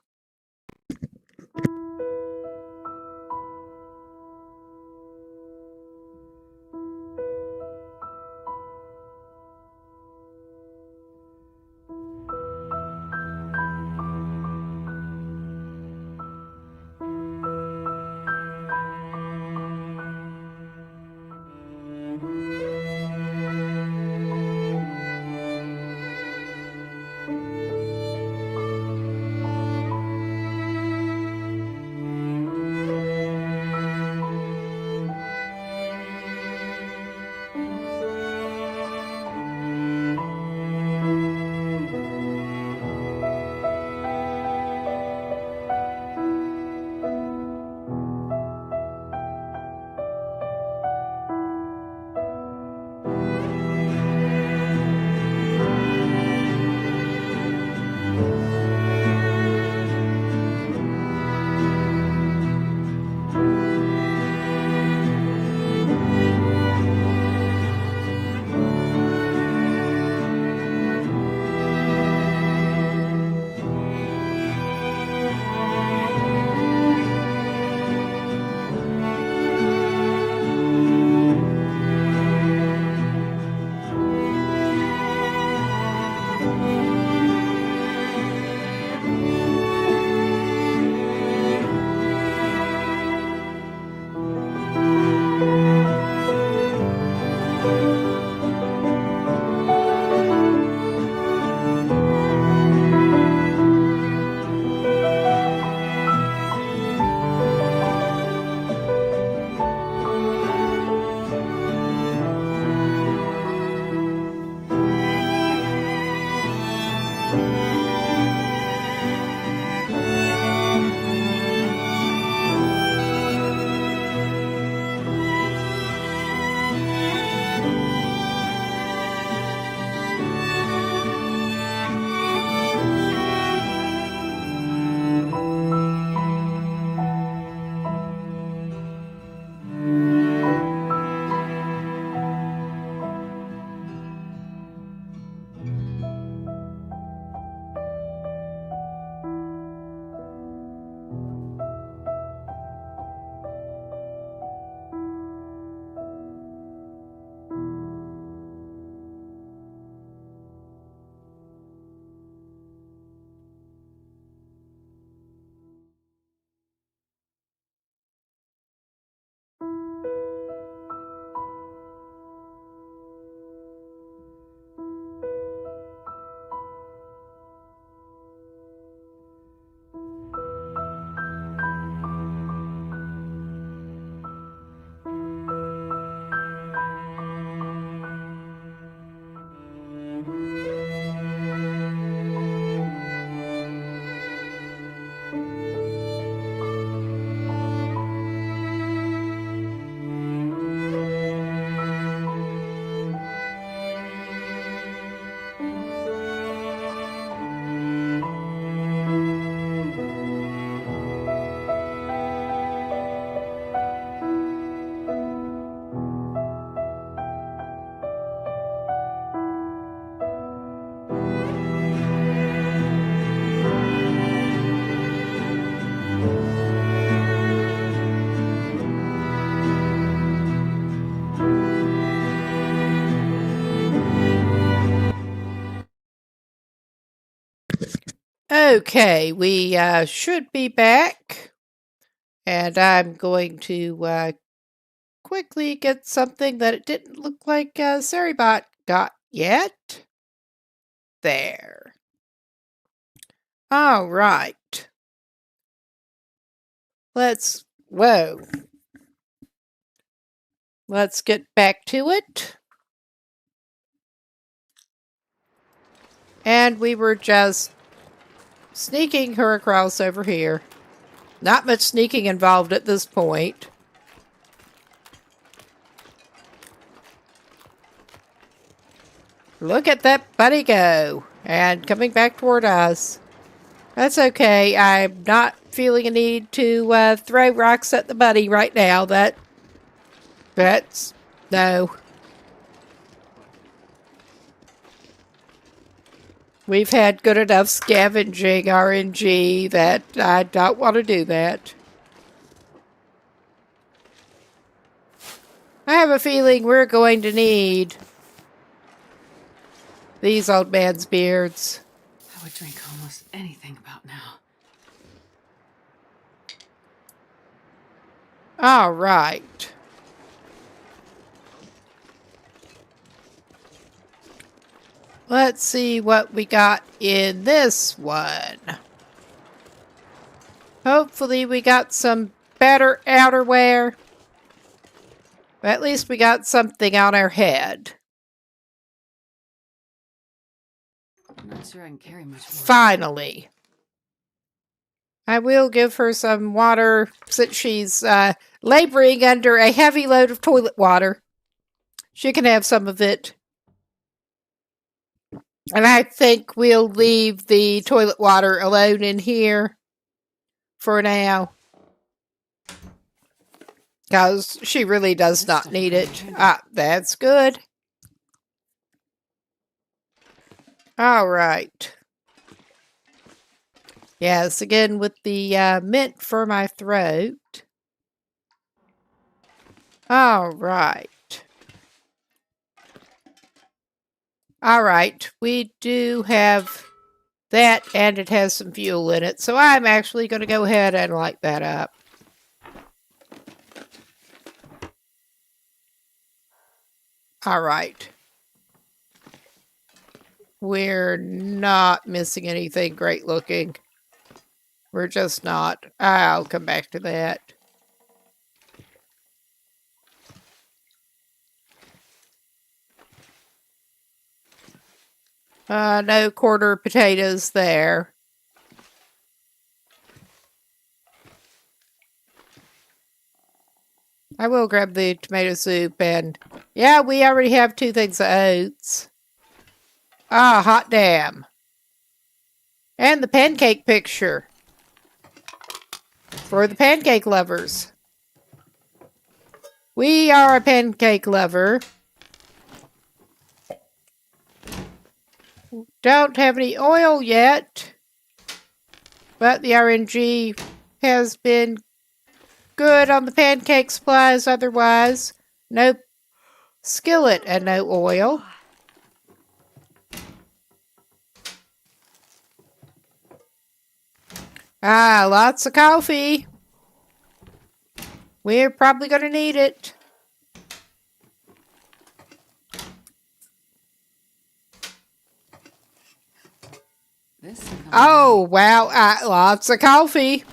Okay, we should be back. And I'm going to quickly get something that it didn't look like Saribot got yet. There. All right. Whoa. Let's get back to it. And we were just sneaking her across over here. Not much sneaking involved at this point. Look at that buddy go. And coming back toward us. That's okay. I'm not feeling a need to throw rocks at the buddy right now. That's... no. We've had good enough scavenging RNG that I don't want to do that. I have a feeling we're going to need these old man's beards. I would drink almost anything about now. All right. Let's see what we got in this one. Hopefully we got some better outerwear. At least we got something on our head. I'm not sure I can carry much more. Finally. I will give her some water since she's laboring under a heavy load of toilet water. She can have some of it. And I think we'll leave the toilet water alone in here for now. Because she really does not need it. Ah, that's good. All right. Yes, again with the mint for my throat. All right. All right, we do have that, and it has some fuel in it. So I'm actually going to go ahead and light that up. All right. We're not missing anything great looking. We're just not. I'll come back to that. No quarter potatoes there. I will grab the tomato soup and... yeah, we already have 2 things of oats. Ah, hot damn. And the pancake picture. For the pancake lovers. We are a pancake lover. Don't have any oil yet. But the RNG has been good on the pancake supplies otherwise. No skillet and no oil. Ah, lots of coffee. We're probably going to need it. Oh, wow. Lots of coffee.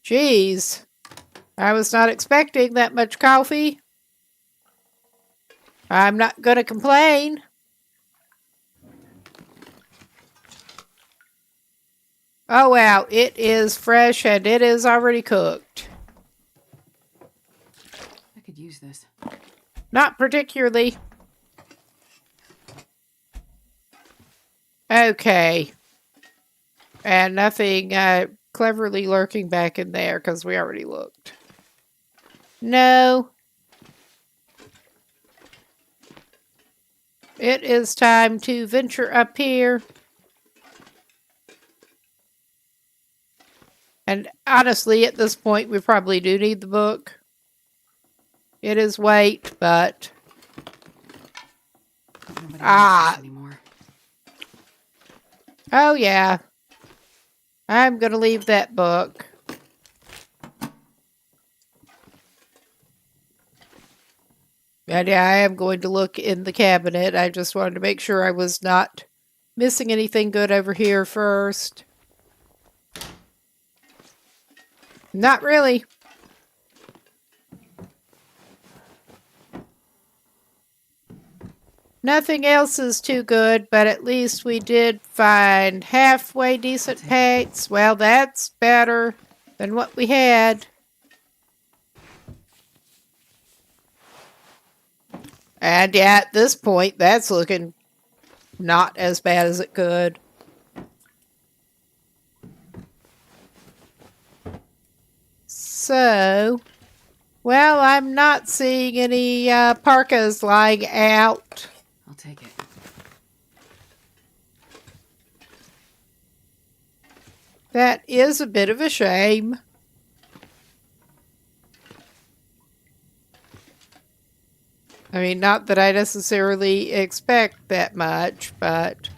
Jeez. I was not expecting that much coffee. I'm not going to complain. Oh, wow. It is fresh and it is already cooked. I could use this. Not particularly. Okay. And nothing cleverly lurking back in there because we already looked. No. It is time to venture up here. And honestly, at this point, we probably do need the book. It is weight, but... Anymore. Oh, yeah. I'm going to leave that book. And yeah, I am going to look in the cabinet. I just wanted to make sure I was not missing anything good over here first? Not really. Nothing else is too good, but at least we did find halfway decent paints. Well, that's better than what we had. And yeah, at this point, that's looking not as bad as it could. So, well, I'm not seeing any parkas lying out. I'll take it. That is a bit of a shame. I mean, not that I necessarily expect that much, but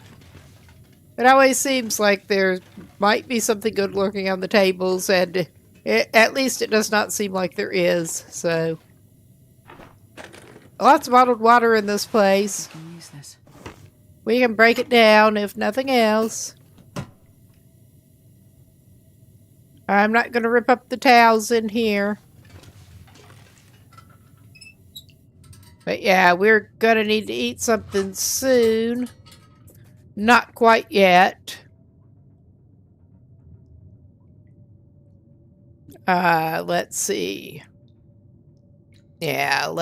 it always seems like there might be something good lurking on the tables, and at least it does not seem like there is, so. Lots of bottled water in this place. I can use this. We can break it down, if nothing else. I'm not going to rip up the towels in here. But yeah, we're going to need to eat something soon. Not quite yet. Let's see. Yeah,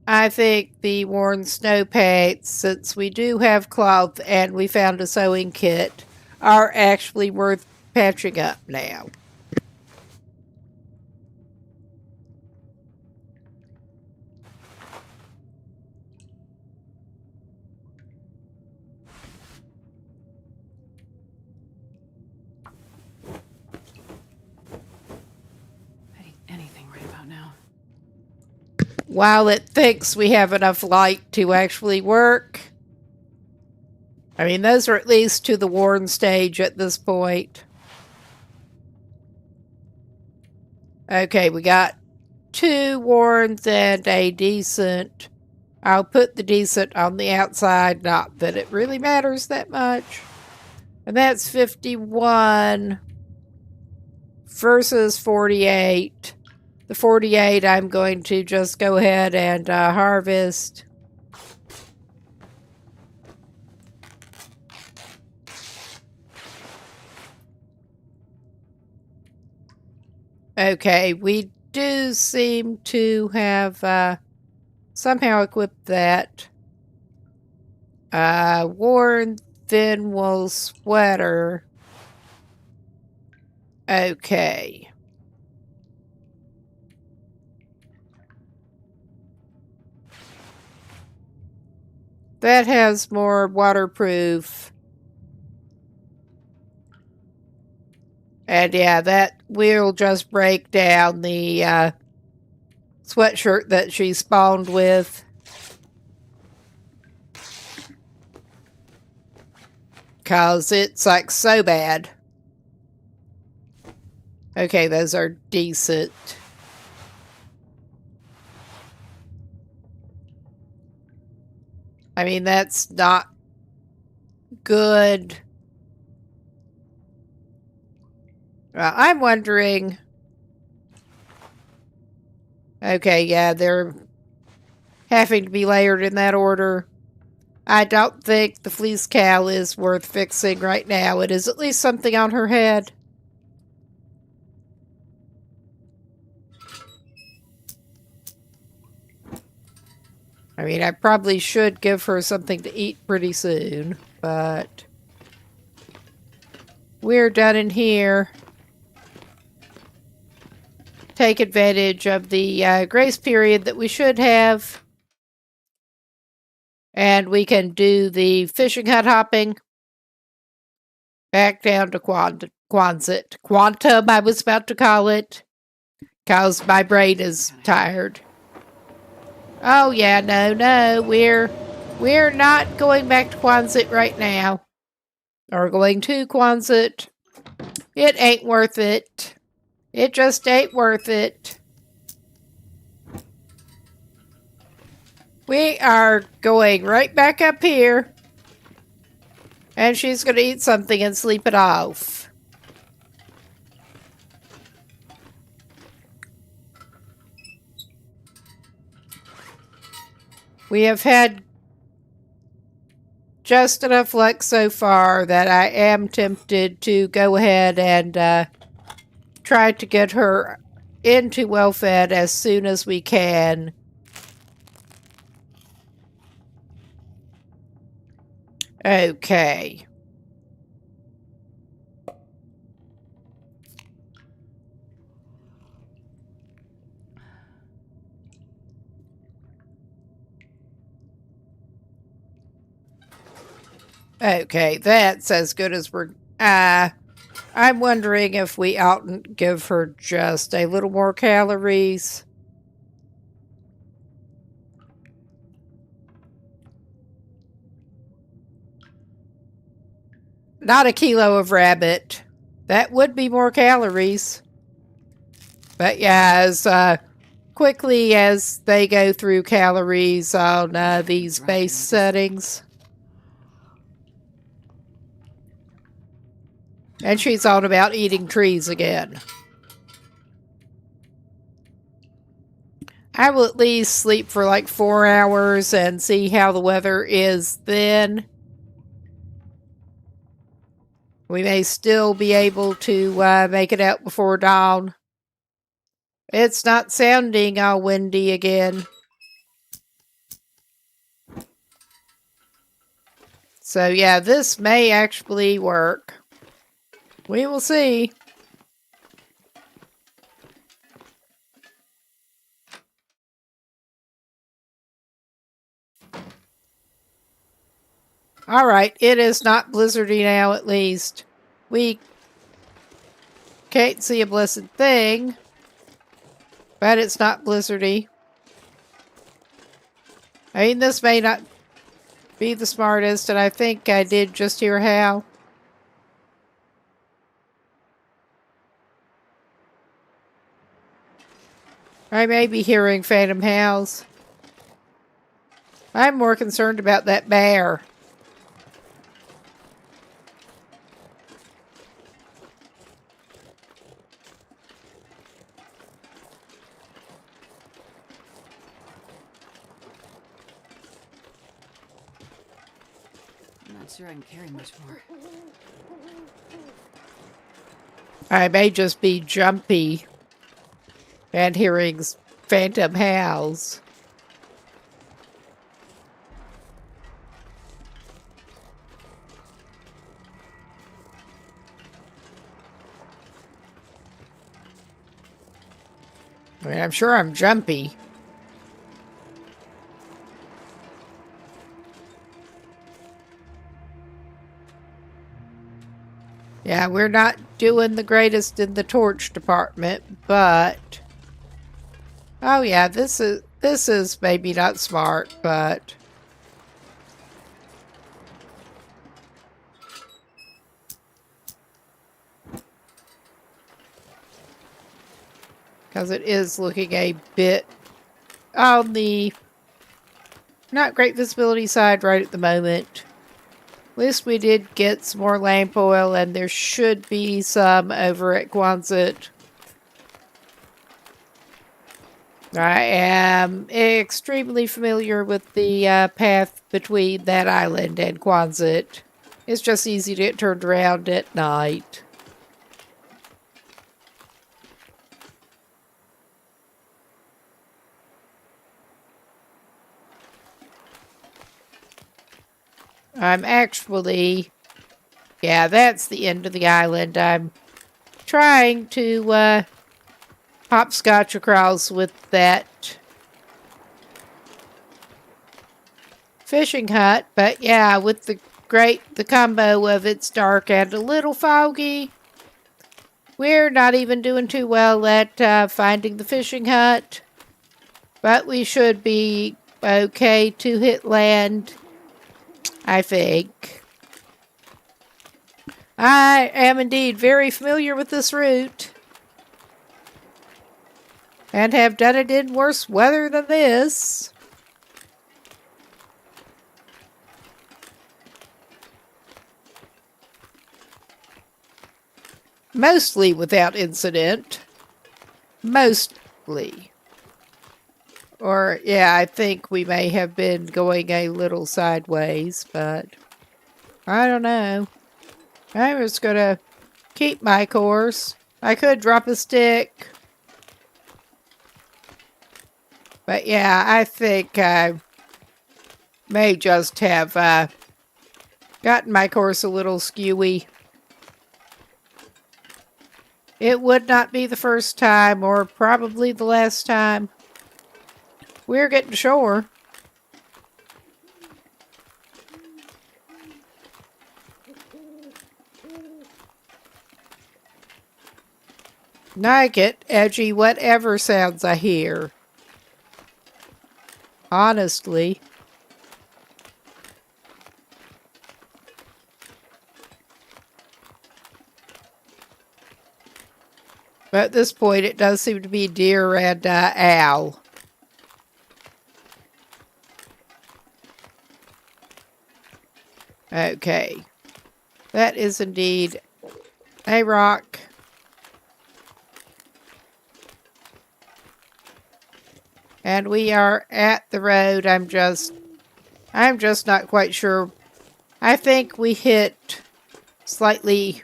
I think the worn snow paints, since we do have cloth and we found a sewing kit, are actually worth patching up now. Anything right about now. While it thinks we have enough light to actually work. I mean, those are at least to the worn stage at this point. Okay, we got 2 warns and a decent. I'll put the decent on the outside, not that it really matters that much. And that's 51 versus 48. The 48 I'm going to just go ahead and harvest. Okay, we do seem to have somehow equipped that. Worn thin wool sweater. Okay. That has more waterproof. And yeah, that will just break down the sweatshirt that she spawned with. Because it's like so bad. Okay, those are decent. I mean, that's not good. Well, I'm wondering. Okay, yeah, they're having to be layered in that order. I don't think the fleece cowl is worth fixing right now. It is at least something on her head. I mean, I probably should give her something to eat pretty soon, but we're done in here. Take advantage of the grace period that we should have. And we can do the fishing hut hopping. Back down to Quantum, I was about to call it. Because my brain is tired. Oh yeah, no, we're not going back to Quonset right now. Or going to Quonset. It ain't worth it. It just ain't worth it. We are going right back up here. And she's going to eat something and sleep it off. We have had just enough luck so far that I am tempted to go ahead and try to get her into well-fed as soon as we can. Okay. Okay, that's as good as we're... I'm wondering if we oughtn't give her just a little more calories. Not a kilo of rabbit. That would be more calories. But yeah, as quickly as they go through calories on these base settings. And she's on about eating trees again. I will at least sleep for like 4 hours and see how the weather is then. We may still be able to make it out before dawn. It's not sounding all windy again. So yeah, this may actually work. We will see. Alright, it is not blizzardy now at least. We can't see a blessed thing. But it's not blizzardy. I mean, this may not be the smartest, and I think I did just hear Hal. I may be hearing phantom howls. I'm more concerned about that bear. I'm not sure I can carry much more. I may just be jumpy and hearing phantom howls. I mean, I'm sure I'm jumpy. Yeah, we're not doing the greatest in the torch department, but... Oh yeah, this is maybe not smart, but... Because it is looking a bit on the not great visibility side right at the moment. At least we did get some more lamp oil, and there should be some over at Quonset. I am extremely familiar with the path between that island and Quonset. It's just easy to get turned around at night. I'm actually... Yeah, that's the end of the island. I'm trying to hopscotch across with that fishing hut. But yeah, with the combo of it's dark and a little foggy, we're not even doing too well at finding the fishing hut. But we should be okay to hit land, I think. I am indeed very familiar with this route. And have done it in worse weather than this. mostly without incident. Mostly. Or, yeah, I think we may have been going a little sideways, but I don't know. I'm just going to keep my course. I could drop a stick. But yeah, I think I may just have gotten my course a little skewy. It would not be the first time, or probably the last time. We're getting to shore. I get edgy whatever sounds I hear. Honestly. But at this point, it does seem to be deer and owl. Okay. That is indeed a rock. And we are at the road. I'm just not quite sure. I think we hit slightly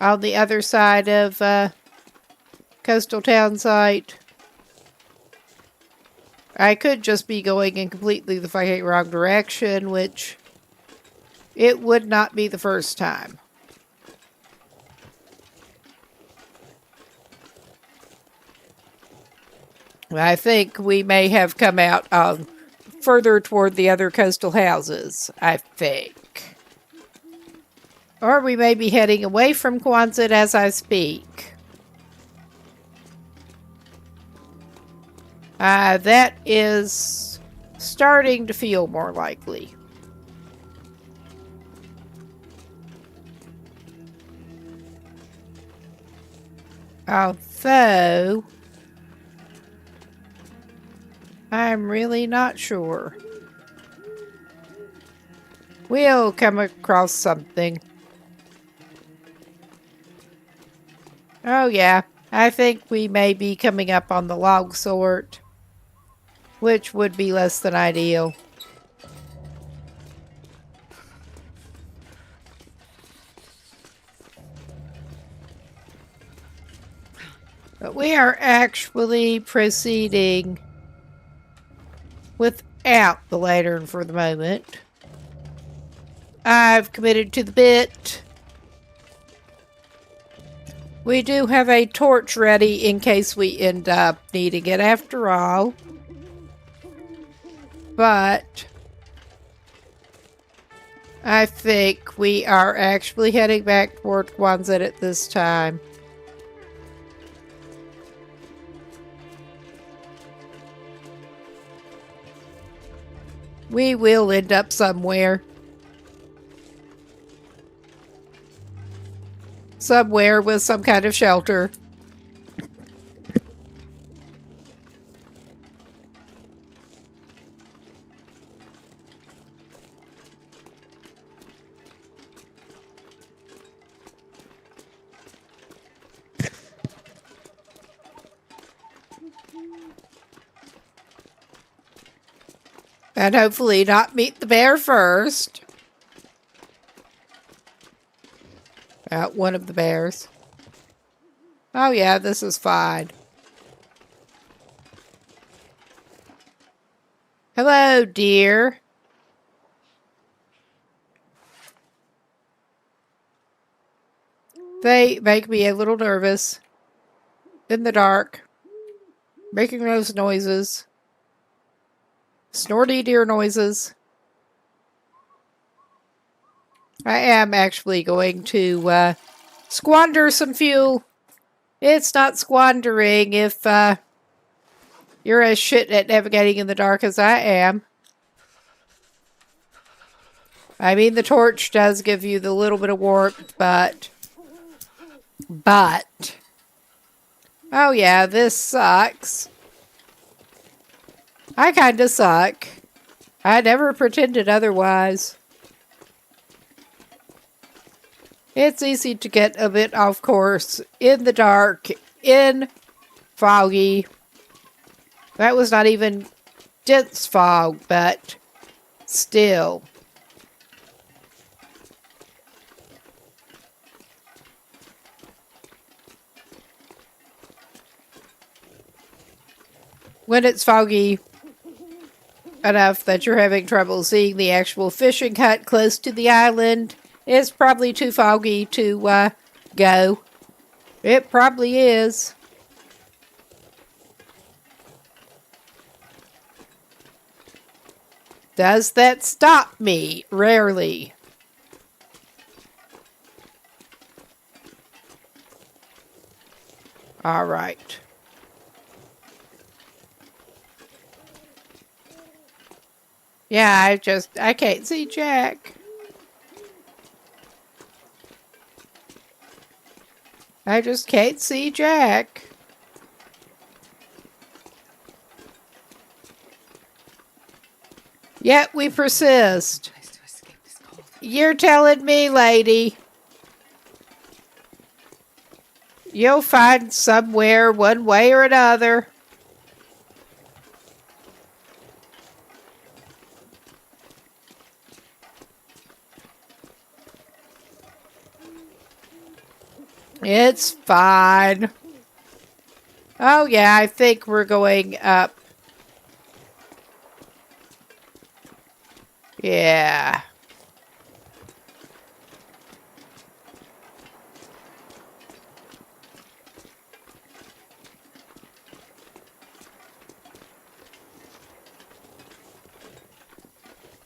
on the other side of Coastal Town site. I could just be going in completely the fucking wrong direction, which it would not be the first time. I think we may have come out further toward the other coastal houses, I think. Or we may be heading away from Quonset as I speak. That is starting to feel more likely. Although, I'm really not sure. We'll come across something. Oh yeah, I think we may be coming up on the log sort, which would be less than ideal. But we are actually proceeding without the lantern for the moment. I've committed to the bit. We do have a torch ready in case we end up needing it after all. But I think we are actually heading back toward Quonset at this time. We will end up somewhere. Somewhere with some kind of shelter. And hopefully not meet the bear first. One of the bears. Oh yeah, this is fine. Hello, dear. They make me a little nervous. In the dark. Making those noises. Snorty deer noises. I am actually going to squander some fuel. It's not squandering if you're as shit at navigating in the dark as I am. I mean, the torch does give you the little bit of warmth, but... Oh yeah, this sucks. I kinda suck. I never pretended otherwise. It's easy to get a bit off course in the dark, in foggy. That was not even dense fog, but still. When it's foggy enough that you're having trouble seeing the actual fishing hut close to the island, it's probably too foggy to go. It probably is. Does that stop me? Rarely. All right. Yeah, I can't see Jack. I just can't see Jack. Yet we persist. Place to escape this cold. You're telling me, lady. You'll find somewhere one way or another. It's fine. Oh yeah, I think we're going up. Yeah.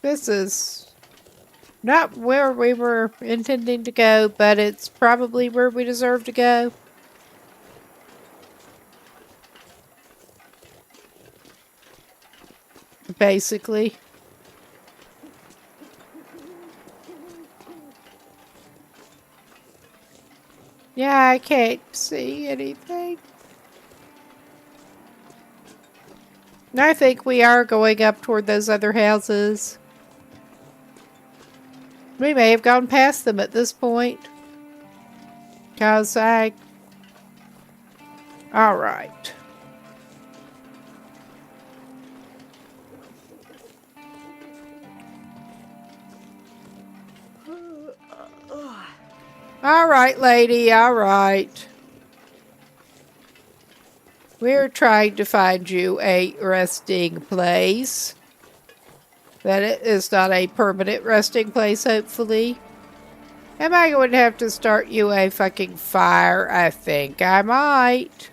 This is not where we were intending to go, but it's probably where we deserve to go. Basically. Yeah, I can't see anything. I think we are going up toward those other houses. We may have gone past them at this point. Because Alright. Alright, lady, alright. We're trying to find you a resting place. That it is not a permanent resting place, hopefully. Am I going to have to start you a fucking fire? I think I might.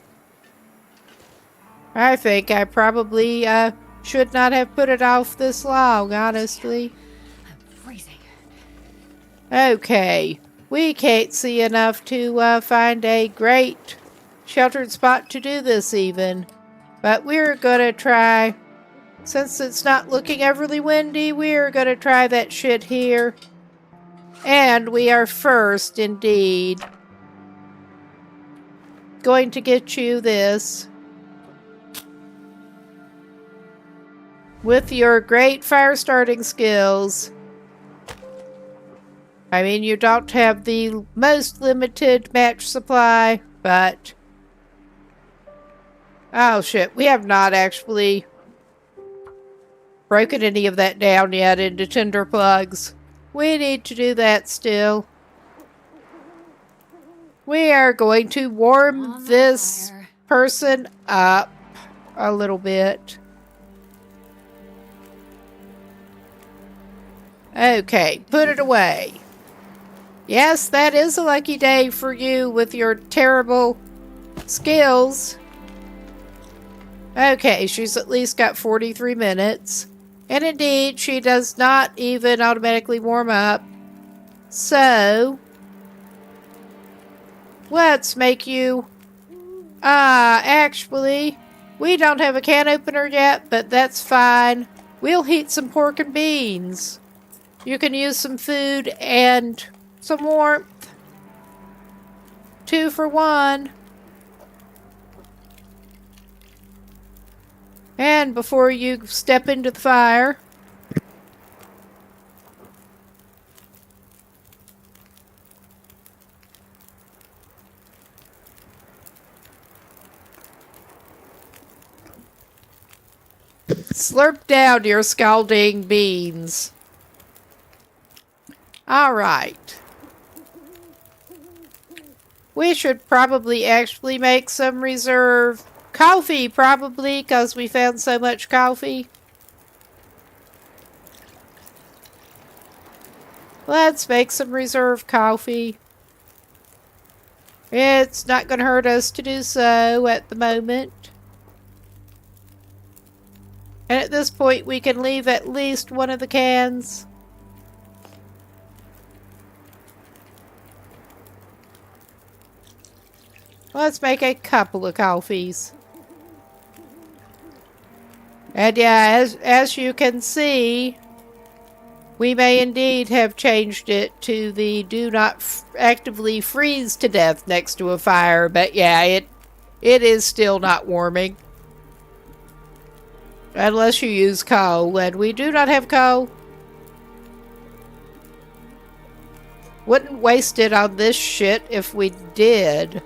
I think I probably should not have put it off this long, honestly. I'm freezing. Okay, we can't see enough to find a great sheltered spot to do this even. But we're gonna try, since it's not looking overly windy, we're gonna try that shit here. And we are first, indeed, going to get you this. With your great fire starting skills. I mean, you don't have the most limited match supply, but... Oh shit, we have not actually broken any of that down yet into tinder plugs. We need to do that still. We are going to warm this person up a little bit. Okay, put it away. Yes, that is a lucky day for you with your terrible skills. Okay, she's at least got 43 minutes. And indeed, she does not even automatically warm up. So, let's make you... actually, we don't have a can opener yet, but that's fine. We'll heat some pork and beans. You can use some food and some warmth. 2 for 1. And before you step into the fire, Slurp down your scalding beans. All right. We should probably actually make some reserve coffee, probably, because we found so much coffee. Let's make some reserve coffee. It's not going to hurt us to do so at the moment. And at this point, we can leave at least one of the cans. Let's make a couple of coffees. And yeah, as you can see, we may indeed have changed it to the do not actively freeze to death next to a fire. But yeah, it is still not warming. Unless you use coal, and we do not have coal. Wouldn't waste it on this shit if we did.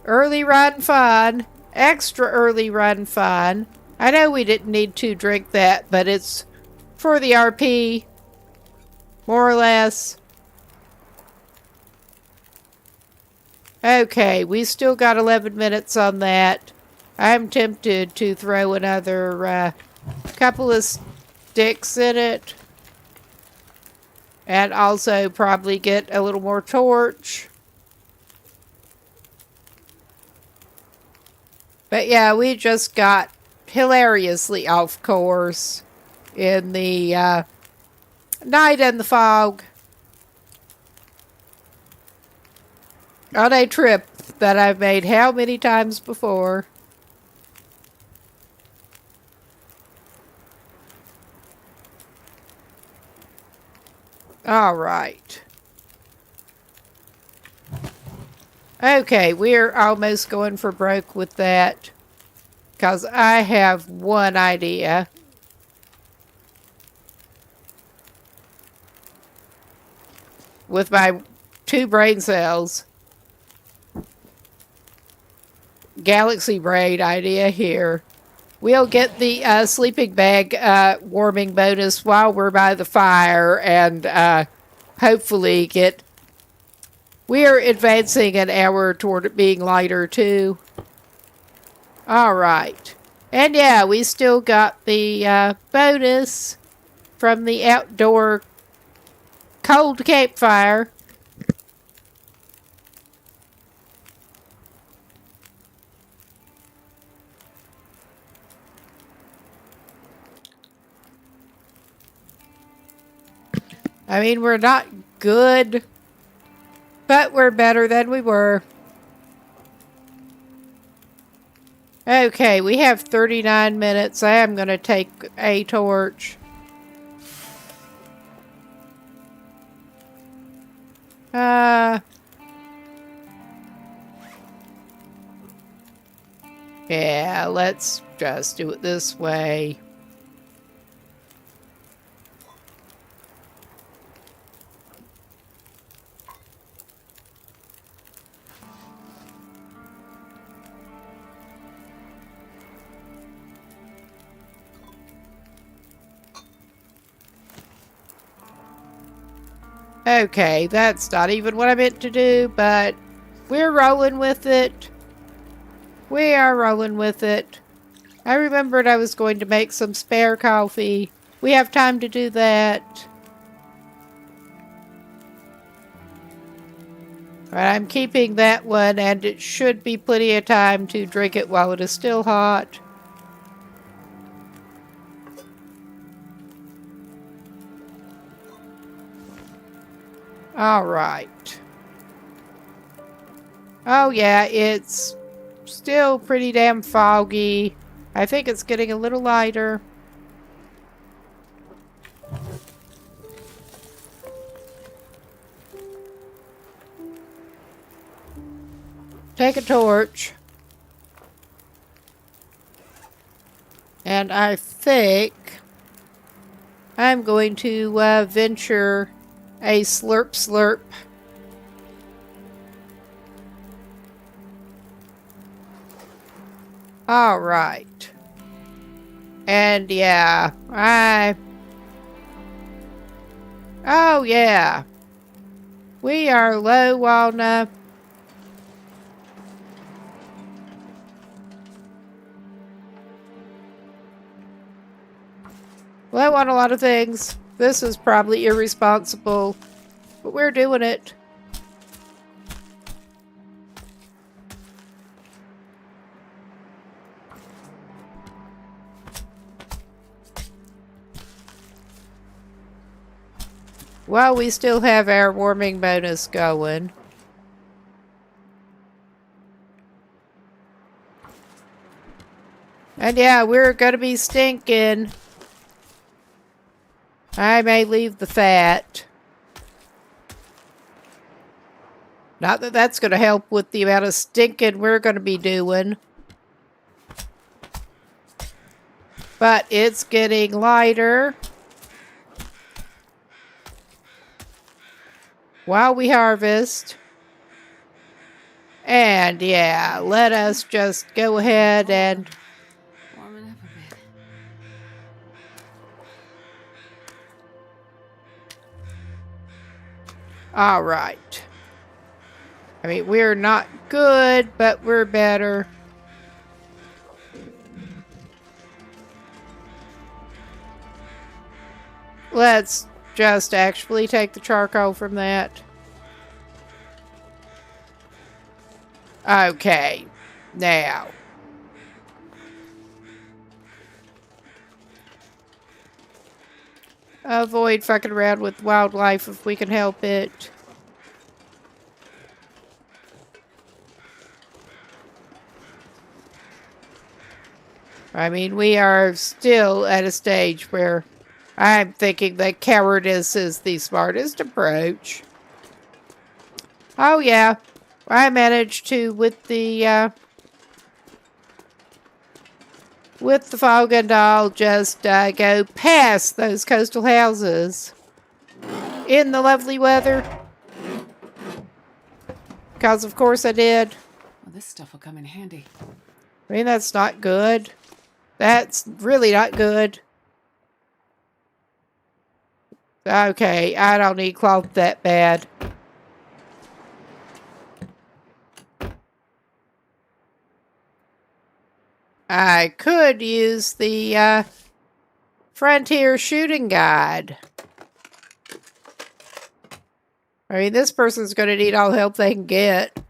Early run fun. Extra early run fun. I know we didn't need to drink that, but it's for the RP. More or less. Okay, we still got 11 minutes on that. I'm tempted to throw another couple of sticks in it. And also probably get a little more torch. But yeah, we just got hilariously off course in the night and the fog. On a trip that I've made how many times before. All right. Okay, we're almost going for broke with that. Because I have one idea. With my 2 brain cells. Galaxy brain idea here. We'll get the sleeping bag warming bonus while we're by the fire and hopefully get... We're advancing an hour toward it being lighter too. Alright. And yeah, we still got the bonus from the outdoor cold campfire. I mean, we're not good, but we're better than we were. Okay, we have 39 minutes. I am going to take a torch. Yeah, let's just do it this way. Okay, that's not even what I meant to do, but we're rolling with it. We are rolling with it. I remembered I was going to make some spare coffee. We have time to do that. But I'm keeping that one, and it should be plenty of time to drink it while it is still hot. All right. Oh yeah, it's still pretty damn foggy. I think it's getting a little lighter. Take a torch. And I think I'm going to venture a slurp slurp. All right. And yeah, oh yeah. We are low on, low on a lot of things. This is probably irresponsible, but we're doing it. Well, we still have our warming bonus going. And yeah, we're gonna be stinking. I may leave the fat. Not that that's gonna help with the amount of stinking we're gonna be doing. But it's getting lighter. While we harvest. And yeah, let us just go ahead and Warming up a bit. all right. I mean, we're not good, but we're better. Let's just actually take the charcoal from that. Okay, now. Avoid fucking around with wildlife if we can help it. I mean, we are still at a stage where I'm thinking that cowardice is the smartest approach. Oh yeah, I managed to, with the fog and all, just go past those coastal houses in the lovely weather. Because of course I did. Well, this stuff will come in handy. I mean, that's not good. That's really not good. Okay, I don't need cloth that bad. I could use the Frontier Shooting Guide. I mean, this person's going to need all the help they can get.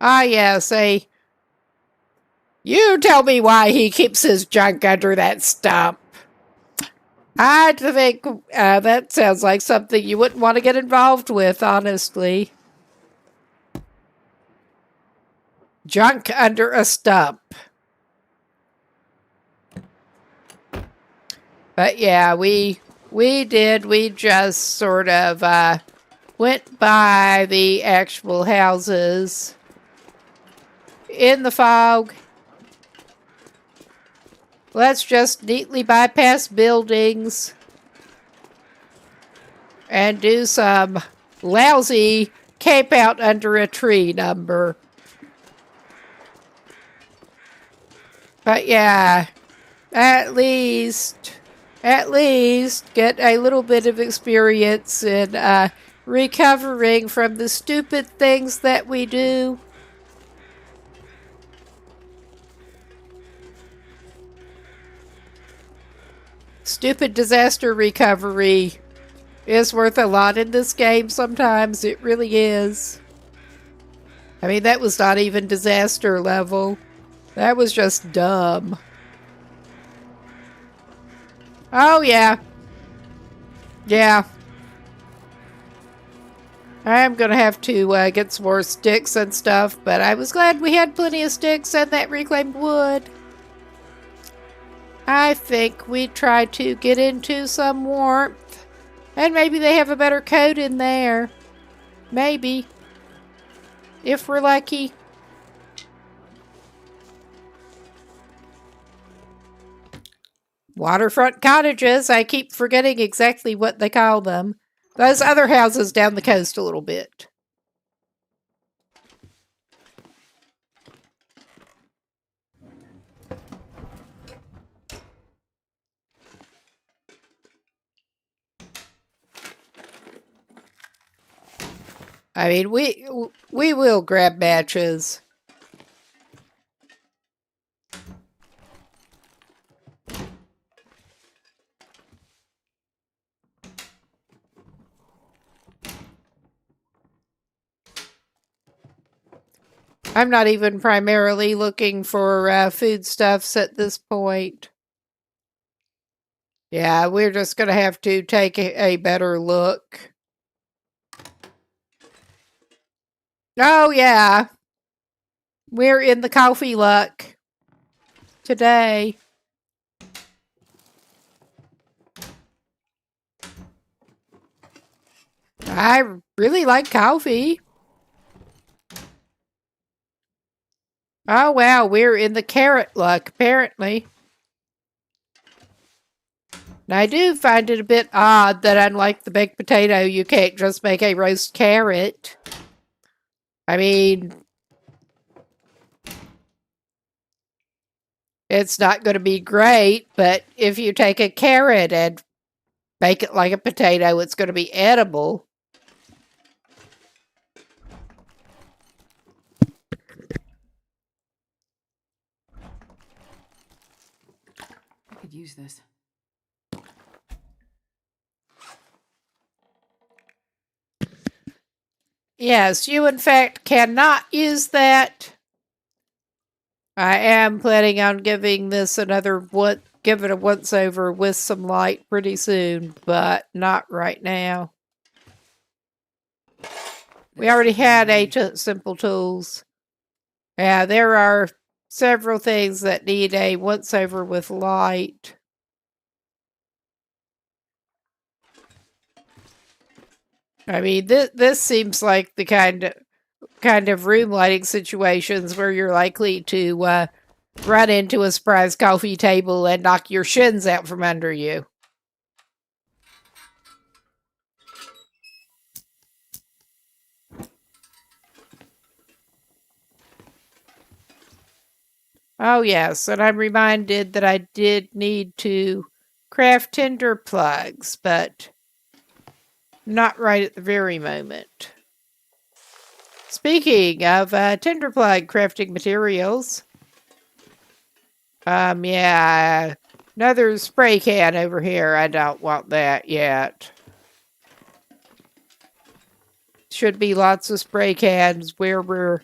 Ah, yeah, say, you tell me why he keeps his junk under that stump. I think that sounds like something you wouldn't want to get involved with, honestly. Junk under a stump. But yeah, we just sort of went by the actual houses in the fog. Let's just neatly bypass buildings and do some lousy camp out under a tree number. But yeah, at least get a little bit of experience in recovering from the stupid things that we do. Stupid disaster recovery is worth a lot in this game sometimes. It really is. I mean, that was not even disaster level. That was just dumb. Oh, yeah. Yeah. I'm gonna have to get some more sticks and stuff, but I was glad we had plenty of sticks and that reclaimed wood. I think we try to get into some warmth. And maybe they have a better coat in there. Maybe. If we're lucky. Waterfront cottages. I keep forgetting exactly what they call them. Those other houses down the coast a little bit. I mean, we will grab matches. I'm not even primarily looking for foodstuffs at this point. Yeah, we're just going to have to take a better look. Oh, yeah. We're in the coffee luck today. I really like coffee. Oh, wow. We're in the carrot luck, apparently. Now, I do find it a bit odd that unlike the baked potato, you can't just make a roast carrot. I mean, it's not going to be great, but if you take a carrot and make it like a potato, it's going to be edible. I could use this. Yes, you in fact cannot use that. I am planning on giving this give it a once over with some light pretty soon, but not right now. We already had simple tools. Yeah, there are several things that need a once over with light. I mean, this seems like the kind of room lighting situations where you're likely to run into a surprise coffee table and knock your shins out from under you. Oh, yes, and I'm reminded that I did need to craft tinder plugs, but not right at the very moment. Speaking of tinder plug crafting materials, yeah, another spray can over here. I don't want that yet. Should be lots of spray cans where we're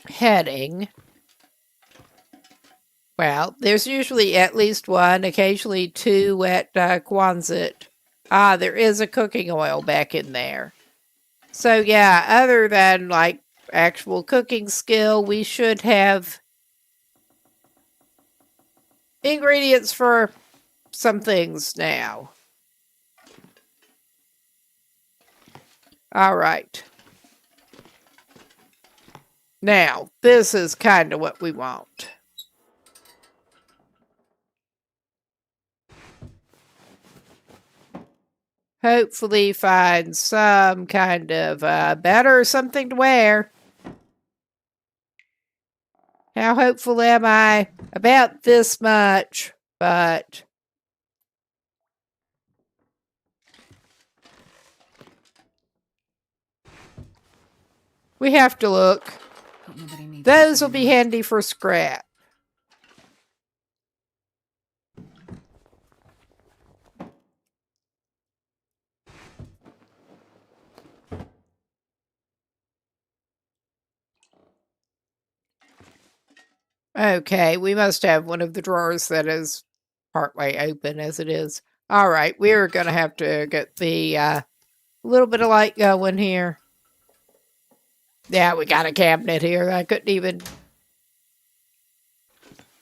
heading. Well, there's usually at least one, occasionally two at Quonset. Ah, there is a cooking oil back in there. So yeah, other than like actual cooking skill, we should have ingredients for some things now. All right. Now, this is kind of what we want. Hopefully find some kind of better something to wear. How hopeful am I? About this much, but we have to look. Those will be handy for scrap. Okay, we must have one of the drawers that is partway open as it is. All right, we're going to have to get the little bit of light going here. Yeah, we got a cabinet here. I couldn't even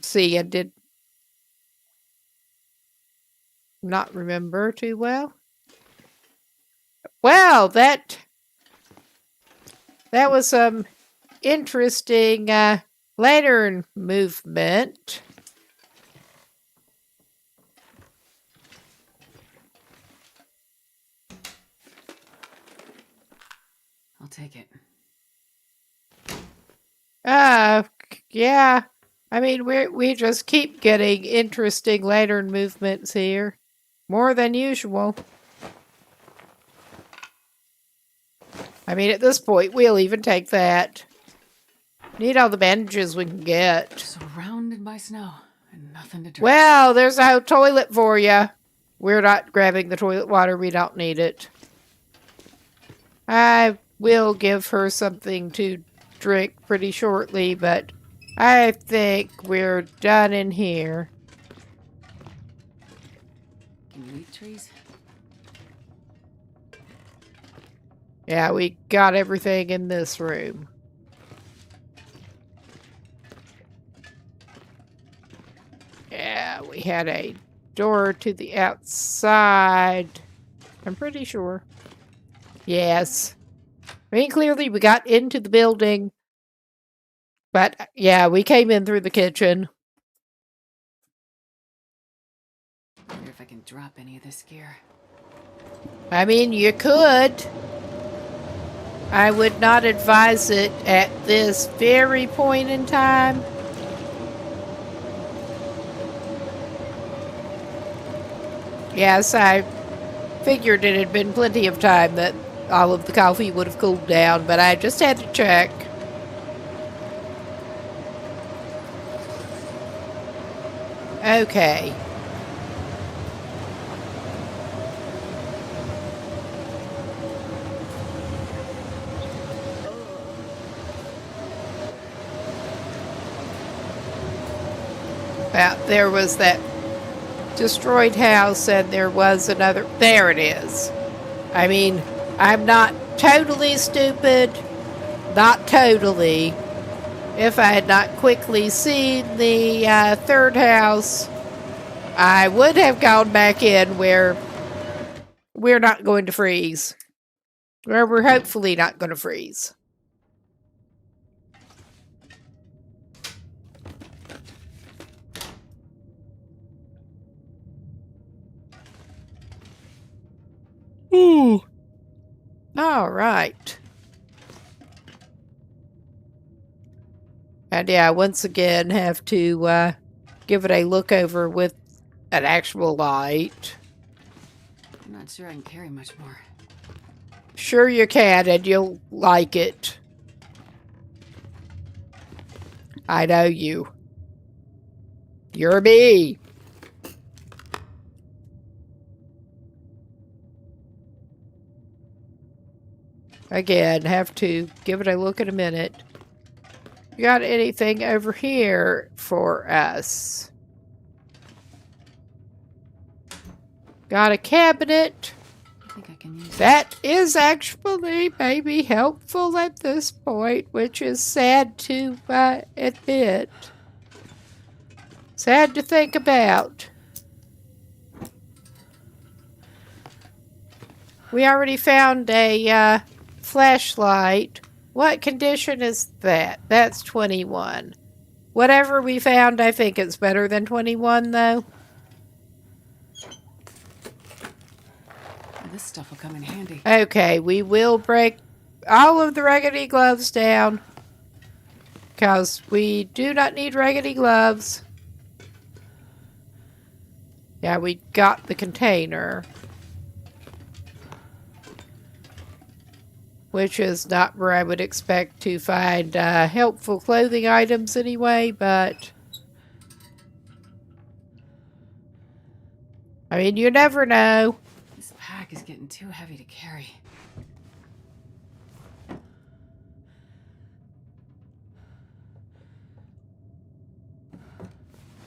see and did not remember too well. Well, that was some interesting lantern movement. I'll take it. Yeah. I mean, we just keep getting interesting lantern movements here. More than usual. I mean, at this point, we'll even take that. Need all the bandages we can get. Surrounded by snow and nothing to drink. Well, there's a toilet for you. We're not grabbing the toilet water. We don't need it. I will give her something to drink pretty shortly, but I think we're done in here. Can you eat trees? Yeah, we got everything in this room. Yeah, we had a door to the outside. I'm pretty sure. Yes. I mean, clearly we got into the building. But, yeah, we came in through the kitchen. I wonder if I can drop any of this gear. I mean, you could. I would not advise it at this very point in time. Yes, I figured it had been plenty of time that all of the coffee would have cooled down, but I just had to check. Okay. Well, there was that destroyed house, and there was another. There it is. I mean, I'm not totally stupid. Not totally. If I had not quickly seen the third house, I would have gone back in where we're not going to freeze. Where we're hopefully not going to freeze. Ooh. All right. And yeah, once again, have to give it a look over with an actual light. I'm not sure I can carry much more. Sure you can, and you'll like it. I know you. You're me. Again, have to give it a look in a minute. You got anything over here for us? Got a cabinet. I think I can use That is actually maybe helpful at this point, which is sad to admit. Sad to think about. We already found a flashlight. What condition is that? That's 21. Whatever we found, I think it's better than 21, though. This stuff will come in handy. Okay, we will break all of the raggedy gloves down. Because we do not need raggedy gloves. Yeah, we got the container. Which is not where I would expect to find helpful clothing items anyway, but... I mean, you never know. This pack is getting too heavy to carry.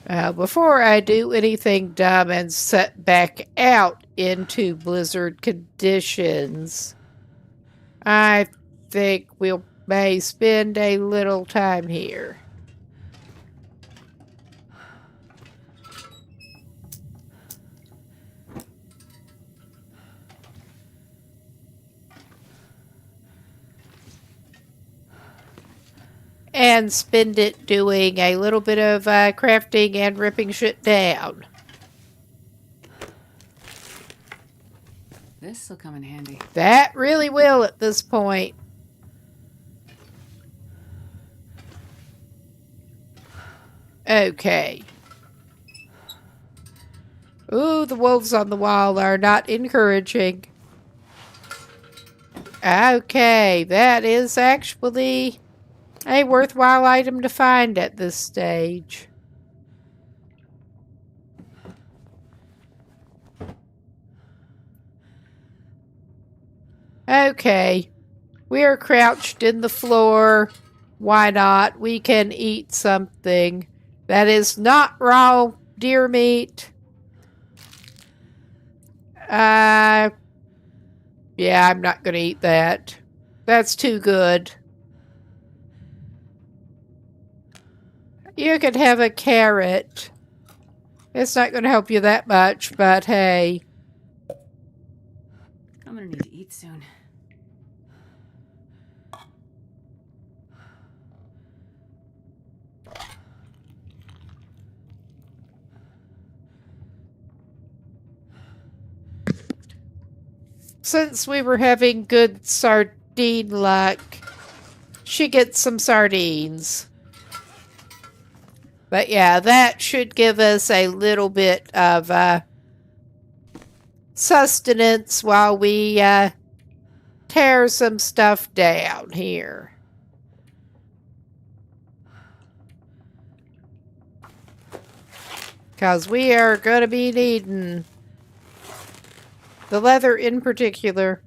Before I do anything dumb and set back out into blizzard conditions, I think we may spend a little time here. And spend it doing a little bit of crafting and ripping shit down. This will come in handy. That really will at this point. Okay. Ooh, the wolves on the wall are not encouraging. Okay, that is actually a worthwhile item to find at this stage. Okay, we are crouched in the floor. Why not? We can eat something that is not raw deer meat. Yeah, I'm not going to eat that. That's too good. You could have a carrot. It's not going to help you that much, but hey. I'm gonna need to eat soon. Since we were having good sardine luck, she gets some sardines. But yeah, that should give us a little bit of sustenance while we tear some stuff down here. Because we are going to be needing the leather in particular.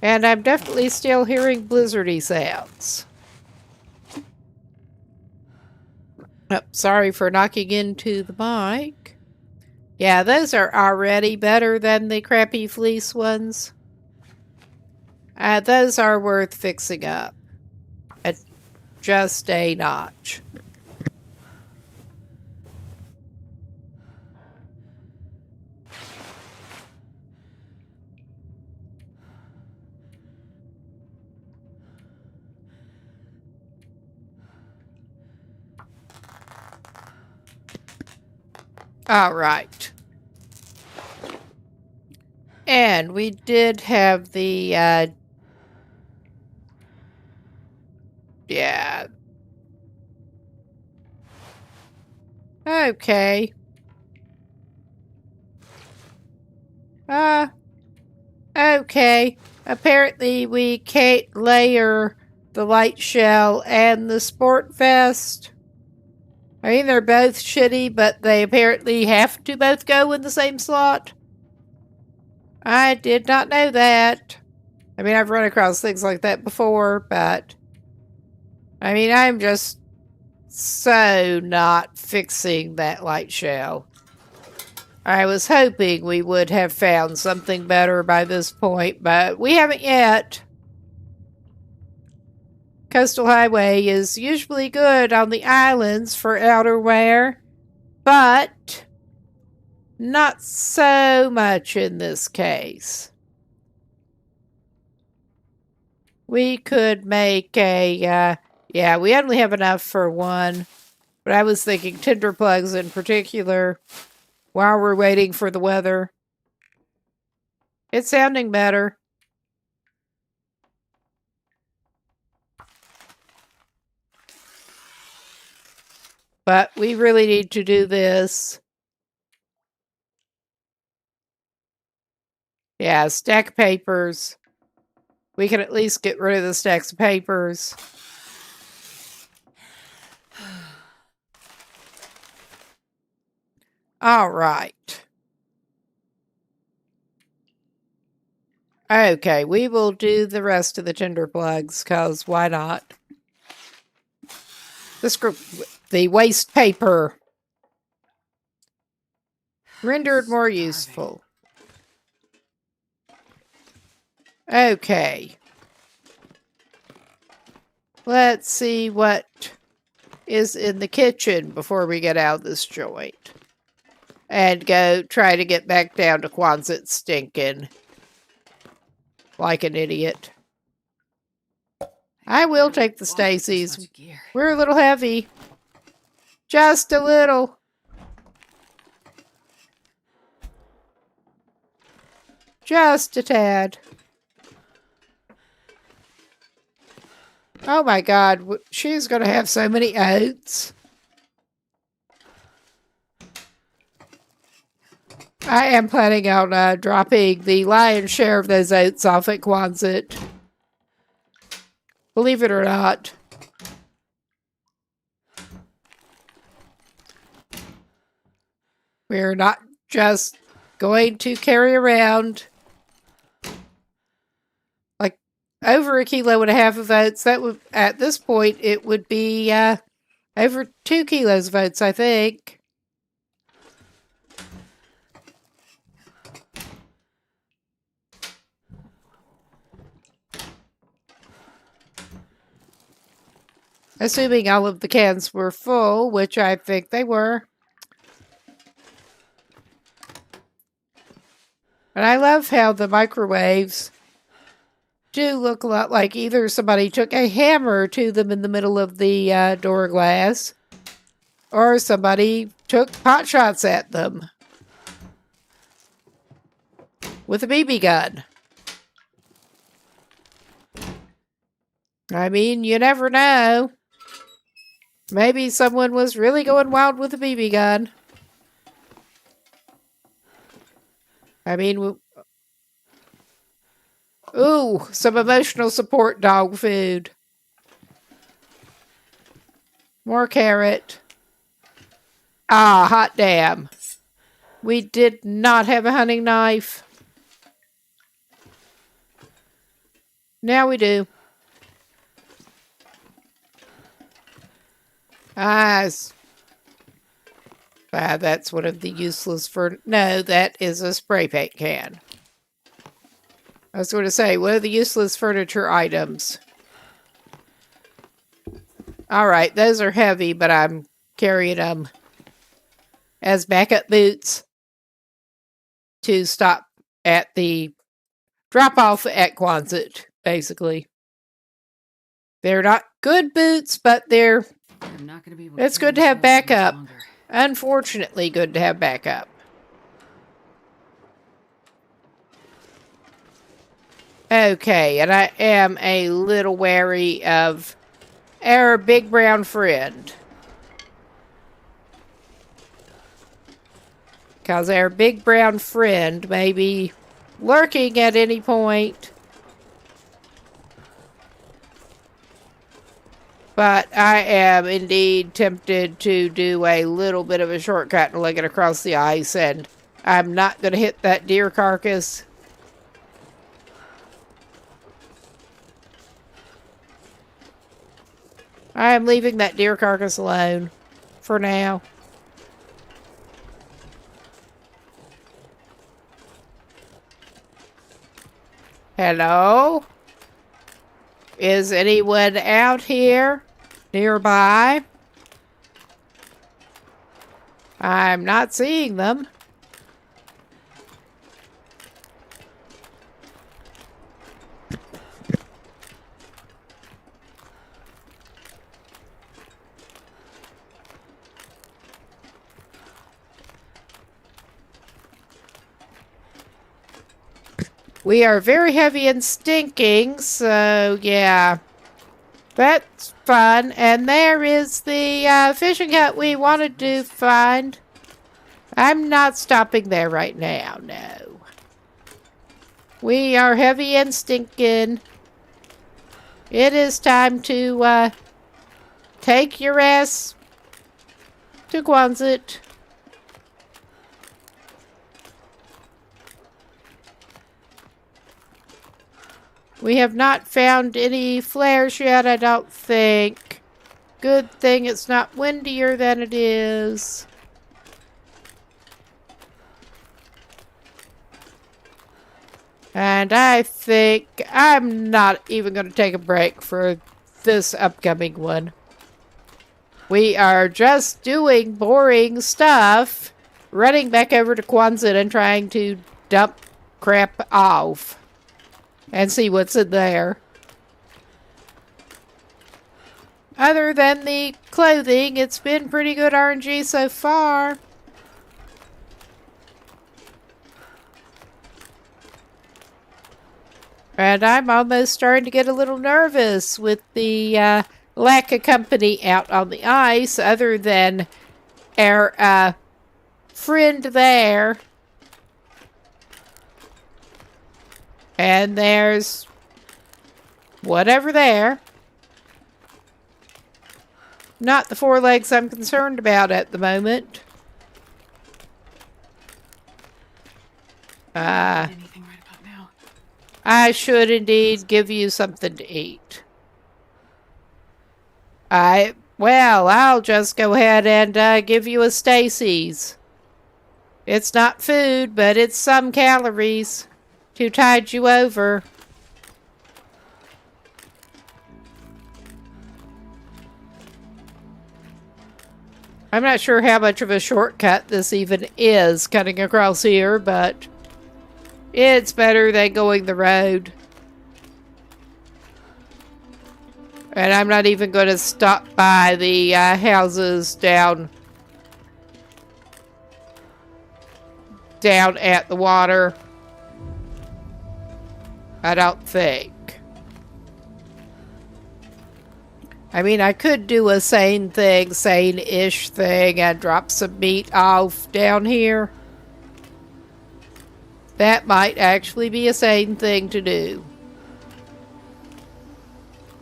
And I'm definitely still hearing blizzardy sounds. Oh, sorry for knocking into the mic. Yeah, those are already better than the crappy fleece ones. Those are worth fixing up at just a notch. All right. And we did have the, yeah. Okay. Okay. Apparently we can't layer the light shell and the sport vest. I mean, they're both shitty, but they apparently have to both go in the same slot. I did not know that. I mean, I've run across things like that before, but I mean, I'm just so not fixing that light shell. I was hoping we would have found something better by this point, but we haven't yet. Coastal Highway is usually good on the islands for outerwear, but not so much in this case. We could make a, yeah, we only have enough for one, but I was thinking tinder plugs in particular while we're waiting for the weather. It's sounding better. But we really need to do this. Yeah, stack papers. We can at least get rid of the stacks of papers. All right. Okay, we will do the rest of the tinder plugs, because why not? The waste paper. Rendered more useful. Okay. Let's see what is in the kitchen before we get out of this joint. And go try to get back down to Quonset stinking. Like an idiot. I will take the Stacy's. We're a little heavy. Just a little. Just a tad. Oh my God, she's going to have so many oats. I am planning on dropping the lion's share of those oats off at Quonset. Believe it or not. We're not just going to carry around like over 1.5 kilos of oats. That would, at this point, it would be over 2 kilos of oats, I think. Assuming all of the cans were full, which I think they were. And I love how the microwaves do look a lot like either somebody took a hammer to them in the middle of the door glass, or somebody took pot shots at them with a BB gun. I mean, you never know. Maybe someone was really going wild with a BB gun. I mean, ooh, some emotional support dog food. More carrot. Ah, hot damn. We did not have a hunting knife. Now we do. That's one of the useless no, that is a spray paint can. I was going to say, one of the useless furniture items. Alright, those are heavy, but I'm carrying them as backup boots to stop at the drop-off at Quonset, basically. They're not good boots, but it's good to have backup. Unfortunately, good to have backup. Okay, and I am a little wary of our big brown friend. Because our big brown friend may be lurking at any point. But I am indeed tempted to do a little bit of a shortcut and leg it across the ice, and I'm not going to hit that deer carcass. I am leaving that deer carcass alone for now. Hello? Is anyone out here nearby? I'm not seeing them. We are very heavy and stinking, so yeah. That's fun. And there is the fishing hut we wanted to find. I'm not stopping there right now, no. We are heavy and stinking. It is time to take your ass to Quonset. We have not found any flares yet, I don't think. Good thing it's not windier than it is. And I think I'm not even going to take a break for this upcoming one. We are just doing boring stuff, running back over to Quonset and trying to dump crap off. And see what's in there. Other than the clothing, it's been pretty good RNG so far. And I'm almost starting to get a little nervous with the lack of company out on the ice other than our friend there. And there's whatever there. Not the four legs I'm concerned about at the moment. Anything right about now. I should indeed give you something to eat. I'll just go ahead and give you a Stacy's. It's not food, but it's some calories to tide you over. I'm not sure how much of a shortcut this even is, cutting across here, but it's better than going the road. And I'm not even going to stop by the houses down at the water. I don't think. I mean, I could do a sane-ish thing, and drop some meat off down here. That might actually be a sane thing to do.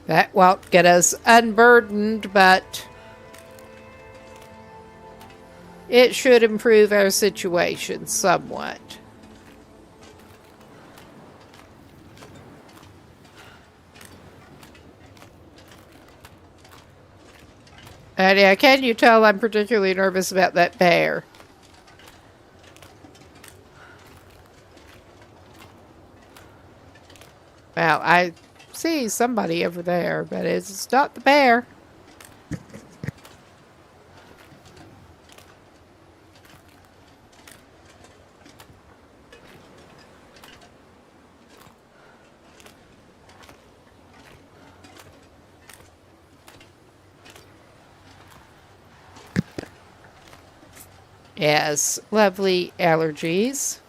That won't get us unburdened, but it should improve our situation somewhat. And yeah, can you tell I'm particularly nervous about that bear? Well, I see somebody over there, but it's not the bear. Yes, lovely allergies.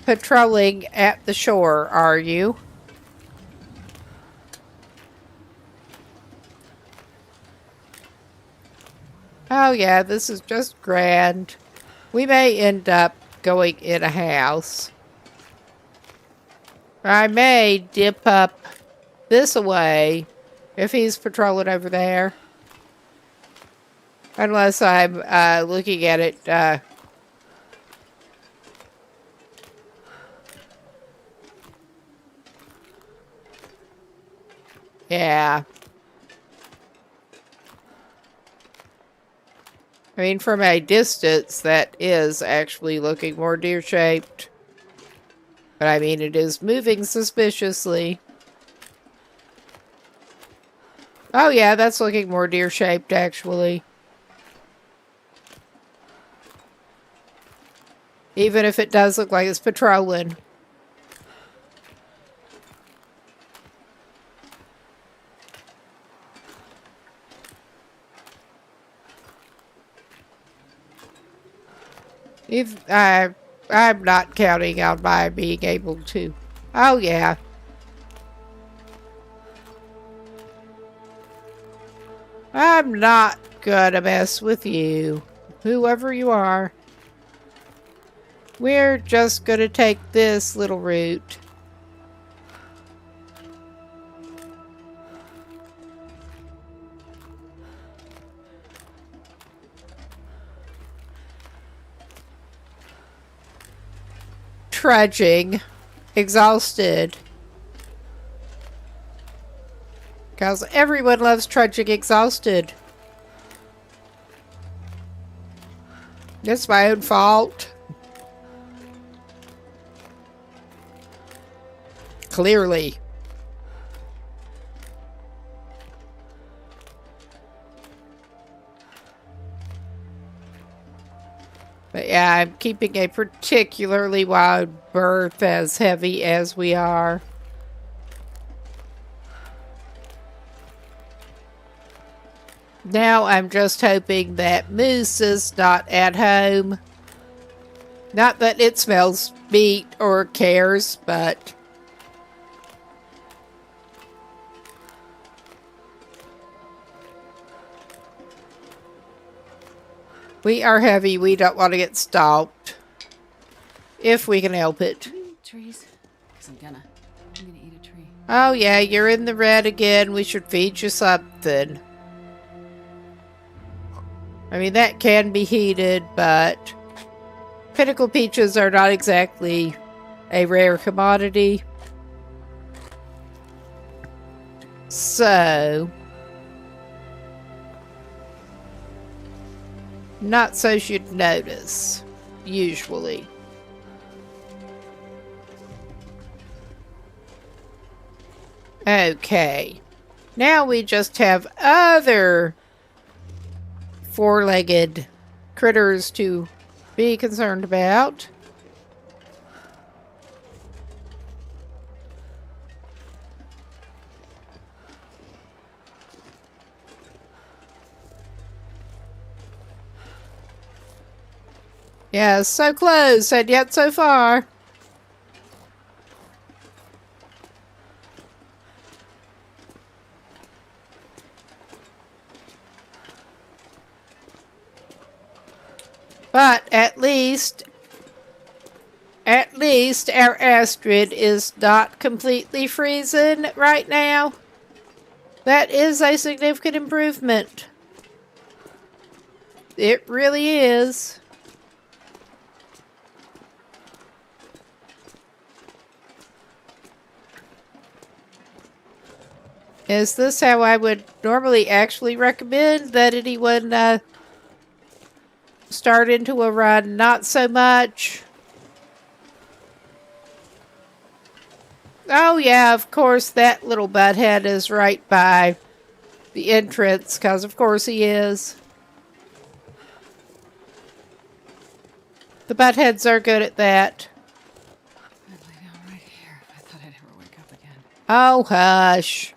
Patrolling at the shore, are you? Oh yeah, this is just grand. We may end up going in a house. I may dip up this away if he's patrolling over there. Unless I'm looking at it yeah. I mean, from a distance, that is actually looking more deer-shaped. But I mean, it is moving suspiciously. Oh yeah, that's looking more deer-shaped, actually. Even if it does look like it's patrolling. I'm not counting on my being able to. Oh yeah. I'm not gonna mess with you, whoever you are. We're just gonna take this little route. Trudging, exhausted. Because everyone loves trudging exhausted. It's my own fault. Clearly. But yeah, I'm keeping a particularly wide berth as heavy as we are. Now I'm just hoping that Moose is not at home. Not that it smells meat or cares, but... We are heavy. We don't want to get stalked. If we can help it. Do we eat trees? Because I'm gonna eat a tree. Oh yeah, you're in the red again. We should feed you something. I mean, that can be heated, but... Pinnacle peaches are not exactly a rare commodity. So... Not so you'd notice, usually. Okay. Now we just have other four-legged critters to be concerned about. Yeah, so close and yet so far. But at least our Astrid is not completely freezing right now. That is a significant improvement. It really is. Is this how I would normally actually recommend that anyone start into a run? Not so much. Oh yeah, of course that little butthead is right by the entrance, because of course he is. The buttheads are good at that. I'd lay down right here if I thought I'd ever wake up again. Oh, hush.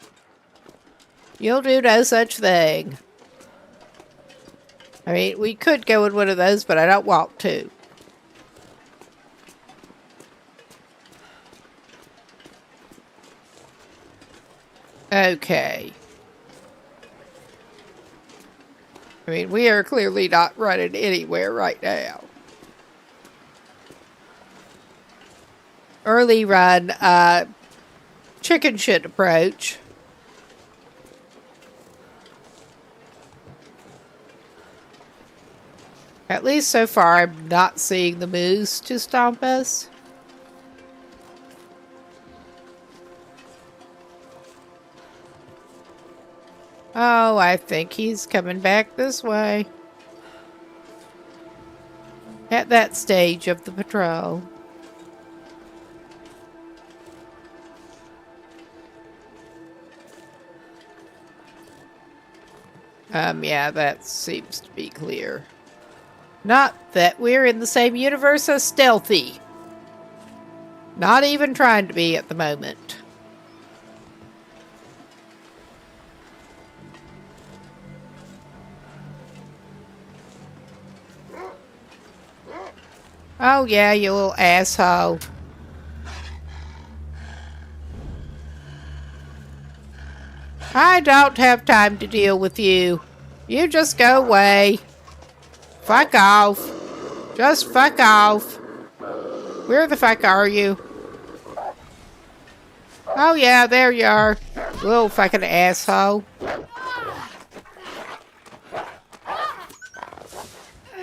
You'll do no such thing. I mean, we could go in one of those, but I don't want to. Okay. I mean, we are clearly not running anywhere right now. Early run, chicken shit approach. At least so far, I'm not seeing the moose to stomp us. Oh, I think he's coming back this way. At that stage of the patrol. Yeah, that seems to be clear. Not that we're in the same universe as Stealthy. Not even trying to be at the moment. Oh yeah, you little asshole. I don't have time to deal with you. You just go away. Fuck off. Just fuck off. Where the fuck are you? Oh yeah, there you are. Little fucking asshole.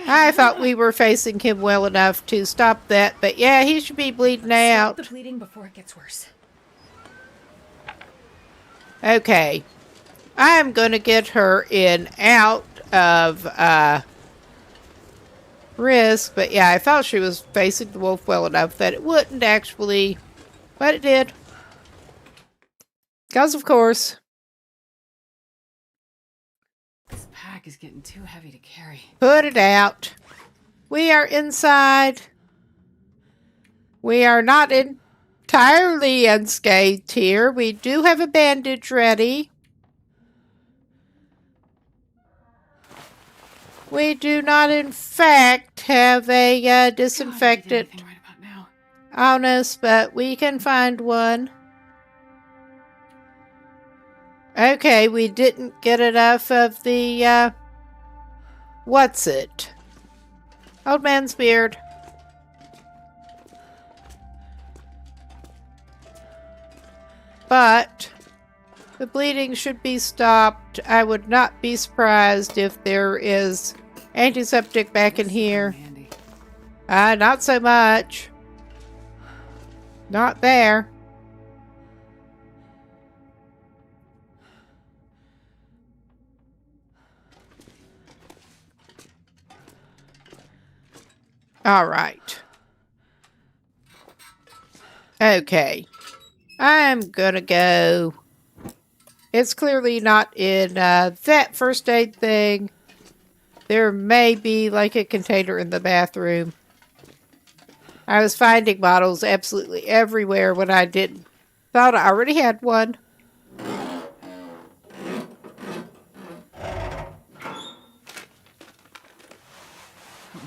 I thought we were facing him well enough to stop that, but yeah, he should be bleeding out. Stop the bleeding before it gets worse. Okay. I am going to get her in out of risk, but yeah, I thought she was facing the wolf well enough that it wouldn't actually, but it did. Because of course. This pack is getting too heavy to carry. Put it out. We are inside. We are not entirely unscathed here. We do have a bandage ready. We do not, in fact, have a disinfectant God, I did everything right about now. on us, but we can find one. Okay, we didn't get enough of the, what's it? Old man's beard. But the bleeding should be stopped. I would not be surprised if there is antiseptic back in here. Handy. Not so much. Not there. All right. Okay. I'm gonna go. It's clearly not in that first aid thing. There may be like a container in the bathroom. I was finding bottles absolutely everywhere when I didn't. Thought I already had one. Hope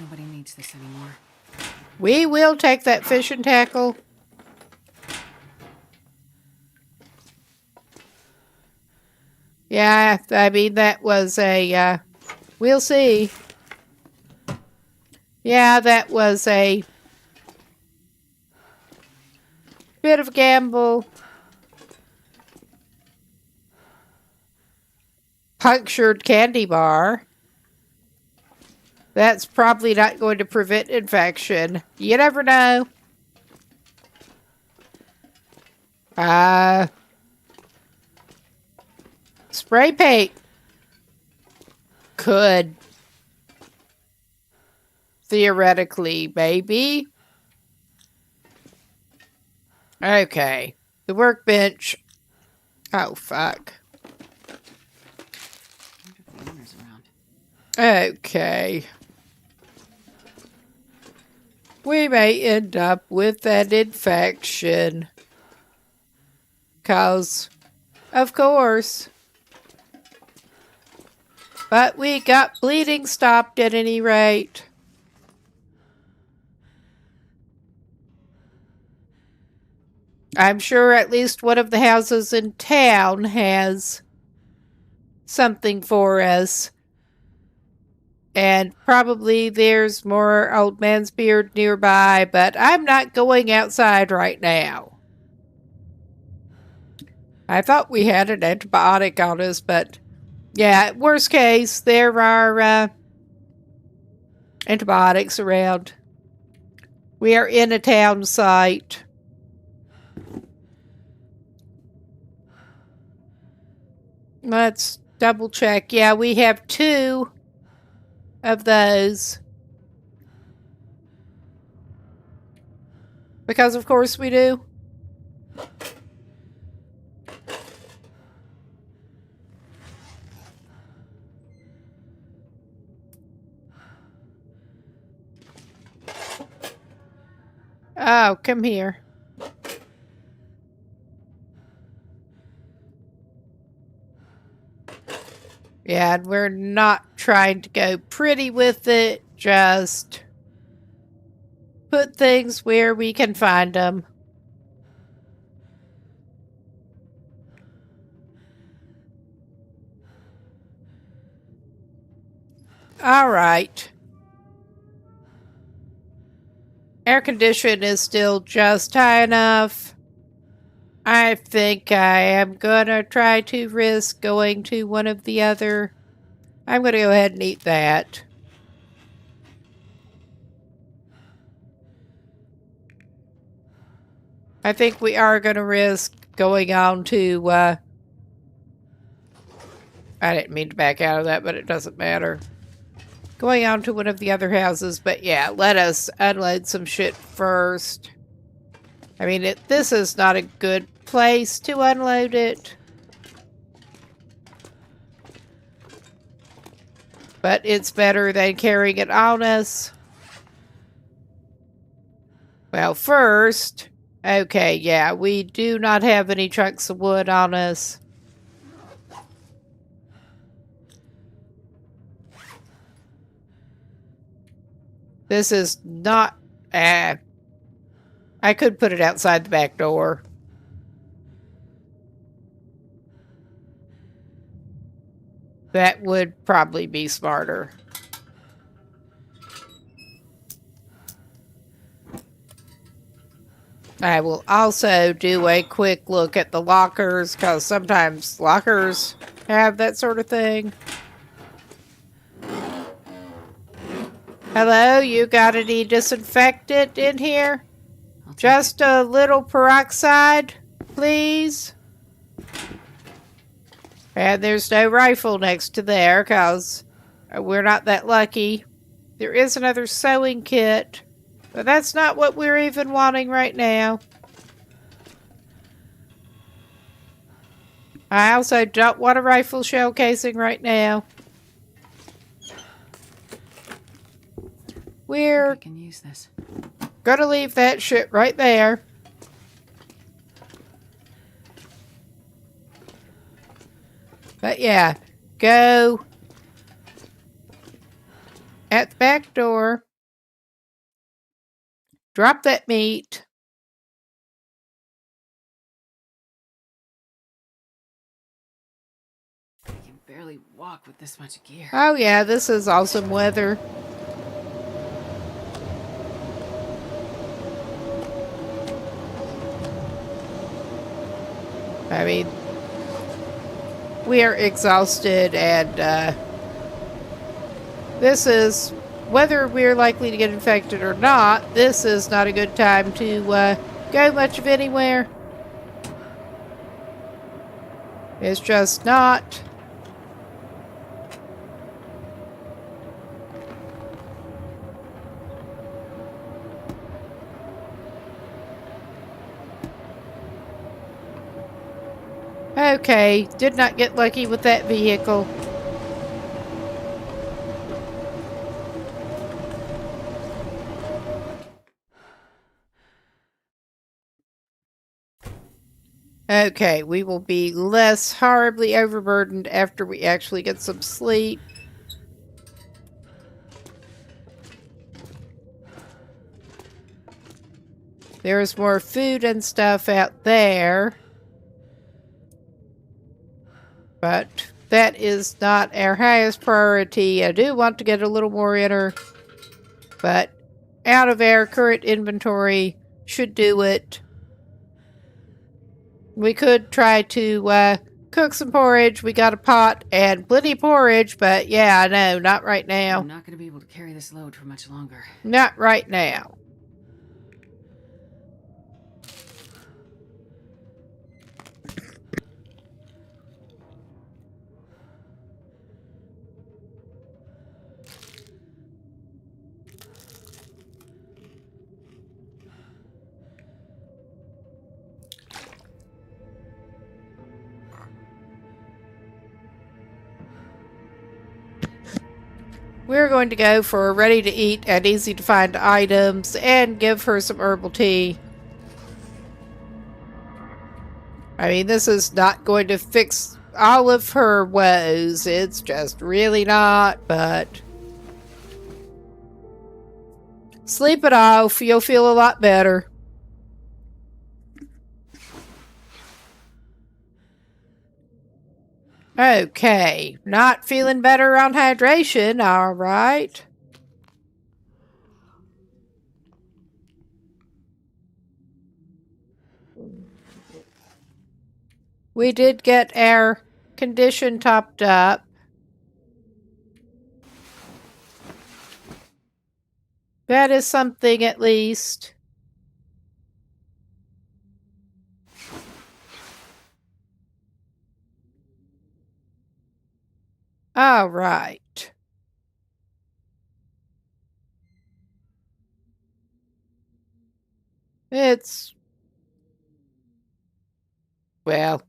nobody needs this anymore. We will take that fishing tackle. Yeah, I mean, that was a, we'll see. Yeah, that was a bit of a gamble. Punctured candy bar. That's probably not going to prevent infection. You never know. Spray paint could theoretically, maybe. Okay. The workbench. Oh, fuck. I wonder if the owner's around. Okay. We may end up with an infection. 'Cause, of course. But we got bleeding stopped at any rate. I'm sure at least one of the houses in town has something for us. And probably there's more old man's beard nearby, but I'm not going outside right now. I thought we had an antibiotic on us, but yeah, worst case, there are antibiotics around. We are in a town site. Let's double check. Yeah, we have 2 of those. Because of course we do. Oh, come here. Yeah, and we're not trying to go pretty with it, just put things where we can find them. All right. Air condition is still just high enough. I think I am gonna try to risk going to one of the other. I'm gonna go ahead and eat that. I think we are gonna risk going on to, I didn't mean to back out of that, but it doesn't matter. Going on to one of the other houses, but yeah, let us unload some shit first. I mean, this is not a good place to unload it. But it's better than carrying it on us. Well, first, okay, yeah, we do not have any chunks of wood on us. This is not... I could put it outside the back door. That would probably be smarter. I will also do a quick look at the lockers, because sometimes lockers have that sort of thing. Hello, you got any disinfectant in here? Just a little peroxide, please. And there's no rifle next to there, because we're not that lucky. There is another sewing kit, but that's not what we're even wanting right now. I also don't want a rifle shell casing right now. We're I can use this. gonna leave that shit right there. But yeah, go at the back door. Drop that meat. I can barely walk with this much gear. Oh yeah, this is awesome weather. I mean, we are exhausted, and this is, whether we're likely to get infected or not, this is not a good time to go much of anywhere. It's just not. Okay, did not get lucky with that vehicle. Okay, we will be less horribly overburdened after we actually get some sleep. There's more food and stuff out there. But that is not our highest priority. I do want to get a little more in her, but out of our current inventory should do it. We could try to cook some porridge. We got a pot and plenty of porridge, but yeah, no, not right now. I'm not going to be able to carry this load for much longer. Not right now. We're going to go for ready to eat and easy to find items and give her some herbal tea. I mean, this is not going to fix all of her woes. It's just really not, but sleep it off. You'll feel a lot better. Okay, not feeling better on hydration, all right. We did get our condition topped up. That is something at least. All right. It's... well,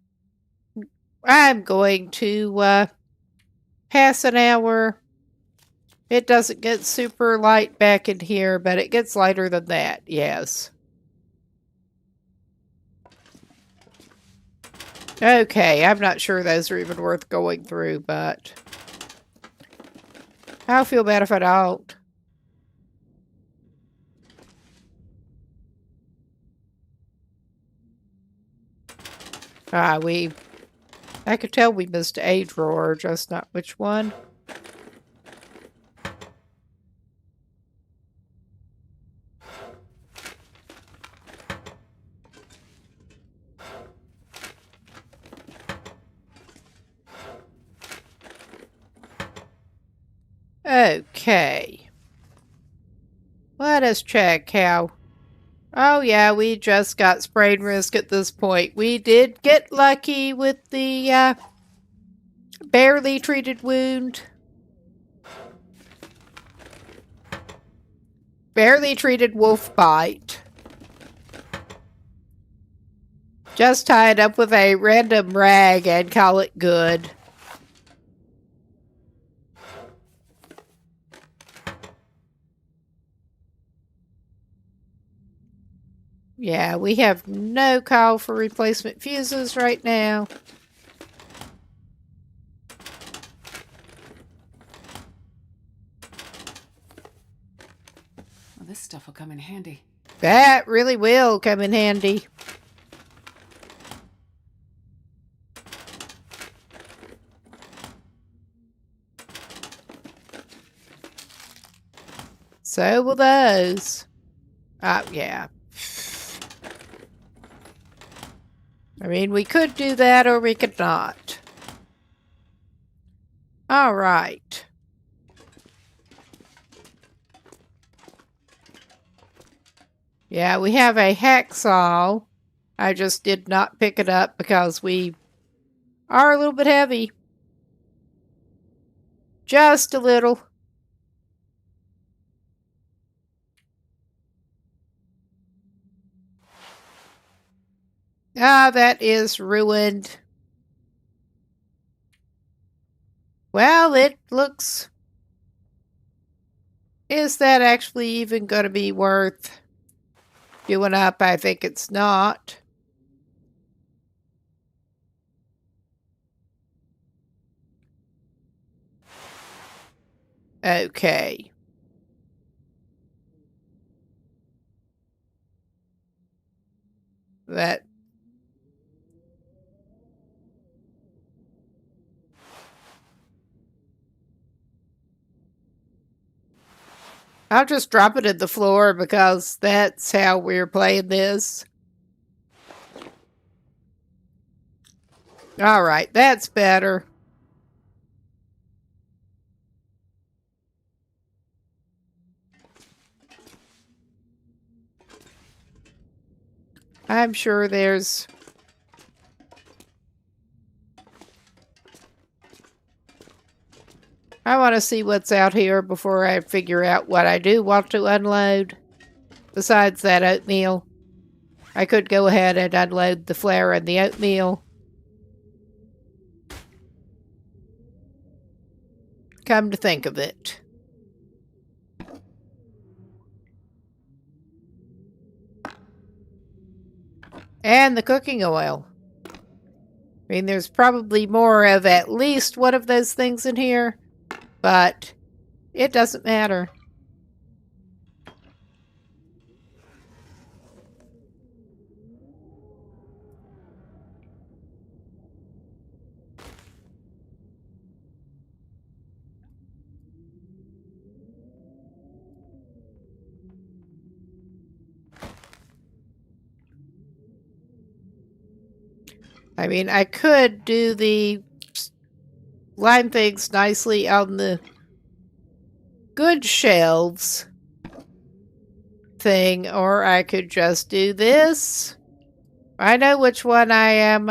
I'm going to pass an hour. It doesn't get super light back in here, but it gets lighter than that, yes. Okay, I'm not sure those are even worth going through, but I'll feel bad if I don't. I could tell we missed a drawer, just not which one. Okay. Let us check how. Oh, yeah, we just got sprain risk at this point. We did get lucky with the barely treated wound. Barely treated wolf bite. Just tie it up with a random rag and call it good. Yeah, we have no call for replacement fuses right now. Well, this stuff will come in handy. That really will come in handy. So will those. Yeah. I mean, we could do that or we could not. All right. Yeah, we have a hacksaw. I just did not pick it up because we are a little bit heavy. Just a little. Ah, that is ruined. Well, it looks... Is that actually even going to be worth doing up? I think it's not. Okay. That... I'll just drop it at the floor because that's how we're playing this. All right, that's better. I'm sure there's... I want to see what's out here before I figure out what I do want to unload. Besides that oatmeal. I could go ahead and unload the flour and the oatmeal. Come to think of it. And the cooking oil. I mean, there's probably more of at least one of those things in here, but it doesn't matter. I mean, I could do the line things nicely on the good shelves thing, or I could just do this. I know which one I am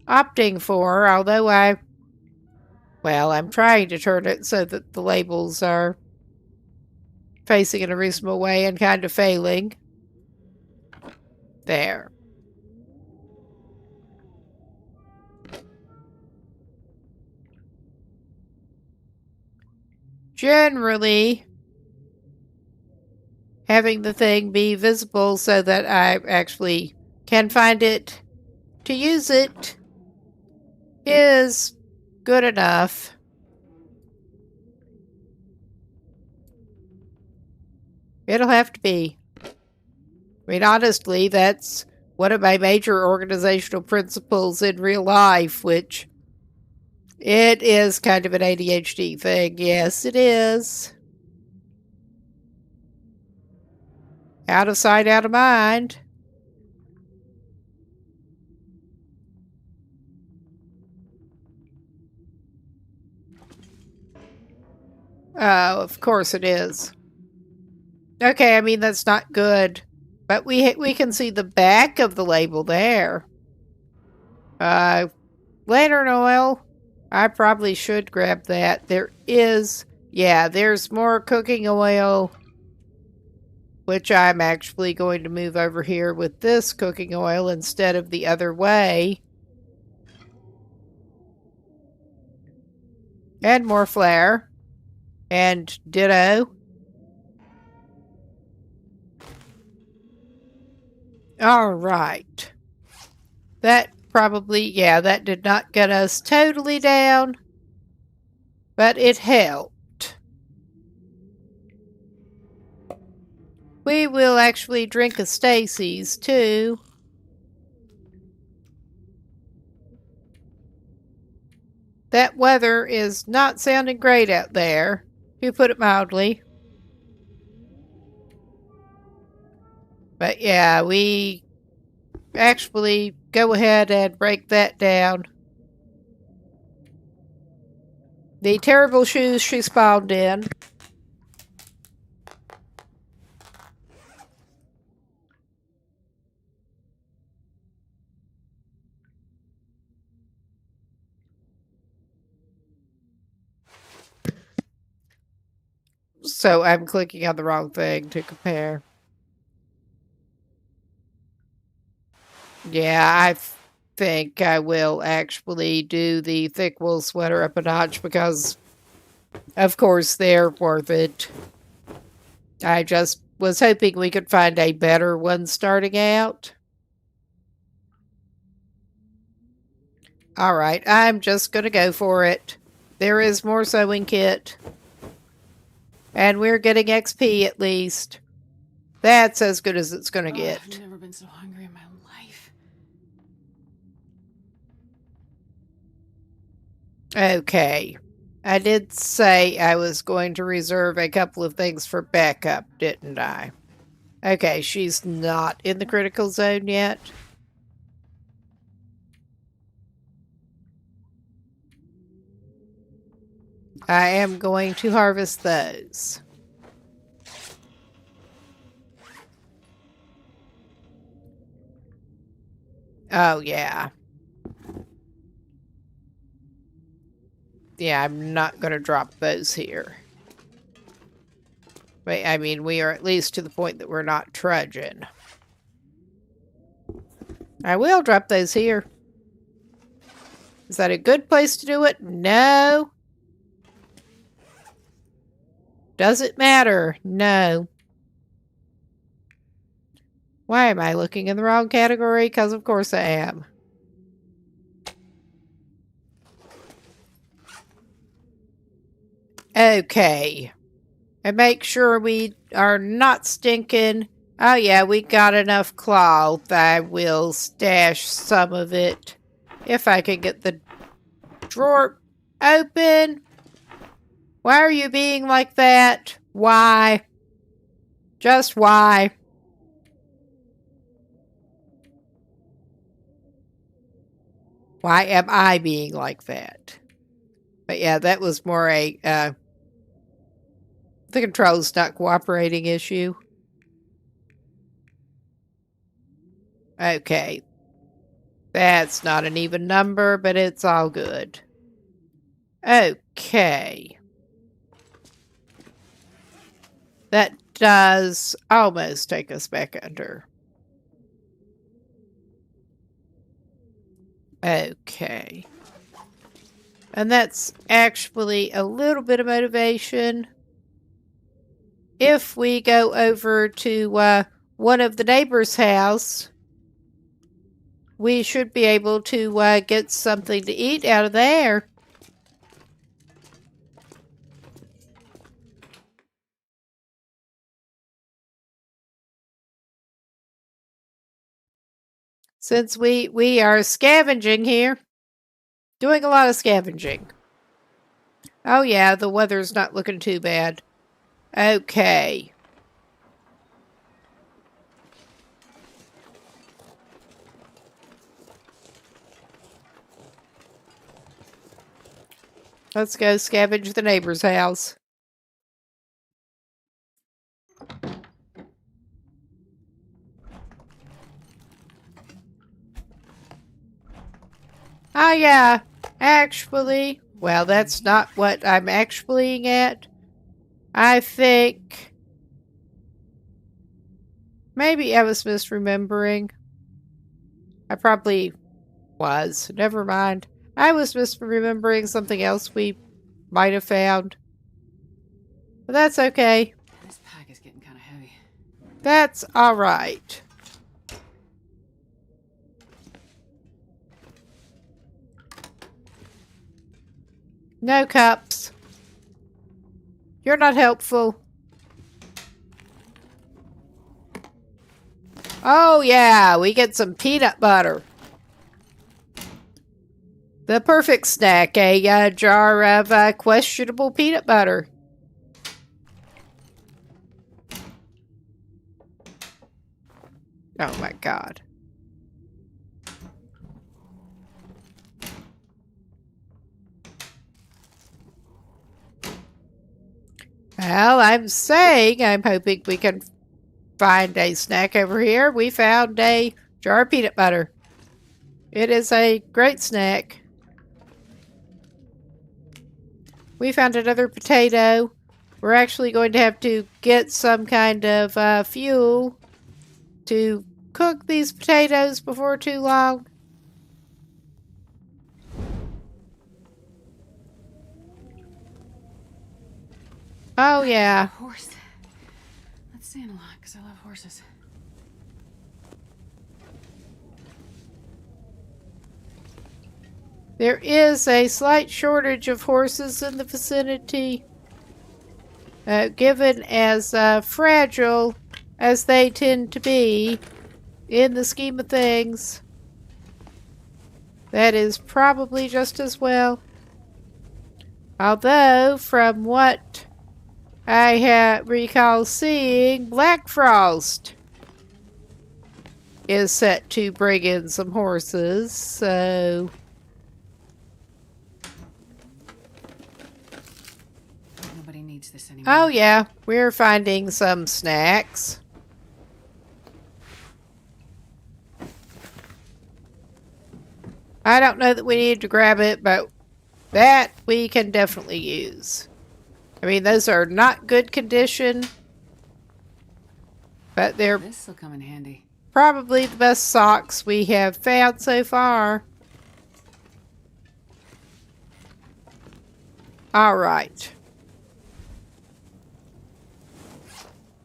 opting for, although I'm trying to turn it so that the labels are facing in a reasonable way and kind of failing. There. Generally, having the thing be visible so that I actually can find it to use it is good enough. It'll have to be. I mean, honestly, that's one of my major organizational principles in real life, which it is kind of an ADHD thing. Yes, it is. Out of sight, out of mind. Oh, of course it is. Okay, I mean, that's not good. But we can see the back of the label there. Lantern oil. I probably should grab that. There's more cooking oil, which I'm actually going to move over here with this cooking oil instead of the other way. And more flour. And ditto. All right. That did not get us totally down, but it helped. We will actually drink a Stacy's too. That weather is not sounding great out there, to put it mildly. But yeah, we actually go ahead and break that down. The terrible shoes she spawned in. So I'm clicking on the wrong thing to compare. Yeah, I think I will actually do the thick wool sweater up a notch because, of course, they're worth it. I just was hoping we could find a better one starting out. All right, I'm just going to go for it. There is more sewing kit. And we're getting XP at least. That's as good as it's going to get. I've never been so hungry in my life. Okay. I did say I was going to reserve a couple of things for backup, didn't I? Okay, she's not in the critical zone yet. I am going to harvest those. Oh, yeah. Yeah, I'm not going to drop those here. But, I mean, we are at least to the point that we're not trudging. I will drop those here. Is that a good place to do it? No. Does it matter? No. Why am I looking in the wrong category? Because of course I am. Okay. And make sure we are not stinking. Oh yeah, we got enough cloth. I will stash some of it. If I can get the drawer open. Why are you being like that? Why? Just why? Why am I being like that? But yeah, that was more a the control's not cooperating issue. Okay. That's not an even number, but it's all good. Okay. That does almost take us back under. Okay. And that's actually a little bit of motivation. If we go over to one of the neighbors' house, we should be able to get something to eat out of there. Since we are scavenging here. Doing a lot of scavenging. Oh yeah, the weather's not looking too bad. Okay. Let's go scavenge the neighbor's house. Oh yeah, actually, well, that's not what I'm actually at. I think maybe I was misremembering. I probably was. Never mind. I was misremembering something else we might have found. But that's okay. This pack is getting kind of heavy. That's alright. No cups. You're not helpful. Oh yeah, we get some peanut butter. The perfect snack, a jar of questionable peanut butter. Oh my god. Well, I'm saying I'm hoping we can find a snack over here. We found a jar of peanut butter. It is a great snack. We found another potato. We're actually going to have to get some kind of fuel to cook these potatoes before too long. Oh yeah. Horse. Let's stand a lot because I love horses. There is a slight shortage of horses in the vicinity. Given as fragile as they tend to be in the scheme of things, that is probably just as well. Although, from what I recall seeing, Black Frost is set to bring in some horses, so Nobody needs this anymore. oh yeah, we're finding some snacks. I don't know that we need to grab it, but that we can definitely use. I mean, those are not good condition, but they're This will come in handy. probably the best socks we have found so far. Alright.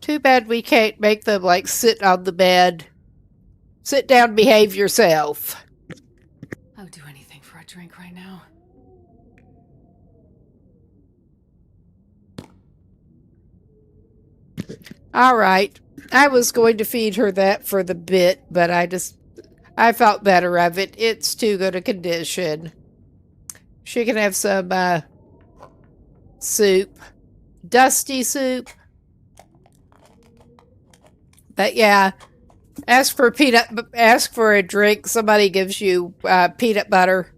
Too bad we can't make them, like, sit on the bed. Sit down, behave yourself. I would do anything for a drink right now. Alright. I was going to feed her that for the bit, but I felt better of it. It's too good a condition. She can have some, soup. Dusty soup. But yeah, ask for a drink. Somebody gives you peanut butter.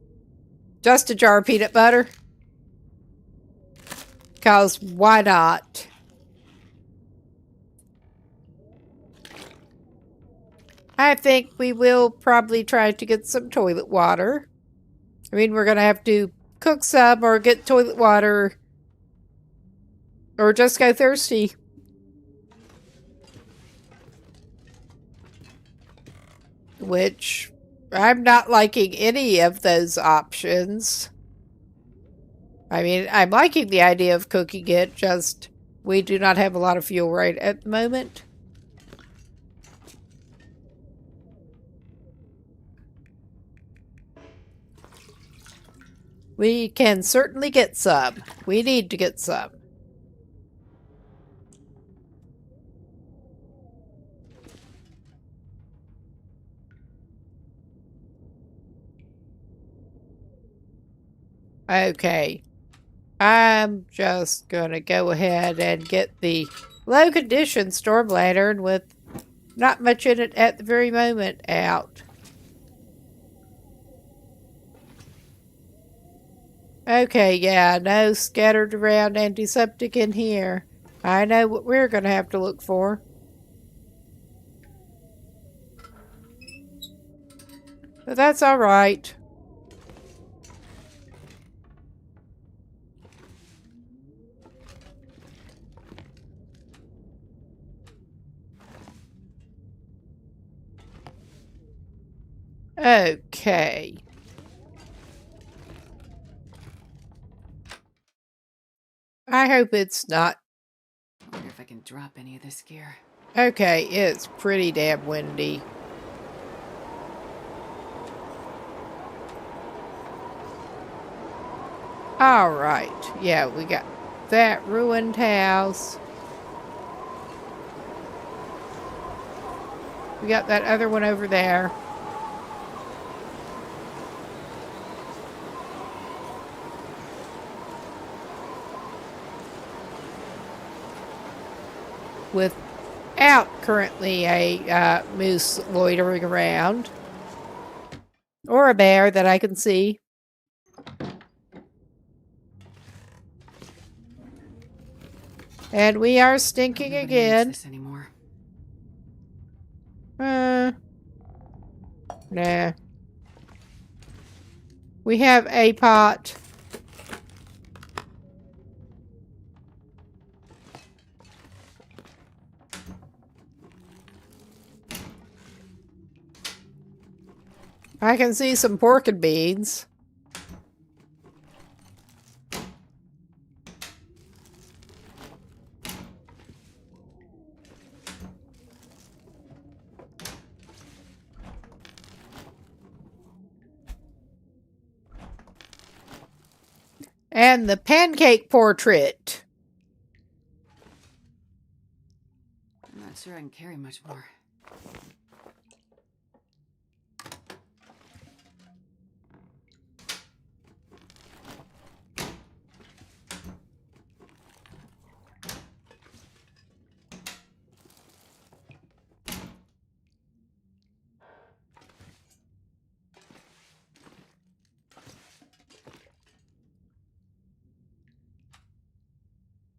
Just a jar of peanut butter. 'Cause why not? I think we will probably try to get some toilet water. I mean, we're going to have to cook some or get toilet water or just go thirsty. Which I'm not liking any of those options. I mean, I'm liking the idea of cooking it, just we do not have a lot of fuel right at the moment. We can certainly get some. We need to get some. Okay. I'm just gonna go ahead and get the low condition storm lantern with not much in it at the very moment out. Okay, yeah, no scattered around antiseptic in here. I know what we're gonna have to look for. But that's alright. Okay. I hope it's not. Wonder if I can drop any of this gear. Okay, it's pretty damn windy. Alright, yeah, we got that ruined house. We got that other one over there. Without currently a moose loitering around. Or a bear that I can see. And we are stinking Nobody again. needs this anymore. Nah. We have a pot. I can see some pork and beans. And the pancake portrait. I'm not sure I can carry much more.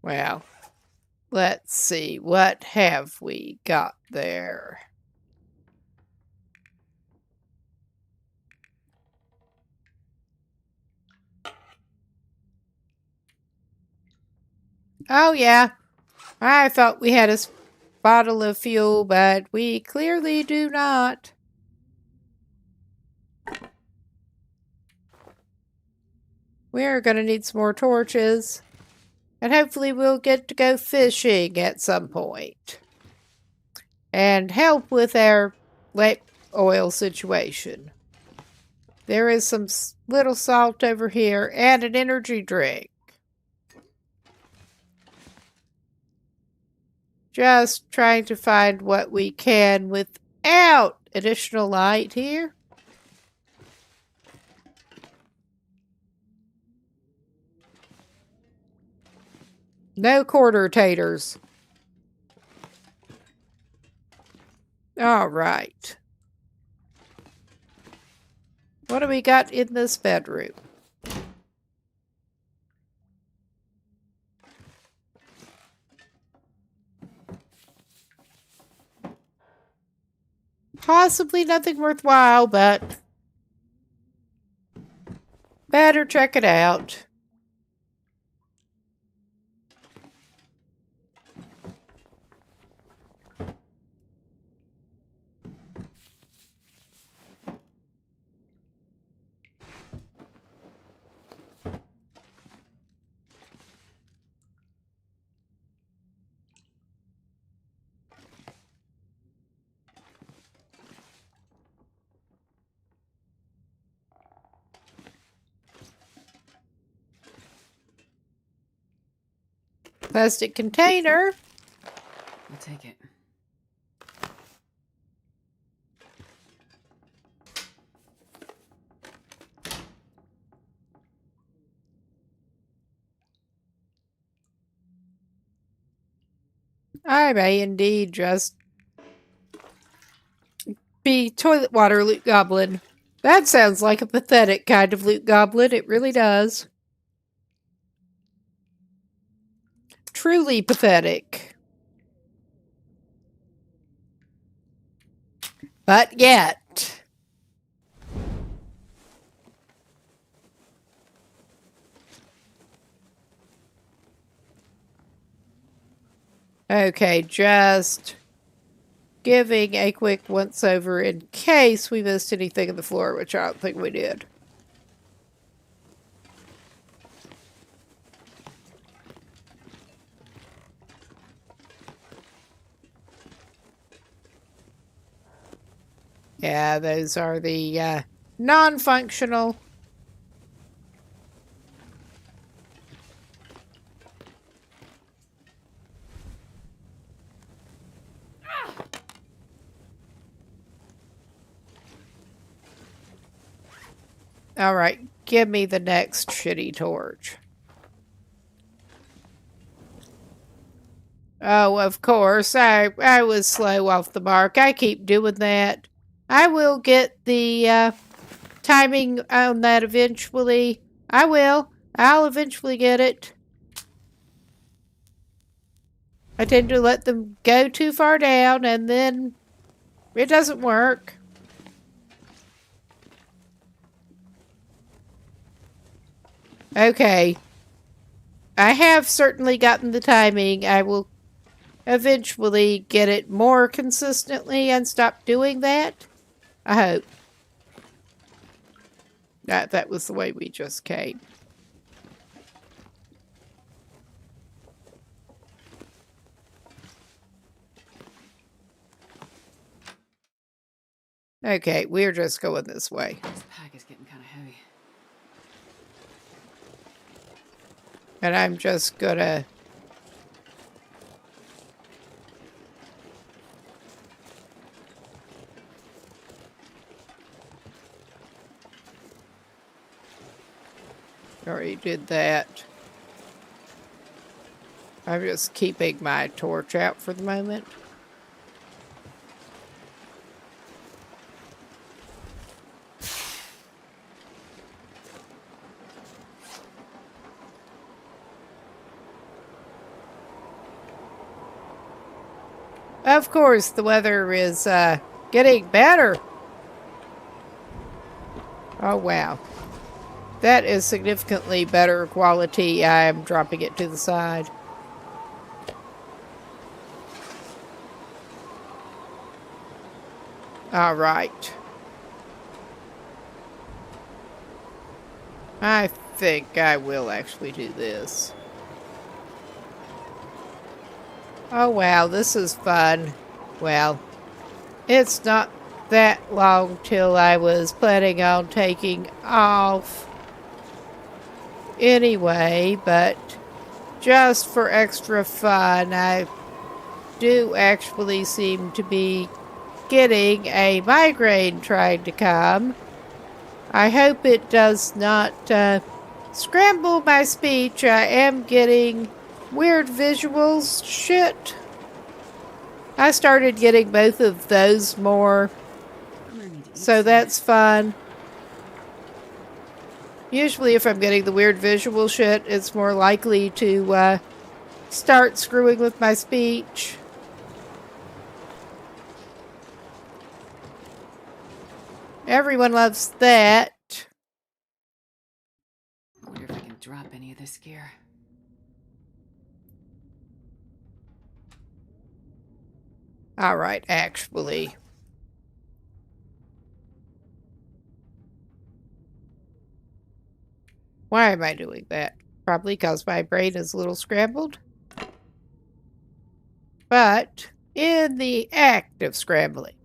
Well, let's see. What have we got there? Oh, yeah. I thought we had a bottle of fuel, but we clearly do not. We're going to need some more torches. And hopefully we'll get to go fishing at some point. And help with our lake oil situation. There is some little salt over here and an energy drink. Just trying to find what we can without additional light here. No quarter taters. All right. What do we got in this bedroom? Possibly nothing worthwhile, but better check it out. Plastic container. I'll take it. I may indeed just be toilet water loot goblin. That sounds like a pathetic kind of loot goblin. It really does. Truly pathetic. But yet. Okay, just giving a quick once over in case we missed anything on the floor, which I don't think we did. Yeah, those are the non-functional. All right, give me the next shitty torch. Oh, of course, I was slow off the mark. I keep doing that. I will get the timing on that eventually. I will. I'll eventually get it. I tend to let them go too far down and then it doesn't work. Okay. I have certainly gotten the timing. I will eventually get it more consistently and stop doing that. I hope. That was the way we just came. Okay, we're just going this way. This pack is getting kind of heavy. And I'm just gonna... Already did that. I'm just keeping my torch out for the moment. Of course, the weather is getting better. Oh, wow. That is significantly better quality. I'm dropping it to the side. All right. I think I will actually do this. Oh, wow, this is fun. Well, it's not that long till I was planning on taking off anyway, but just for extra fun, I do actually seem to be getting a migraine trying to come. I hope it does not scramble my speech. I am getting weird visuals shit. I started getting both of those more, so that's fun. Usually if I'm getting the weird visual shit, it's more likely to start screwing with my speech. Everyone loves that. I wonder if I can drop any of this gear. All right, actually. Why am I doing that? Probably because my brain is a little scrambled. But in the act of scrambling.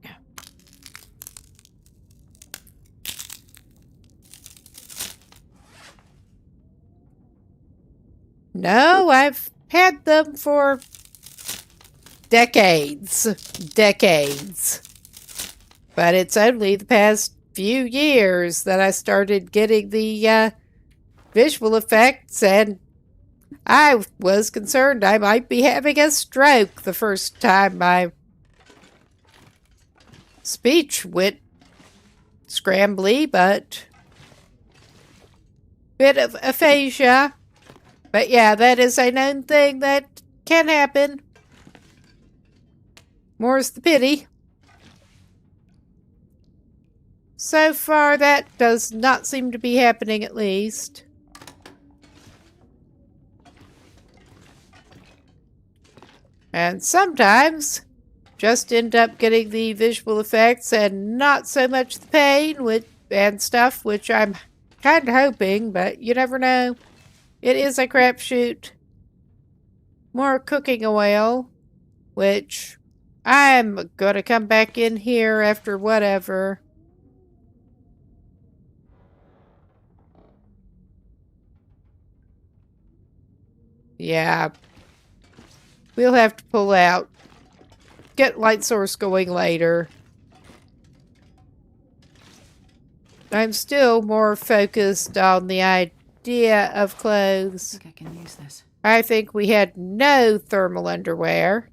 No, I've had them for decades. Decades. But it's only the past few years that I started getting the visual effects and I was concerned I might be having a stroke the first time my speech went scrambly, but bit of aphasia. But yeah, that is a known thing that can happen. More's the pity. So far, that does not seem to be happening, at least. And sometimes, just end up getting the visual effects and not so much the pain and stuff, which I'm kind of hoping, but you never know. It is a crapshoot. More cooking oil, which I'm gonna come back in here after whatever. Yeah. We'll have to pull out. Get light source going later. I'm still more focused on the idea of clothes. I think I can use this. I think we had no thermal underwear.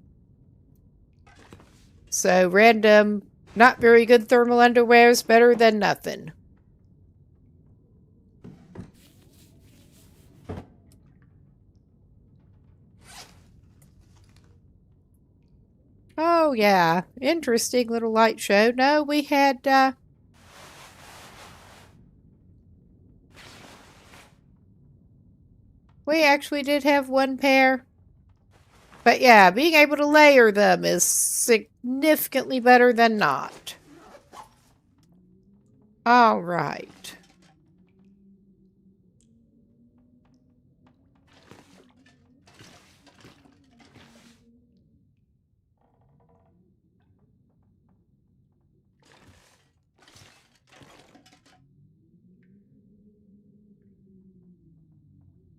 So random, not very good thermal underwear is better than nothing. Oh yeah, interesting little light show. No, we had we actually did have one pair. But yeah, being able to layer them is significantly better than not. All right.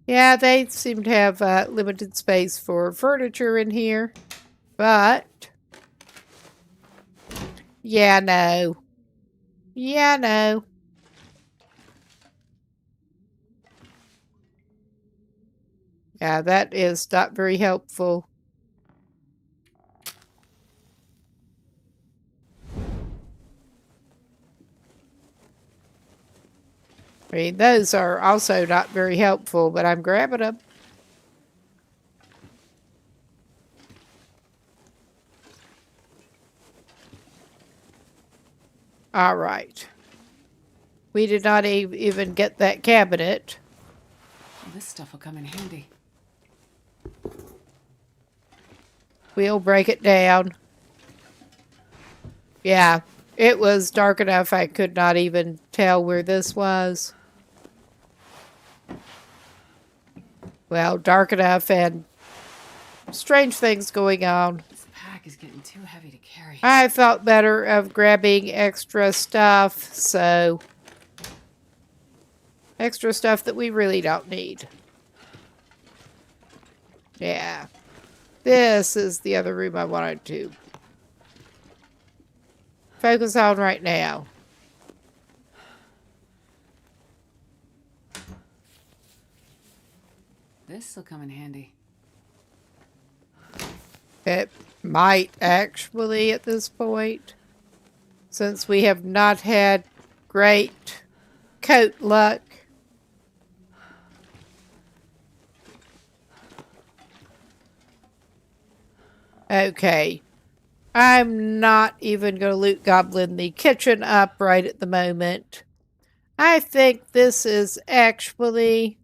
Yeah, they seem to have limited space for furniture in here. But yeah, no. Yeah, no. Yeah, that is not very helpful. I mean, those are also not very helpful, but I'm grabbing them. All right. We did not even get that cabinet. Well, this stuff will come in handy. We'll break it down. Yeah, it was dark enough I could not even tell where this was. Well, dark enough and strange things going on. This pack is getting too heavy to carry. I thought better of grabbing extra stuff, so extra stuff that we really don't need. Yeah. This is the other room I wanted to focus on right now. This will come in handy. It might actually at this point, since we have not had great coat luck. Okay. I'm not even going to loot goblin the kitchen up right at the moment. I think this is actually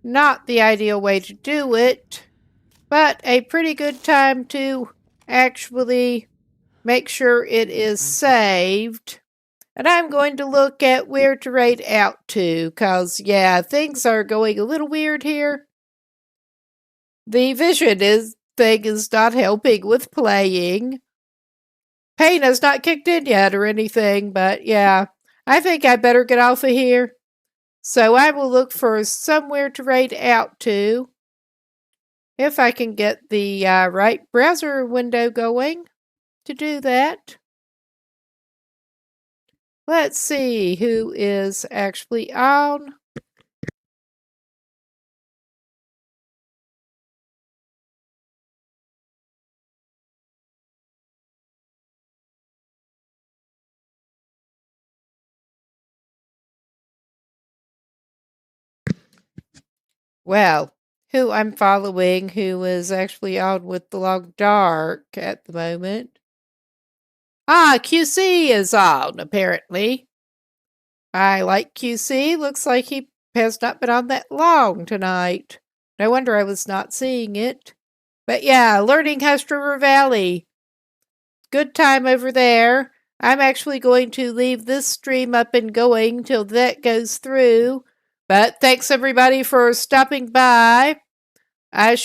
not the ideal way to do it, but a pretty good time to actually make sure it is saved. And I'm going to look at where to raid out to, because, yeah, things are going a little weird here. The vision thing is not helping with playing. Pain has not kicked in yet or anything, but yeah, I think I better get off of here. So I will look for somewhere to raid out to. If I can get the right browser window going to do that. Let's see who is actually on. Well, who I'm following, who is actually on with the Long Dark at the moment. Ah, QC is on, apparently. I like QC. Looks like he has not been on that long tonight. No wonder I was not seeing it. But yeah, learning Hust River Valley. Good time over there. I'm actually going to leave this stream up and going till that goes through. But thanks everybody for stopping by. I'm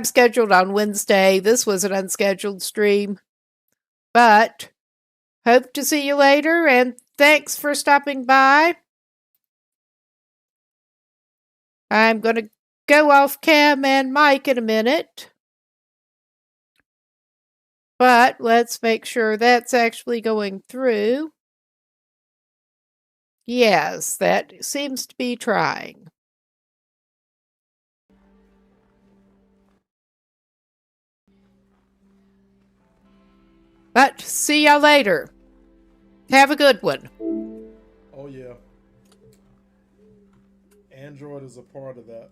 scheduled on Wednesday. This was an unscheduled stream. But hope to see you later, and thanks for stopping by. I'm going to go off cam and mic in a minute. But let's make sure that's actually going through. Yes, that seems to be trying. But see y'all later. Have a good one. Oh yeah. Android is a part of that.